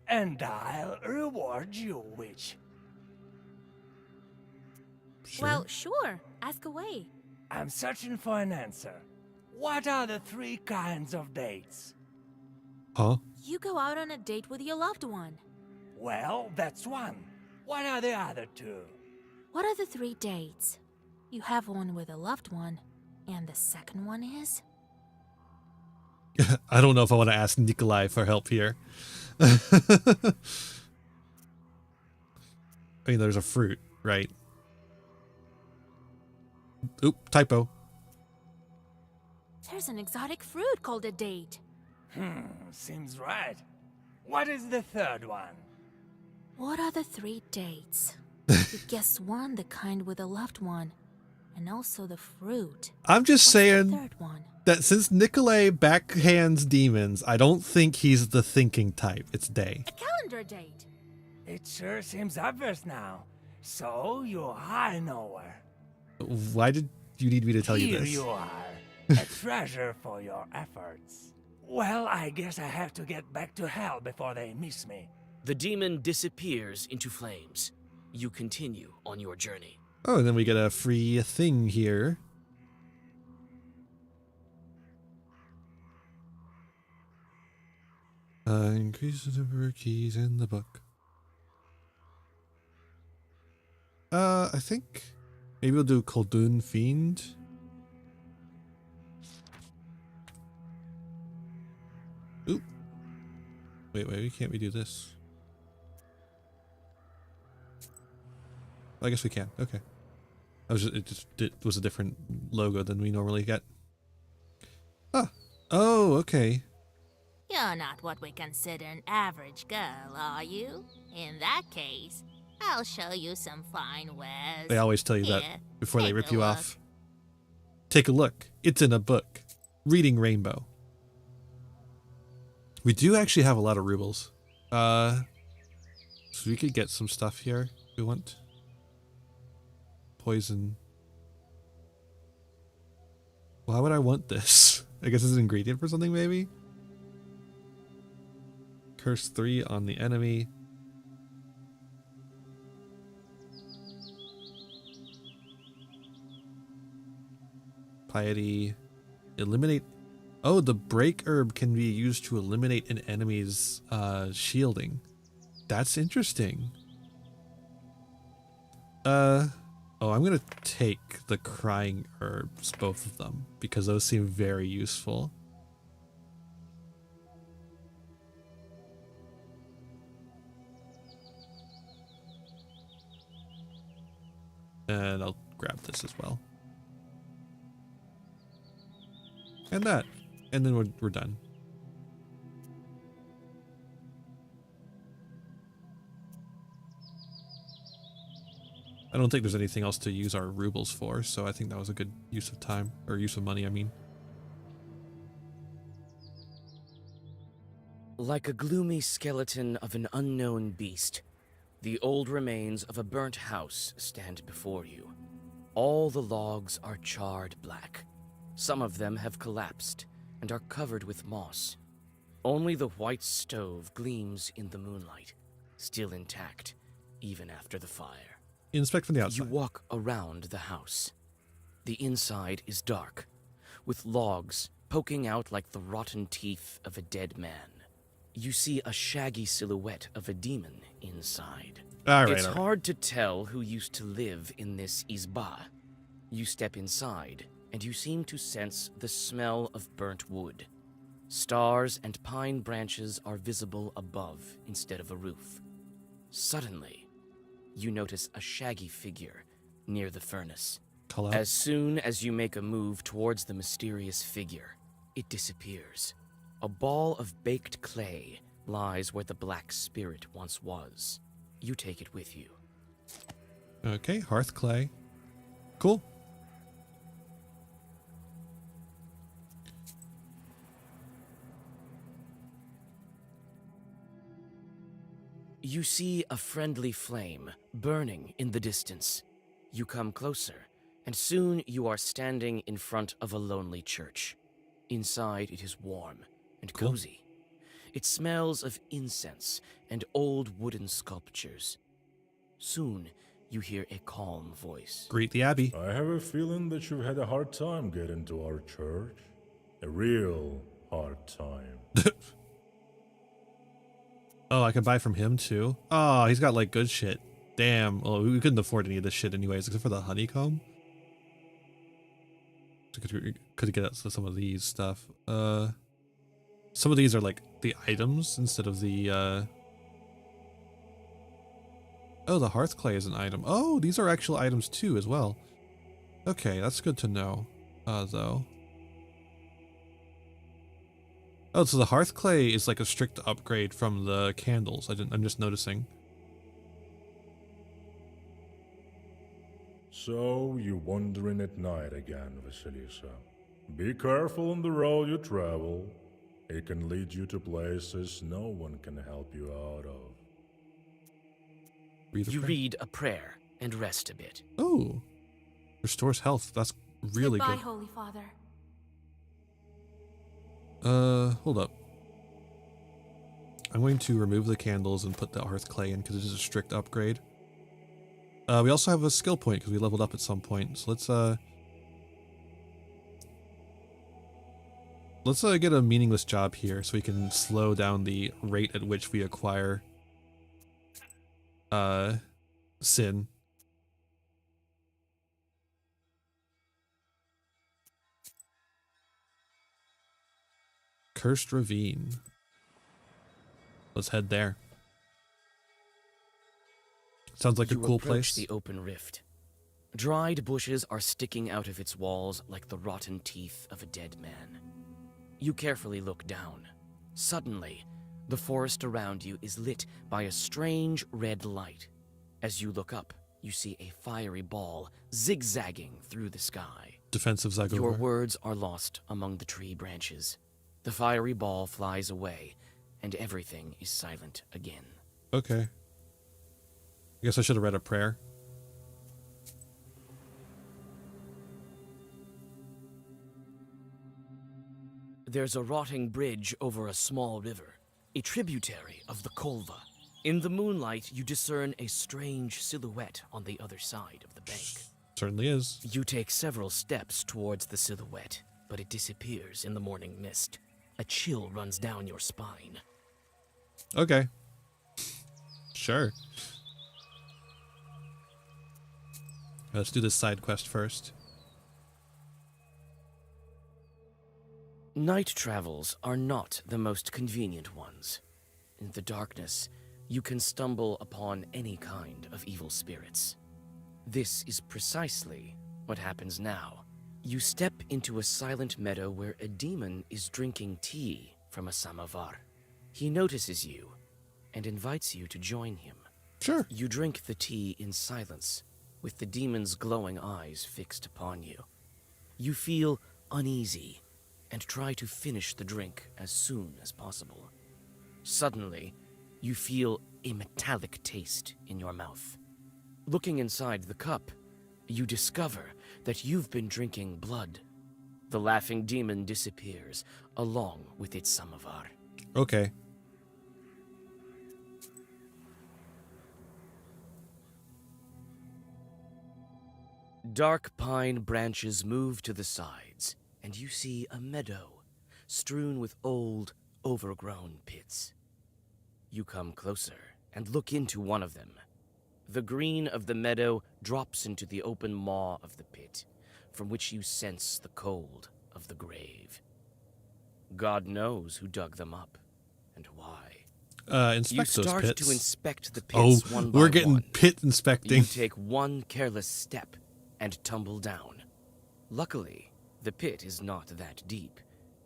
and I'll reward you, witch. Sure. Well, sure. Ask away. I'm searching for an answer. What are the 3 kinds of dates? Huh? You go out on a date with your loved one. Well, that's one. What are the other 2? What are the 3 dates? You have one with a loved one, and the second one is? I don't know if I want to ask Nikolai for help here. I mean, there's a fruit, right? Oop, typo. There's an exotic fruit called a date. Seems right. What is the 3rd one? What are the 3 dates? You guessed one, the kind with a loved one, and also the fruit. I'm just What's saying the 3rd one? that since Nikolai backhands demons, I don't think he's the thinking type. It's day. A calendar date. It sure seems obvious now. So you are a knower. Why did you need me to tell you Here this? you are, a treasure for your efforts. Well, I guess I have to get back to hell before they miss me. The demon disappears into flames. You continue on your journey. Oh, and then we get a free thing here. Increase the number of keys in the book. I think maybe we'll do Koldun Fiend. Oop. Wait, can't we do this? I guess we can. Okay. It was a different logo than we normally get. Ah. Oh, okay. You're not what we consider an average girl, are you? In that case, I'll show you some fine wares. They always tell you that Here, before they take rip a you look. off. Take a look. It's in a book. Reading Rainbow. We do actually have a lot of rubles. So we could get some stuff here if we want. Poison. Why would I want this? I guess it's an ingredient for something, maybe? Curse 3 on the enemy. Piety. Eliminate. Oh, the break herb can be used to eliminate an enemy's shielding. That's interesting. Oh, I'm gonna take the crying herbs, both of them, because those seem very useful. And I'll grab this as well. And that. And then we're done. I don't think there's anything else to use our rubles for, so I think that was a good use of time, or use of money, I mean. Like a gloomy skeleton of an unknown beast, the old remains of a burnt house stand before you. All the logs are charred black. Some of them have collapsed and are covered with moss. Only the white stove gleams in the moonlight, still intact, even after the fire. Inspect from the outside. You walk around the house. The inside is dark, with logs poking out like the rotten teeth of a dead man. You see a shaggy silhouette of a demon inside. It's hard to tell who used to live in this izba. You step inside, and you seem to sense the smell of burnt wood. Stars and pine branches are visible above instead of a roof. Suddenly, you notice a shaggy figure near the furnace. Call out. As soon as you make a move towards the mysterious figure, it disappears. A ball of baked clay lies where the black spirit once was. You take it with you. Okay, hearth clay. Cool. You see a friendly flame burning in the distance. You come closer, and soon you are standing in front of a lonely church. Inside it is warm and cozy. It smells of incense and old wooden sculptures. Soon you hear a calm voice. Greet the abbey. I have a feeling that you've had a hard time getting to our church. A real hard time. Oh, I can buy from him too. Oh, he's got like good shit. Damn. Oh, we couldn't afford any of this shit anyways, except for the honeycomb. Could get us some of these stuff. Some of these are like the items instead of the Oh, the hearth clay is an item. Oh, these are actual items too as well. Okay, that's good to know. Though. Oh, so the hearth clay is like a strict upgrade from the candles. I'm just noticing. So, you're wandering at night again, Vasilisa. Be careful on the road you travel. It can lead you to places no one can help you out of. You read a prayer and rest a bit. Oh, restores health. That's really Goodbye, good. Holy Father. Hold up. I'm going to remove the candles and put the hearth clay in because it is a strict upgrade. We also have a skill point because we leveled up at some point. So let's get a meaningless job here so we can slow down the rate at which we acquire sin. Cursed Ravine. Let's head there. Sounds like a cool place. The open rift. Dried bushes are sticking out of its walls like the rotten teeth of a dead man. You carefully look down. Suddenly, the forest around you is lit by a strange red light. As you look up, you see a fiery ball zigzagging through the sky. Defensive Zagor. Your words are lost among the tree branches. The fiery ball flies away, and everything is silent again. Okay. I guess I should have read a prayer. There's a rotting bridge over a small river, a tributary of the Kolva. In the moonlight, you discern a strange silhouette on the other side of the bank. Certainly is. You take several steps towards the silhouette, but it disappears in the morning mist. A chill runs down your spine. Okay. Sure. Let's do this side quest first. Night travels are not the most convenient ones. In the darkness, you can stumble upon any kind of evil spirits. This is precisely what happens now. You step into a silent meadow where a demon is drinking tea from a samovar. He notices you and invites you to join him. Sure. You drink the tea in silence, with the demon's glowing eyes fixed upon you. You feel uneasy and try to finish the drink as soon as possible. Suddenly, you feel a metallic taste in your mouth. Looking inside the cup, you discover that you've been drinking blood. The laughing demon disappears, along with its samovar. Okay. Dark pine branches move to the sides, and you see a meadow strewn with old, overgrown pits. You come closer and look into one of them. The green of the meadow drops into the open maw of the pit, from which you sense the cold of the grave. God knows who dug them up and why. inspect those start pits. to inspect the pits one by we're getting one. pit inspecting. You take one careless step and tumble down. Luckily, the pit is not that deep,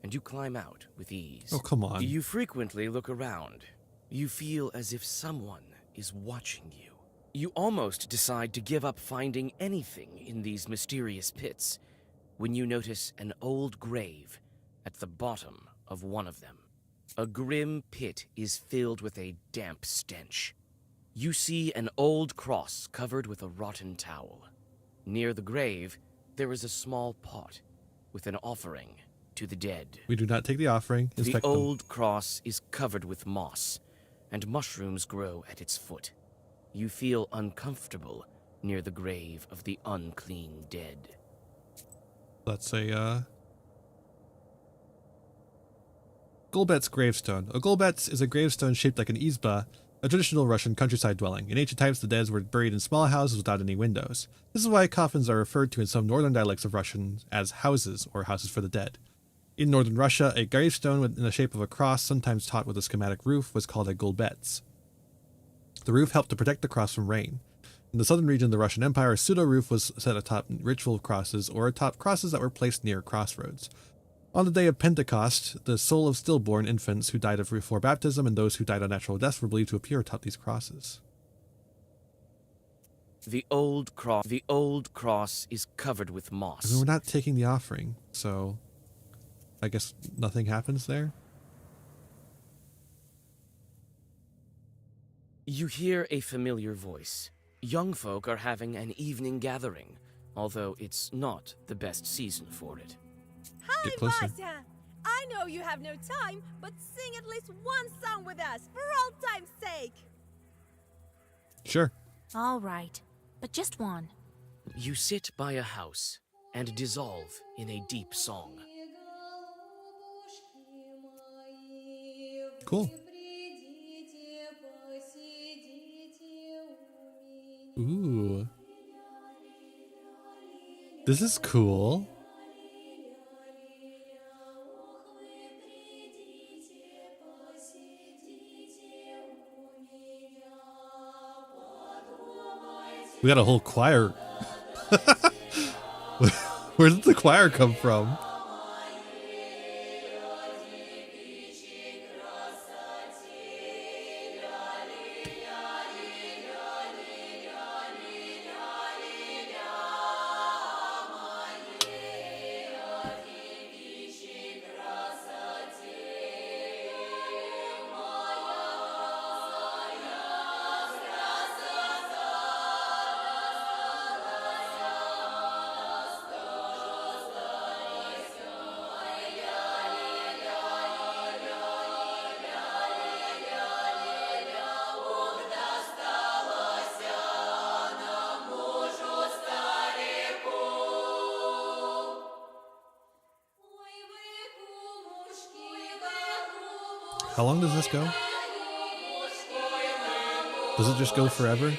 and you climb out with ease. Oh, come on. You frequently look around. You feel as if someone is watching you. You almost decide to give up finding anything in these mysterious pits when you notice an old grave at the bottom of one of them. A grim pit is filled with a damp stench. You see an old cross covered with a rotten towel. Near the grave, there is a small pot with an offering to the dead. We do not take the offering. Inspect the them. old cross is covered with moss, and mushrooms grow at its foot. You feel uncomfortable near the grave of the unclean dead. That's a Golbet's gravestone. A Golbet's is a gravestone shaped like an izba, a traditional Russian countryside dwelling. In ancient times, the dead were buried in small houses without any windows. This is why coffins are referred to in some northern dialects of Russian as houses or houses for the dead. In northern Russia, a gravestone in the shape of a cross, sometimes topped with a schematic roof, was called a Golbets. The roof helped to protect the cross from rain. In the southern region of the Russian Empire, a pseudo-roof was set atop ritual crosses or atop crosses that were placed near crossroads. On the day of Pentecost, the soul of stillborn infants who died before baptism and those who died of natural death were believed to appear atop these crosses. The old cross is covered with moss. I mean, we're not taking the offering, so I guess nothing happens there? You hear a familiar voice. Young folk are having an evening gathering, although it's not the best season for it. Hi, Vasya! I know you have no time, but sing at least one song with us, for old time's sake! Sure. All right, but just one. You sit by a house and dissolve in a deep song. Cool. Ooh. This is cool. We got a whole choir. Where did the choir come from? How long does this go? Does it just go forever?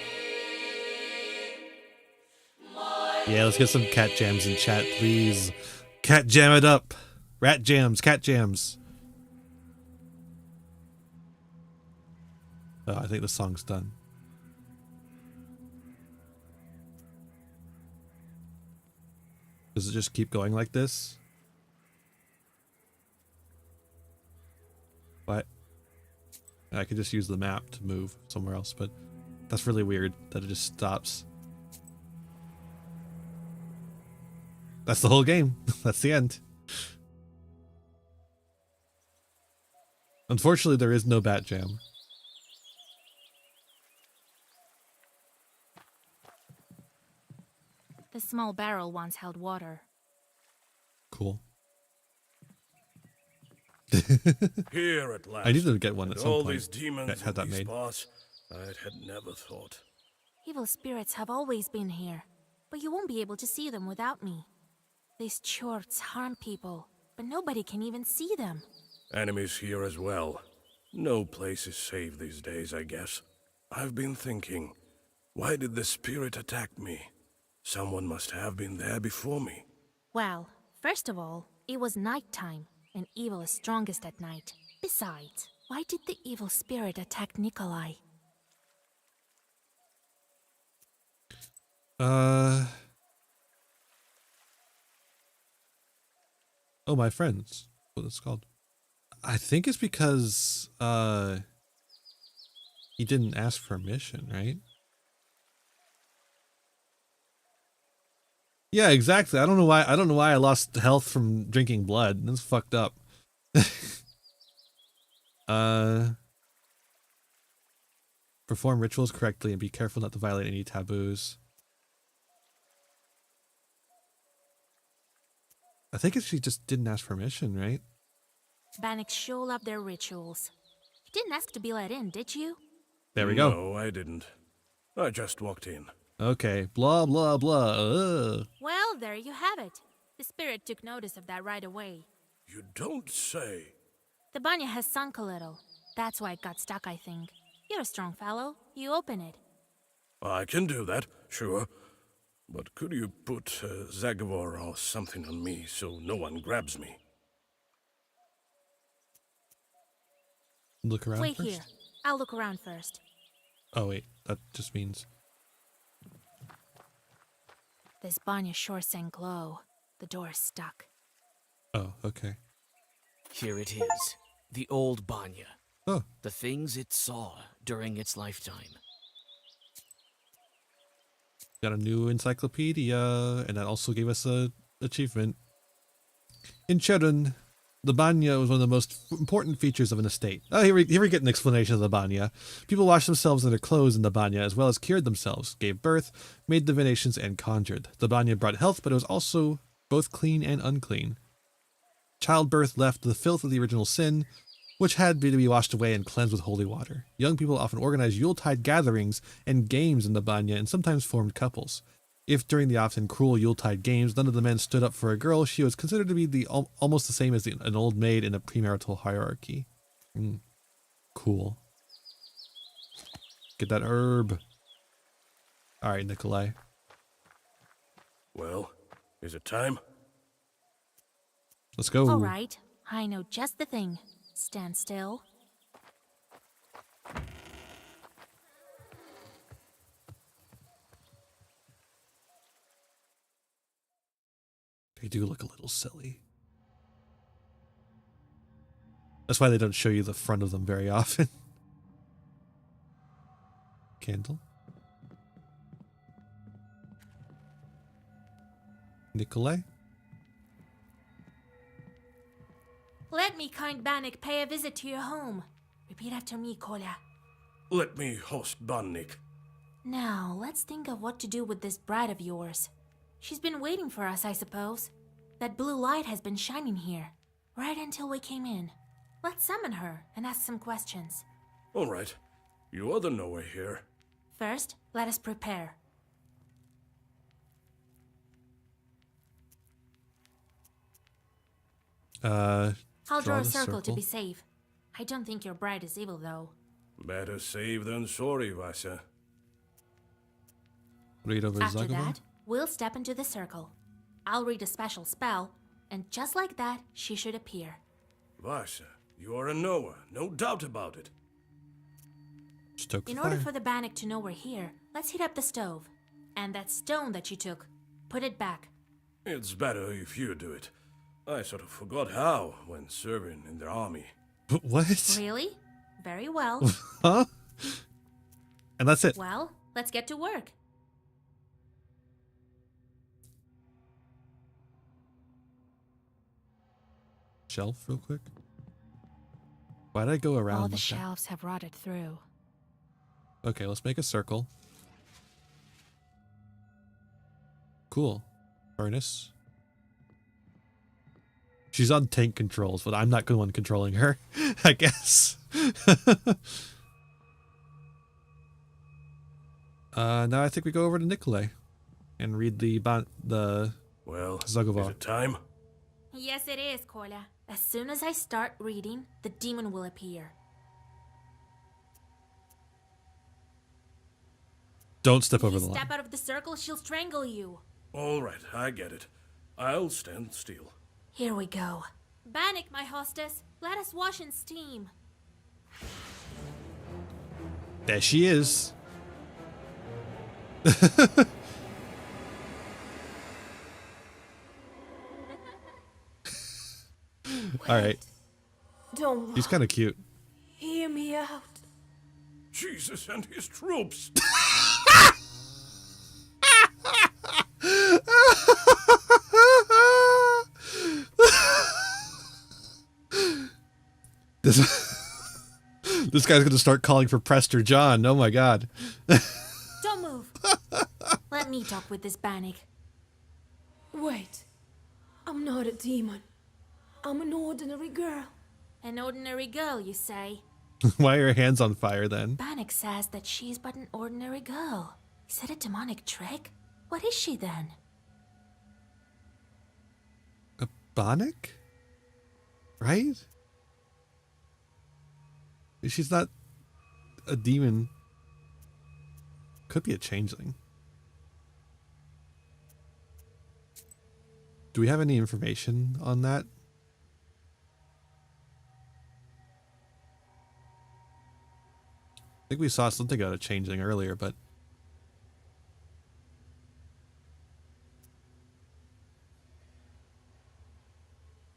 Yeah, let's get some cat jams in chat, please. Cat jam it up. Rat jams, cat jams. Oh, I think the song's done. Does it just keep going like this? What? I could just use the map to move somewhere else, but that's really weird that it just stops. That's the whole game. That's the end. Unfortunately, there is no bat jam. The small barrel once held water. Cool. Here at last. I need to get one at and some all point. these demons Had that and these made. boss, I had never thought. Evil spirits have always been here, but you won't be able to see them without me. These chorts harm people, but nobody can even see them. Enemies here as well. No place is safe these days, I guess. I've been thinking, why did the spirit attack me? Someone must have been there before me. Well, first of all, it was nighttime, and evil is strongest at night. Besides, Why did the evil spirit attack Nikolai? Oh, my friends. What it's called. I think it's because he didn't ask permission, right? Yeah, exactly. I don't know why I lost health from drinking blood. That's fucked up. Perform rituals correctly and be careful not to violate any taboos. I think it's she just didn't ask permission, right? Bannock sure love their rituals. You didn't ask to be let in, did you? There we go. No, I didn't. I just walked in. Okay, blah, blah, blah. Well, there you have it. The spirit took notice of that right away. You don't say. The banya has sunk a little. That's why it got stuck, I think. You're a strong fellow. You open it. I can do that, sure. But could you put Zagavor or something on me so no one grabs me? Look around Wait first? here. I'll look around first. Oh, wait. That just means... This banya sure sank low. The door is stuck. Oh, okay. Here it is. The old banya. Oh. The things it saw during its lifetime. Got a new encyclopedia, and that also gave us a achievement. In Cherun, the banya was one of the most important features of an estate. Oh, here we get an explanation of the banya. People washed themselves in their clothes in the banya, as well as cured themselves, gave birth, made divinations, and conjured. The banya brought health, but it was also both clean and unclean. Childbirth left the filth of the original sin, which had to be washed away and cleansed with holy water. Young people often organized Yuletide gatherings and games in the banya and sometimes formed couples. If during the often cruel Yuletide games none of the men stood up for a girl, she was considered to be almost the same as an old maid in a premarital hierarchy. Cool. Get that herb. All right, Nikolai. Well, is it time? Let's go. All right. I know just the thing. Stand still. They do look a little silly. That's why they don't show you the front of them very often. Candle. Nikolai? Let me, kind Bannock, pay a visit to your home. Repeat after me, Kolya. Let me host Bannik. Now, let's think of what to do with this bride of yours. She's been waiting for us, I suppose. That blue light has been shining here, right until we came in. Let's summon her and ask some questions. All right. You are the knower here. First, let us prepare. I'll draw a circle to be safe. I don't think your bride is evil, though. Better safe than sorry, Vasya. Read over After Zagabon? that, we'll step into the circle. I'll read a special spell, and just like that, she should appear. Vasya, you are a knower, no doubt about it. In order for the Bannock to know we're here, let's heat up the stove. And that stone that you took, put it back. It's better if you do it. I sort of forgot how when serving in the army. What? Really? Very well. Huh? And that's it. Well, let's get to work. Shelf real quick. Why'd I go around All the like shelves have rotted through. that? Okay, let's make a circle. Cool. Furnace. She's on tank controls, but I'm not the one controlling her, I guess. Now I think we go over to Nikolai and read the Well, Zagabon. is it time? Yes, it is, Kolya. As soon as I start reading, the demon will appear. Don't step over You the line. step out of the circle, she'll strangle you. All right, I get it. I'll stand still. Here we go. Bannock, my hostess, let us wash in steam. There she is. All right. Don't. He's kind of cute. Hear me out. Jesus and his troops. This guy's gonna start calling for Prester John. Oh my god. Don't move. Let me talk with this Bannock. Wait. I'm not a demon. I'm an ordinary girl. An ordinary girl, you say? Why are her hands on fire then? Bannock says that she's but an ordinary girl. Is that a demonic trick? What is she then? A Bannock? Right? She's not a demon. Could be a changeling. Do we have any information on that? I think we saw something about a changeling earlier, but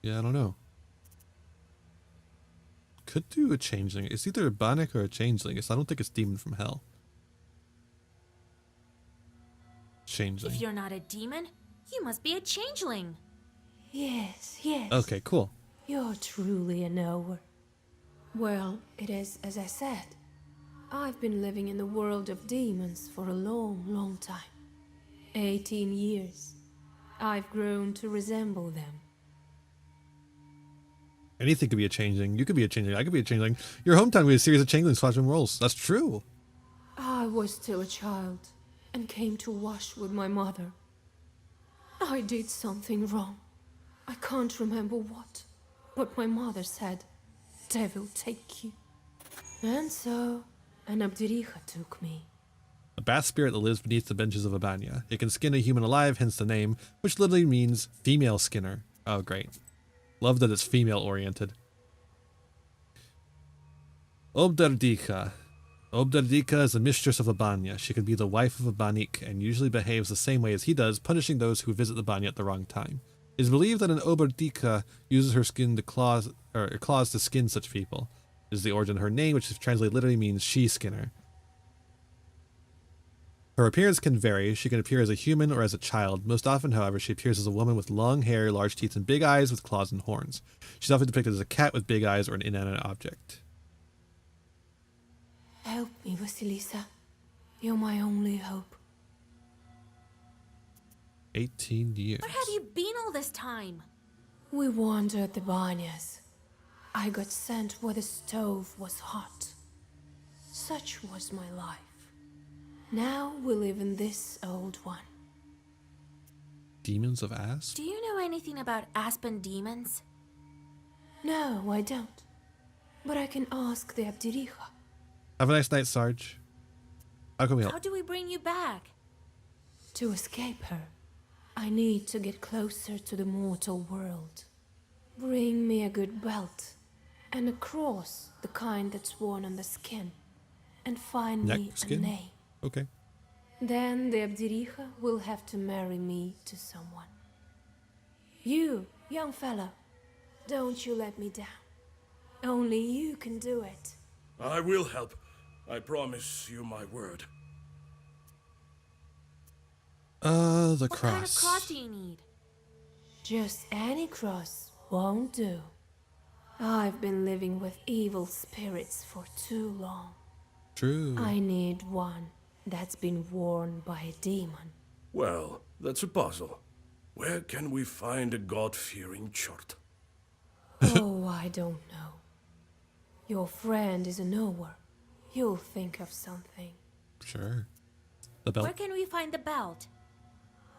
yeah, I don't know. Could do a changeling. It's either a Bannock or a changeling. I don't think it's demon from hell. Changeling. If you're not a demon, you must be a changeling. Yes, yes. Okay, cool. You're truly a knower. Well, it is as I said. I've been living in the world of demons for a long, long time. 18 years. I've grown to resemble them. Anything could be a changeling. You could be a changeling. I could be a changeling. Your hometown was a series of changeling swapping roles. That's true. I was still a child and came to wash with my mother. I did something wrong. I can't remember what, but my mother said, "Devil take you." And so, an Abdericha took me. A bath spirit that lives beneath the benches of Abania. It can skin a human alive, hence the name, which literally means female skinner. Oh, great. Love that it's female-oriented. Obderdika. Obderdika is the mistress of the Banya. She can be the wife of a Banik and usually behaves the same way as he does, punishing those who visit the Banya at the wrong time. It is believed that an Obderdika uses her skin to claws to skin such people. It is the origin of her name, which translated literally means she-skinner. Her appearance can vary. She can appear as a human or as a child. Most often, however, she appears as a woman with long hair, large teeth, and big eyes with claws and horns. She's often depicted as a cat with big eyes or an inanimate object. Help me, Vasilisa. You're my only hope. 18 years. Where have you been all this time? We wandered the Banyas. I got sent where the stove was hot. Such was my life. Now we live in this old one. Demons of Asp? Do you know anything about Aspen demons? No, I don't. But I can ask the Abdericha. Have a nice night, Sarge. How can we help? How do we bring you back? To escape her, I need to get closer to the mortal world. Bring me a good belt and a cross, the kind that's worn on the skin, and find me a name. Okay. Then the Abdericha will have to marry me to someone. You, young fellow, don't you let me down. Only you can do it. I will help. I promise you my word. The What cross. kind of cross do you need? Just any cross won't do. I've been living with evil spirits for too long. True. I need one that's been worn by a demon. Well, that's a puzzle. Where can we find a God-fearing chort? Oh, I don't know. Your friend is a knower. You'll think of something. Sure. The belt. Where can we find the belt?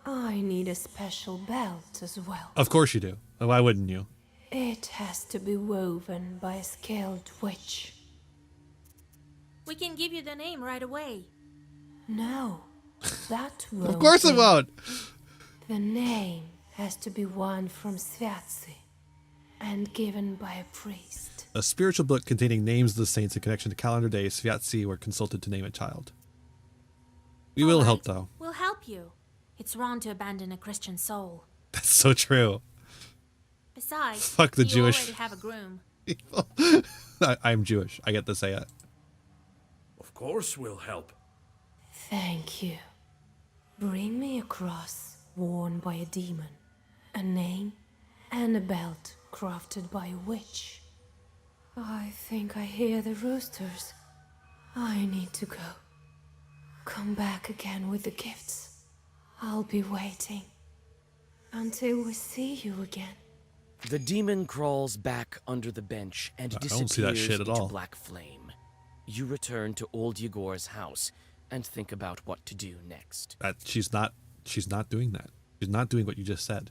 I need a special belt as well. Of course you do. Why wouldn't you? It has to be woven by a skilled witch. We can give you the name right away. No, that won't. Of course it won't. The name has to be one from Sviatsi, and given by a priest. A spiritual book containing names of the saints in connection to calendar day Sviatsi were consulted to name a child. We will help, though. We'll help you. It's wrong to abandon a Christian soul. That's so true. Besides, fuck the you Jewish already have a groom. I'm Jewish. I get to say it. Of course we'll help. Thank you. Bring me a cross worn by a demon, a name, and a belt crafted by a witch. I think I hear the roosters. I need to go. Come back again with the gifts. I'll be waiting until we see you again. The demon crawls back under the bench and I don't disappears see that shit at into all. black flame. You return to old Yegor's house and think about what to do next. She's not doing that. She's not doing what you just said.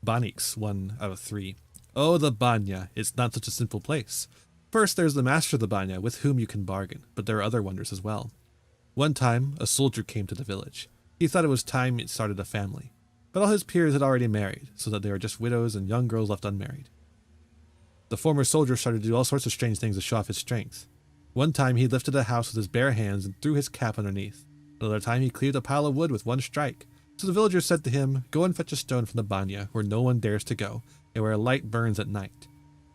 Banix, 1 out of 3. Oh, the Banya. It's not such a simple place. First, there's the master of the Banya, with whom you can bargain, but there are other wonders as well. One time, a soldier came to the village. He thought it was time it started a family. But all his peers had already married, so that they were just widows and young girls left unmarried. The former soldier started to do all sorts of strange things to show off his strength. One time he lifted a house with his bare hands and threw his cap underneath. Another time he cleared a pile of wood with one strike. So the villagers said to him, "Go and fetch a stone from the Banya, where no one dares to go, and where a light burns at night.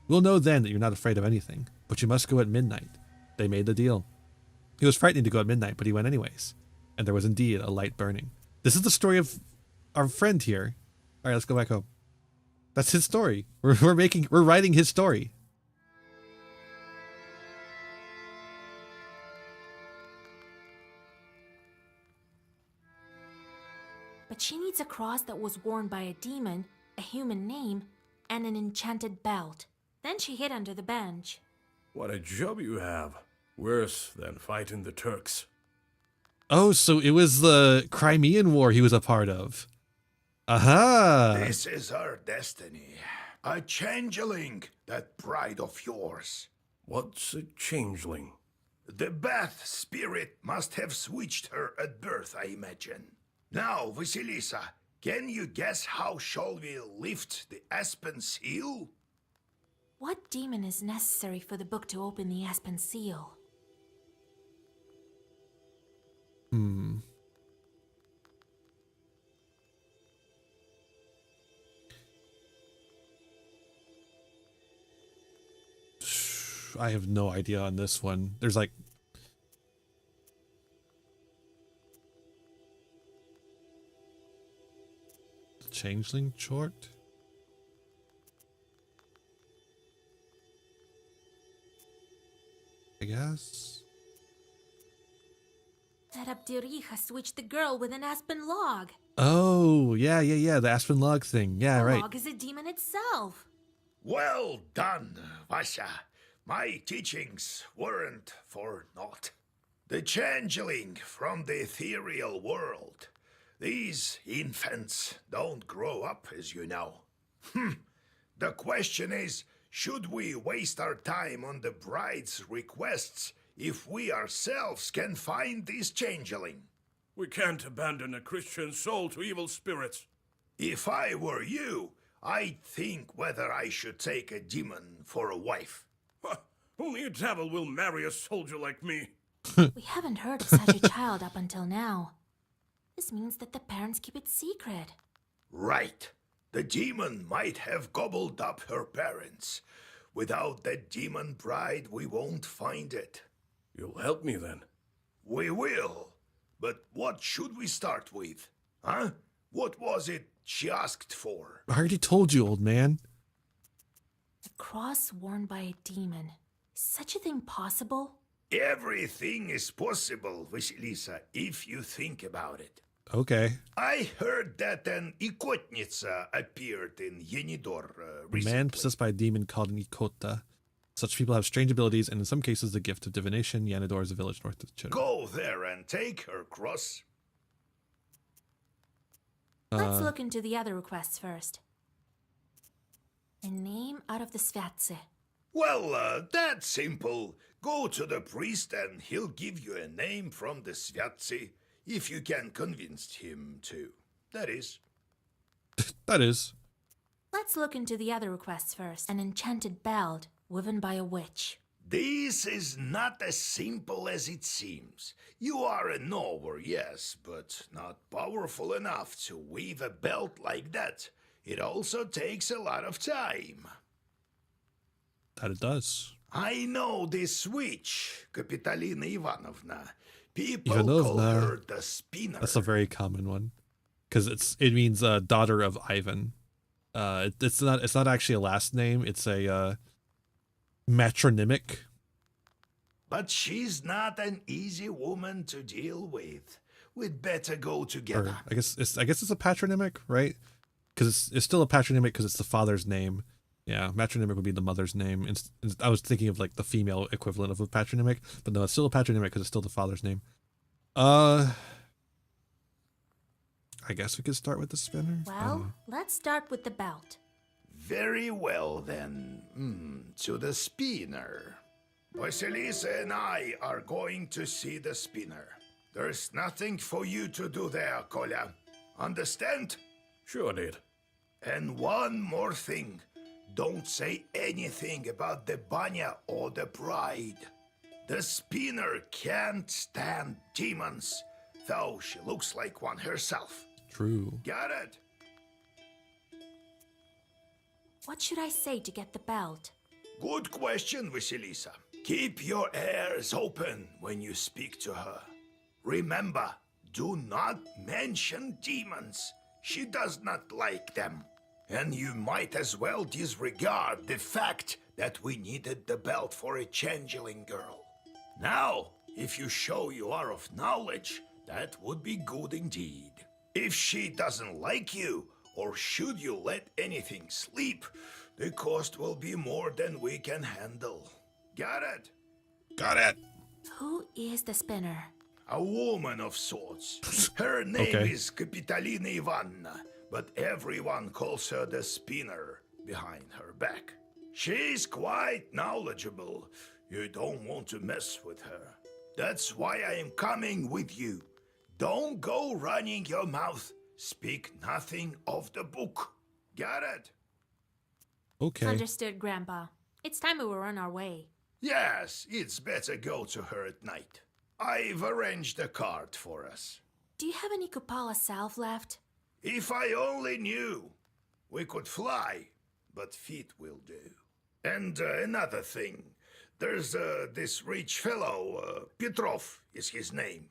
We'll know then that you're not afraid of anything, but you must go at midnight." They made the deal. He was frightened to go at midnight, but he went anyways. And there was indeed a light burning. This is the story of our friend here. All right, let's go back home. That's his story. We're writing his story. But she needs a cross that was worn by a demon, a human name, and an enchanted belt. Then she hid under the bench. What a job you have. Worse than fighting the Turks. Oh, so it was the Crimean War he was a part of. Aha! This is our destiny. A changeling, that bride of yours. What's a changeling? The Bath spirit must have switched her at birth, I imagine. Now, Vasilisa, can you guess how shall we lift the aspen seal? What demon is necessary for the book to open the aspen seal? I have no idea on this one. There's like... Changeling short? I guess? That Abdirija switched the girl with an aspen log. Oh, yeah, the aspen log thing. Yeah, the right. log is a demon itself. Well done, Vasya. My teachings weren't for naught. The changeling from the ethereal world. These infants don't grow up, as you know. The question is, should we waste our time on the bride's requests if we ourselves can find this changeling? We can't abandon a Christian soul to evil spirits. If I were you, I'd think whether I should take a demon for a wife. Only a devil will marry a soldier like me. We haven't heard of such a child up until now. This means that the parents keep it secret. Right. The demon might have gobbled up her parents. Without that demon bride, we won't find it. You'll help me then? We will. But what should we start with? Huh? What was it she asked for? I already told you, old man. A cross worn by a demon. Is such a thing possible? Everything is possible, Vasilisa, if you think about it. Okay. I heard that an Ikotnitsa appeared in Yenidor A recently. man possessed by a demon called an Ikota. Such people have strange abilities, and in some cases the gift of divination. Yanador is a village north of Chittor. Go there and take her cross. Let's look into the other requests first. A name out of the Sviatse. Well, that's simple. Go to the priest and he'll give you a name from the Sviatse, if you can convince him to. That is. That is. let's look into the other requests first. An enchanted belt woven by a witch. This is not as simple as it seems. You are a knower, yes, but not powerful enough to weave a belt like that. It also takes a lot of time. That it does. I know this witch, Kapitalina Ivanovna. People call her the Spinner. That's a very common one, because it means daughter of Ivan. It's not actually a last name. It's a matronymic. But she's not an easy woman to deal with. We'd better go together. Or I guess it's a patronymic, right? Because it's still a patronymic because it's the father's name. Yeah, matronymic would be the mother's name. I was thinking of like the female equivalent of a patronymic, but no, it's still a patronymic because it's still the father's name. I guess we could start with the spinner. Well, let's start with the belt. Very well then. To the spinner. Vasilisa and I are going to see the spinner. There's nothing for you to do there, Kolya. Understand? Sure did. And one more thing. Don't say anything about the Banya or the bride. The spinner can't stand demons, though she looks like one herself. True. Got it? What should I say to get the belt? Good question, Vasilisa. Keep your ears open when you speak to her. Remember, do not mention demons. She does not like them. And you might as well disregard the fact that we needed the belt for a changeling girl. Now, if you show you are of knowledge, that would be good indeed. If she doesn't like you, or should you let anything slip, the cost will be more than we can handle. Got it? Got it. Who is the spinner? A woman of sorts. Her name is Kapitalina Ivanovna, but everyone calls her the spinner behind her back. She's quite knowledgeable. You don't want to mess with her. That's why I am coming with you. Don't go running your mouth. Speak nothing of the book. Got it? Okay. Understood, Grandpa. It's time we were on our way. Yes, it's better go to her at night. I've arranged a cart for us. Do you have any Kupala salve left? If I only knew. We could fly, but feet will do. And another thing. There's this rich fellow, Petrov is his name.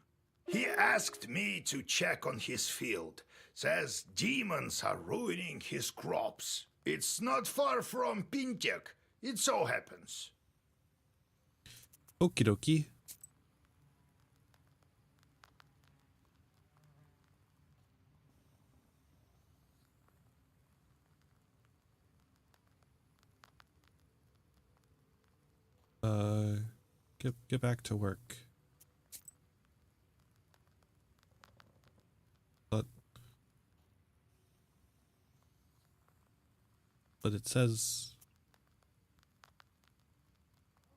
He asked me to check on his field. Says demons are ruining his crops. It's not far from Pintek. It so happens. Okie dokie. Get back to work. But it says,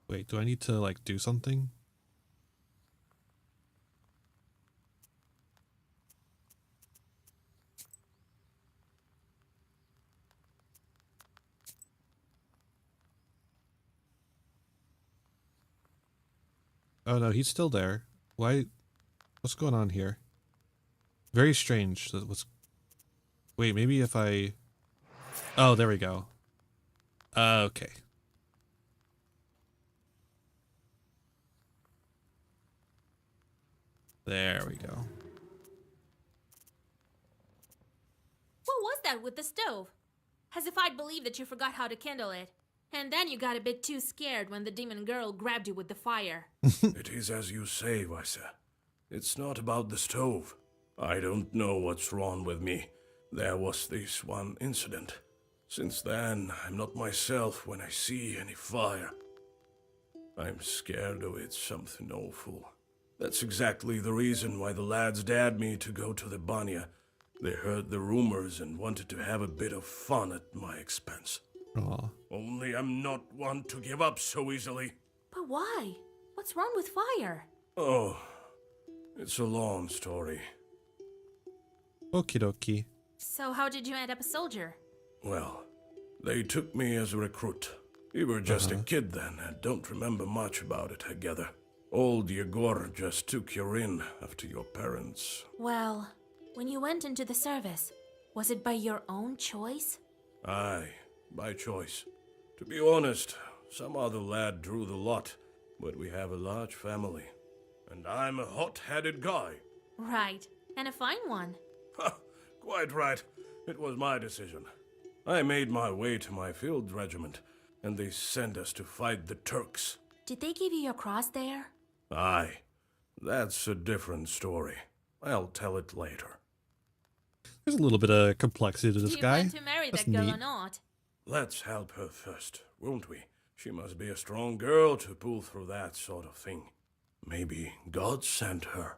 wait, do I need to like do something? Oh no, he's still there. Why? What's going on here? Very strange. Wait, maybe if I... Oh, there we go. Okay. There we go. What was that with the stove? As if I'd believe that you forgot how to kindle it. And then you got a bit too scared when the demon girl grabbed you with the fire. It is as you say, Vaisa. It's not about the stove. I don't know what's wrong with me. There was this one incident. Since then, I'm not myself when I see any fire. I'm scared of it, something awful. That's exactly the reason why the lads dared me to go to the Banya. They heard the rumors and wanted to have a bit of fun at my expense. Aww. Only I'm not one to give up so easily. But why? What's wrong with fire? Oh, it's a long story. Okie dokie. So how did you end up a soldier? Well, They took me as a recruit. We were just a kid then and don't remember much about it, I gather. Old Yegor just took you in after your parents. Well, when you went into the service, was it by your own choice? Aye, by choice. To be honest, some other lad drew the lot, but we have a large family. And I'm a hot-headed guy. Right, and a fine one. Ha! Quite right. It was my decision. I made my way to my field regiment, and they sent us to fight the Turks. Did they give you your cross there? Aye. That's a different story. I'll tell it later. There's a little bit of complexity to this guy. Do you plan to marry That's that girl neat. or not? Let's help her first, won't we? She must be a strong girl to pull through that sort of thing. Maybe God sent her.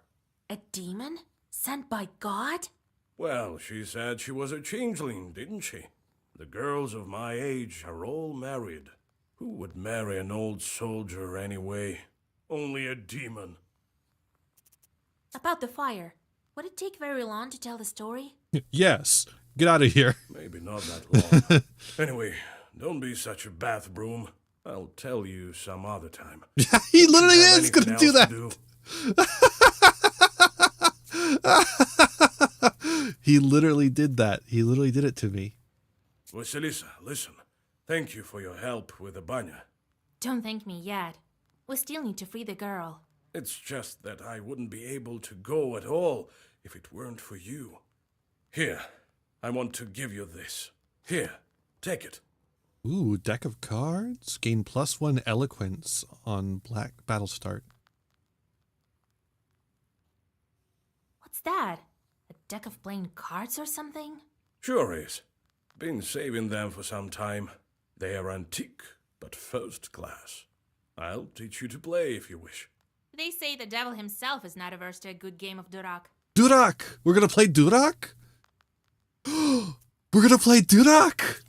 A demon? Sent by God? Well, she said she was a changeling, didn't she? The girls of my age are all married. Who would marry an old soldier anyway? Only a demon. About the fire. Would it take very long to tell the story? Yes. Get out of here. Maybe not that long. Anyway, don't be such a bath broom. I'll tell you some other time. He literally is going to do that. He literally did that. He literally did it to me. Vasilisa, listen. Thank you for your help with the banya. Don't thank me yet. We still need to free the girl. It's just that I wouldn't be able to go at all if it weren't for you. Here, I want to give you this. Here, take it. Ooh, deck of cards. Gain +1 eloquence on black battle start. What's that? A deck of plain cards or something? Sure is. Been saving them for some time. They are antique, but first class. I'll teach you to play if you wish. They say the devil himself is not averse to a good game of Durak. Durak! We're going to play Durak? We're going to play Durak!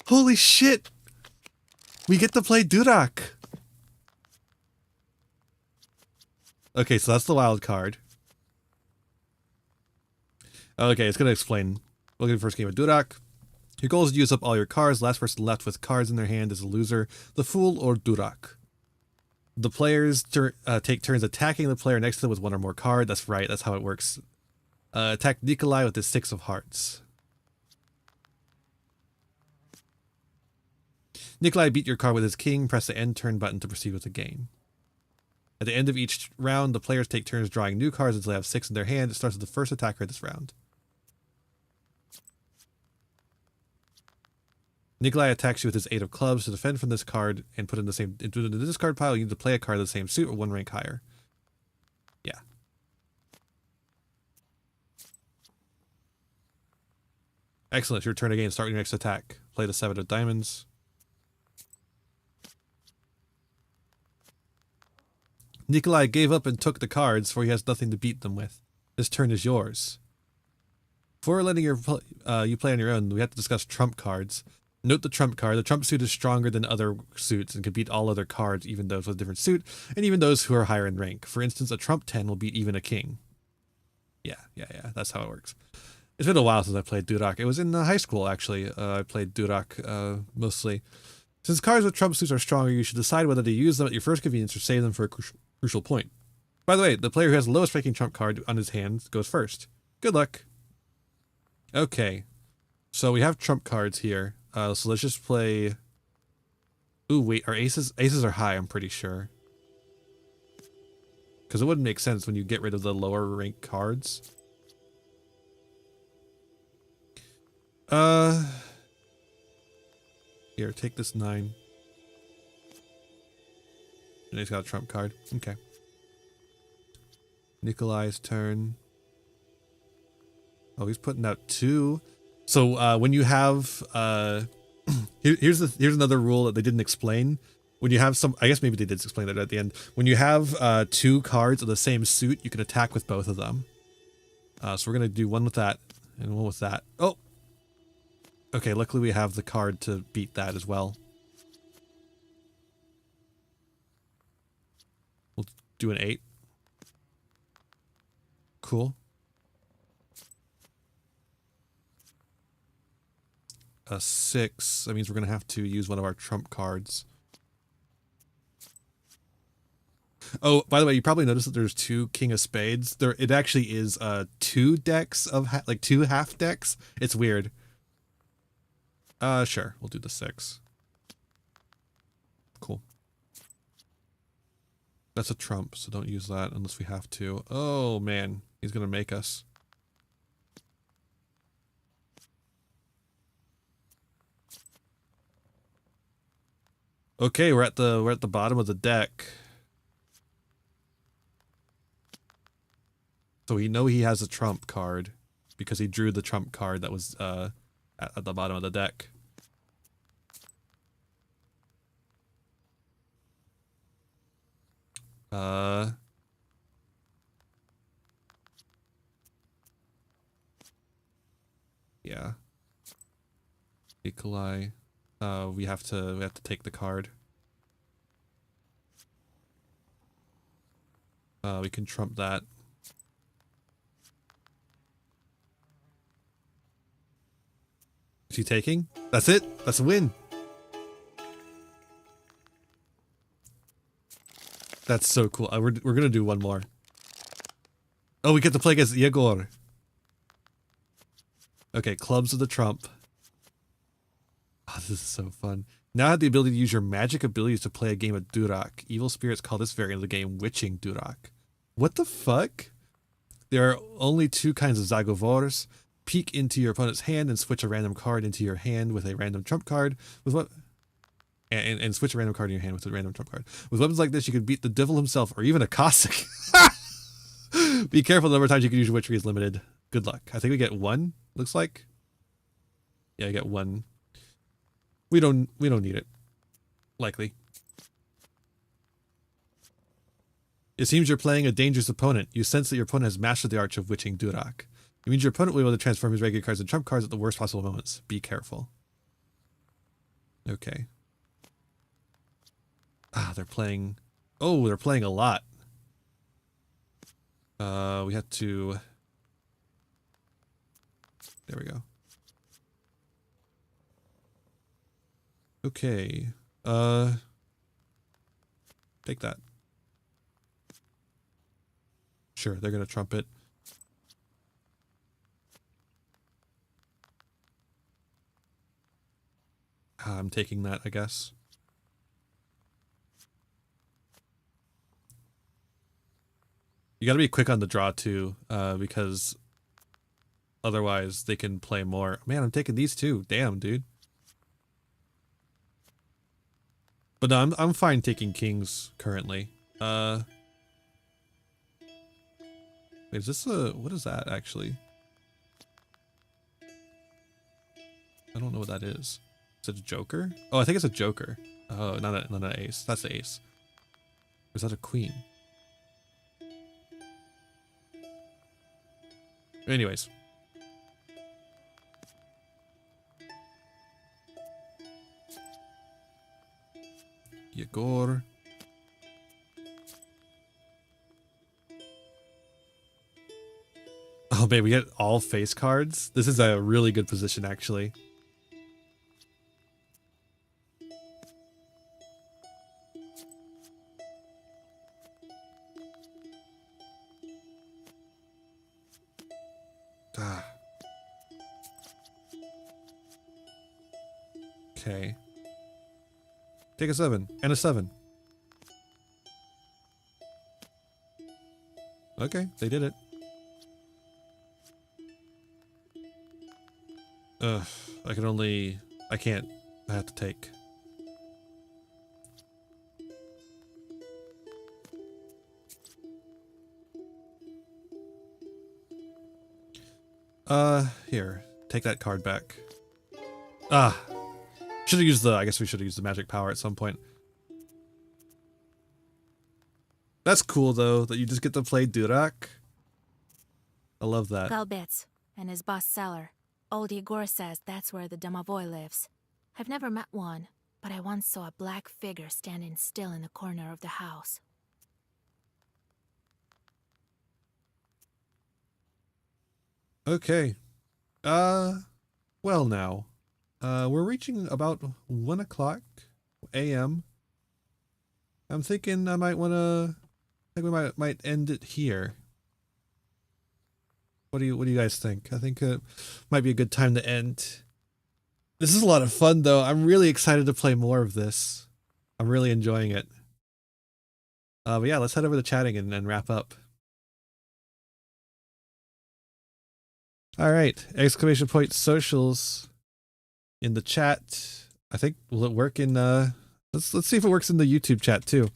Holy shit! We get to play Durak! Okay, so that's the wild card. Okay, it's going to explain. We'll get the first game of Durak. Your goal is to use up all your cards. Last person left with cards in their hand is a loser, the Fool or Durak. The players take turns attacking the player next to them with one or more card. That's right, that's how it works. Attack Nikolai with his 6 of hearts. Nikolai beat your card with his king. Press the end turn button to proceed with the game. At the end of each round, the players take turns drawing new cards until they have 6 in their hand. It starts with the first attacker this round. Nikolai attacks you with his 8 of clubs. To defend from this card and put it into the discard pile, you need to play a card of the same suit or 1 rank higher. Yeah. Excellent. It's your turn again. Start with your next attack. Play the 7 of diamonds. Nikolai gave up and took the cards, for he has nothing to beat them with. This turn is yours. Before letting you play on your own, we have to discuss trump cards. Note the trump card. The trump suit is stronger than other suits and can beat all other cards, even those with a different suit, and even those who are higher in rank. For instance, a trump 10 will beat even a king. Yeah, that's how it works. It's been a while since I played Durak. It was in high school, actually. I played Durak mostly. Since cards with trump suits are stronger, you should decide whether to use them at your first convenience or save them for a crucial point. By the way, the player who has the lowest ranking trump card on his hand goes first. Good luck. Okay, so we have trump cards here. So let's just play... Ooh, wait, are aces? Aces are high, I'm pretty sure. Because it wouldn't make sense when you get rid of the lower rank cards. Here, take this 9. And he's got a trump card. Okay. Nikolai's turn. Oh, he's putting out 2. So when you have here's another rule that they didn't explain. When you have I guess maybe they did explain that at the end. When you have 2 cards of the same suit, you can attack with both of them. So we're gonna do one with that and one with that. Oh, okay. Luckily we have the card to beat that as well. We'll do an 8. Cool. a 6. That means we're going to have to use one of our trump cards. Oh, by the way, you probably noticed that there's 2 King of Spades. It actually is 2 decks of like 2 half decks. It's weird. Sure, we'll do the 6. Cool. That's a trump, so don't use that unless we have to. Oh man, he's gonna make us. Okay, we're at the bottom of the deck. So we know he has a trump card because he drew the trump card that was at the bottom of the deck. Yeah. Nikolai. We have to take the card. We can trump that. Is he taking? That's it. That's a win. That's so cool. We're gonna do one more. Oh, we get to play against Yegor. Okay, clubs of the trump. Oh, this is so fun. Now I have the ability to use your magic abilities to play a game of Durak. Evil spirits call this variant of the game Witching Durak. What the fuck? There are only 2 kinds of Zagovors. Peek into your opponent's hand and switch a random card into your hand with a random trump card. With what? And switch a random card in your hand with a random trump card. With weapons like this, you could beat the devil himself or even a Cossack. Be careful, the number of times you can use your witchery is limited. Good luck. I think we get 1, looks like. Yeah, I get 1. We don't need it. Likely. It seems you're playing a dangerous opponent. You sense that your opponent has mastered the art of Witching Durak. It means your opponent will be able to transform his regular cards into trump cards at the worst possible moments. Be careful. Okay. Ah, they're playing... Oh, they're playing a lot. We have to... There we go. Okay. Take that. Sure, they're gonna trump it. I'm taking that, I guess. You gotta be quick on the draw too, because otherwise they can play more. Man, I'm taking these two. Damn, dude. But no, I'm fine taking kings currently. Wait, is this a... What is that, actually? I don't know what that is. Is it a joker? Oh, I think it's a joker. Oh, not an ace. That's the ace. Or is that a queen? Anyways. Yegor. Oh, man, we get all face cards. This is a really good position, actually. Ah. Okay. Take a 7 and a 7. Okay, they did it. Ugh, I can't. I have to take. Here. Take that card back. Ah. Should have used I guess we should have used the magic power at some point. That's cool, though, that you just get to play Durak. I love that. Galbets and his boss cellar. Old Yegor says that's where the Domovoy lives. I've never met one, but I once saw a black figure standing still in the corner of the house. Okay. Well now. We're reaching about 1 o'clock a.m. I'm thinking I might want to. I think we might end it here. What do you guys think? I think it might be a good time to end. This is a lot of fun though. I'm really excited to play more of this. I'm really enjoying it. But yeah, let's head over to chatting and wrap up. All right, exclamation point socials in the chat. I think will it work in let's see if it works in the YouTube chat too.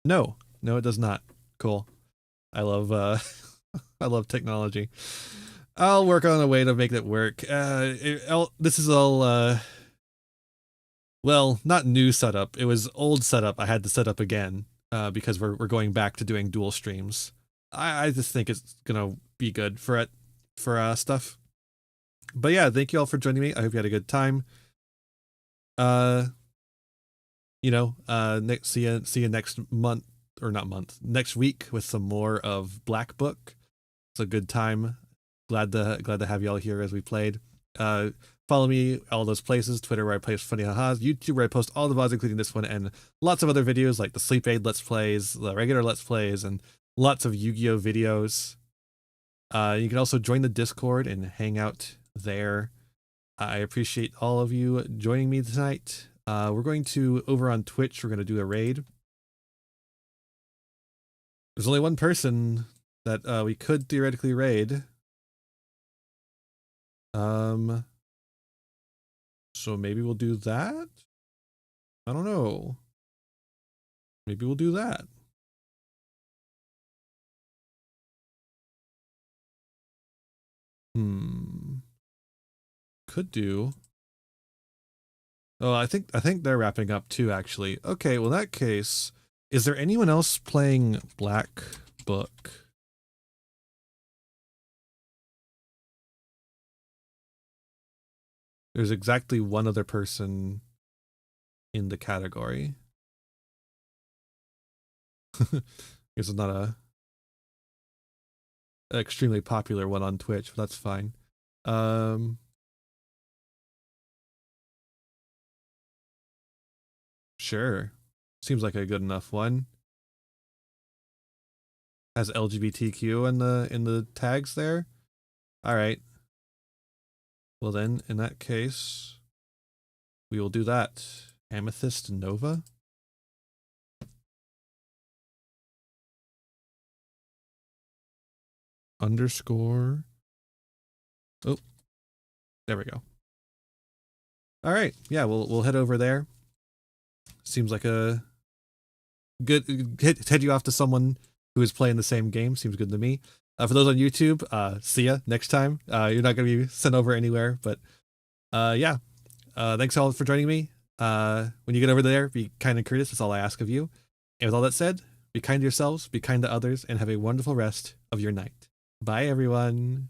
No, it does not. Cool. I love I love technology. I'll work on a way to make it work. This is all well, not new setup. It was old setup. I had to set up again because we're going back to doing dual streams. I just think it's gonna be good for stuff. But yeah, thank you all for joining me. I hope you had a good time. See you next month, or not month, next week with some more of Black Book. It's a good time. Glad to have y'all here as we played. Follow me all those places: Twitter where I post funny hahas, YouTube where I post all the VODs including this one, and lots of other videos like the Sleep Aid Let's Plays, the regular Let's Plays, and lots of Yu-Gi-Oh videos. You can also join the Discord and hang out there. I appreciate all of you joining me tonight. We're going to, over on Twitch, we're going to do a raid. There's only one person that we could theoretically raid. So maybe we'll do that? I don't know. Maybe we'll do that. Could do. Oh, I think they're wrapping up too, actually. Okay, well in that case, is there anyone else playing Black Book? There's exactly one other person in the category. Guess it's not an extremely popular one on Twitch, but that's fine. Sure. Seems like a good enough one. Has LGBTQ in the tags there. All right. Well then, in that case, we will do that. Amethyst Nova. Underscore. Oh, there we go. All right. Yeah, we'll head over there. Seems like a good head you off to someone who is playing the same game. Seems good to me. For those on YouTube, see ya next time. You're not going to be sent over anywhere, but yeah. Thanks all for joining me. When you get over there, be kind and courteous. That's all I ask of you. And with all that said, be kind to yourselves, be kind to others, and have a wonderful rest of your night. Bye, everyone.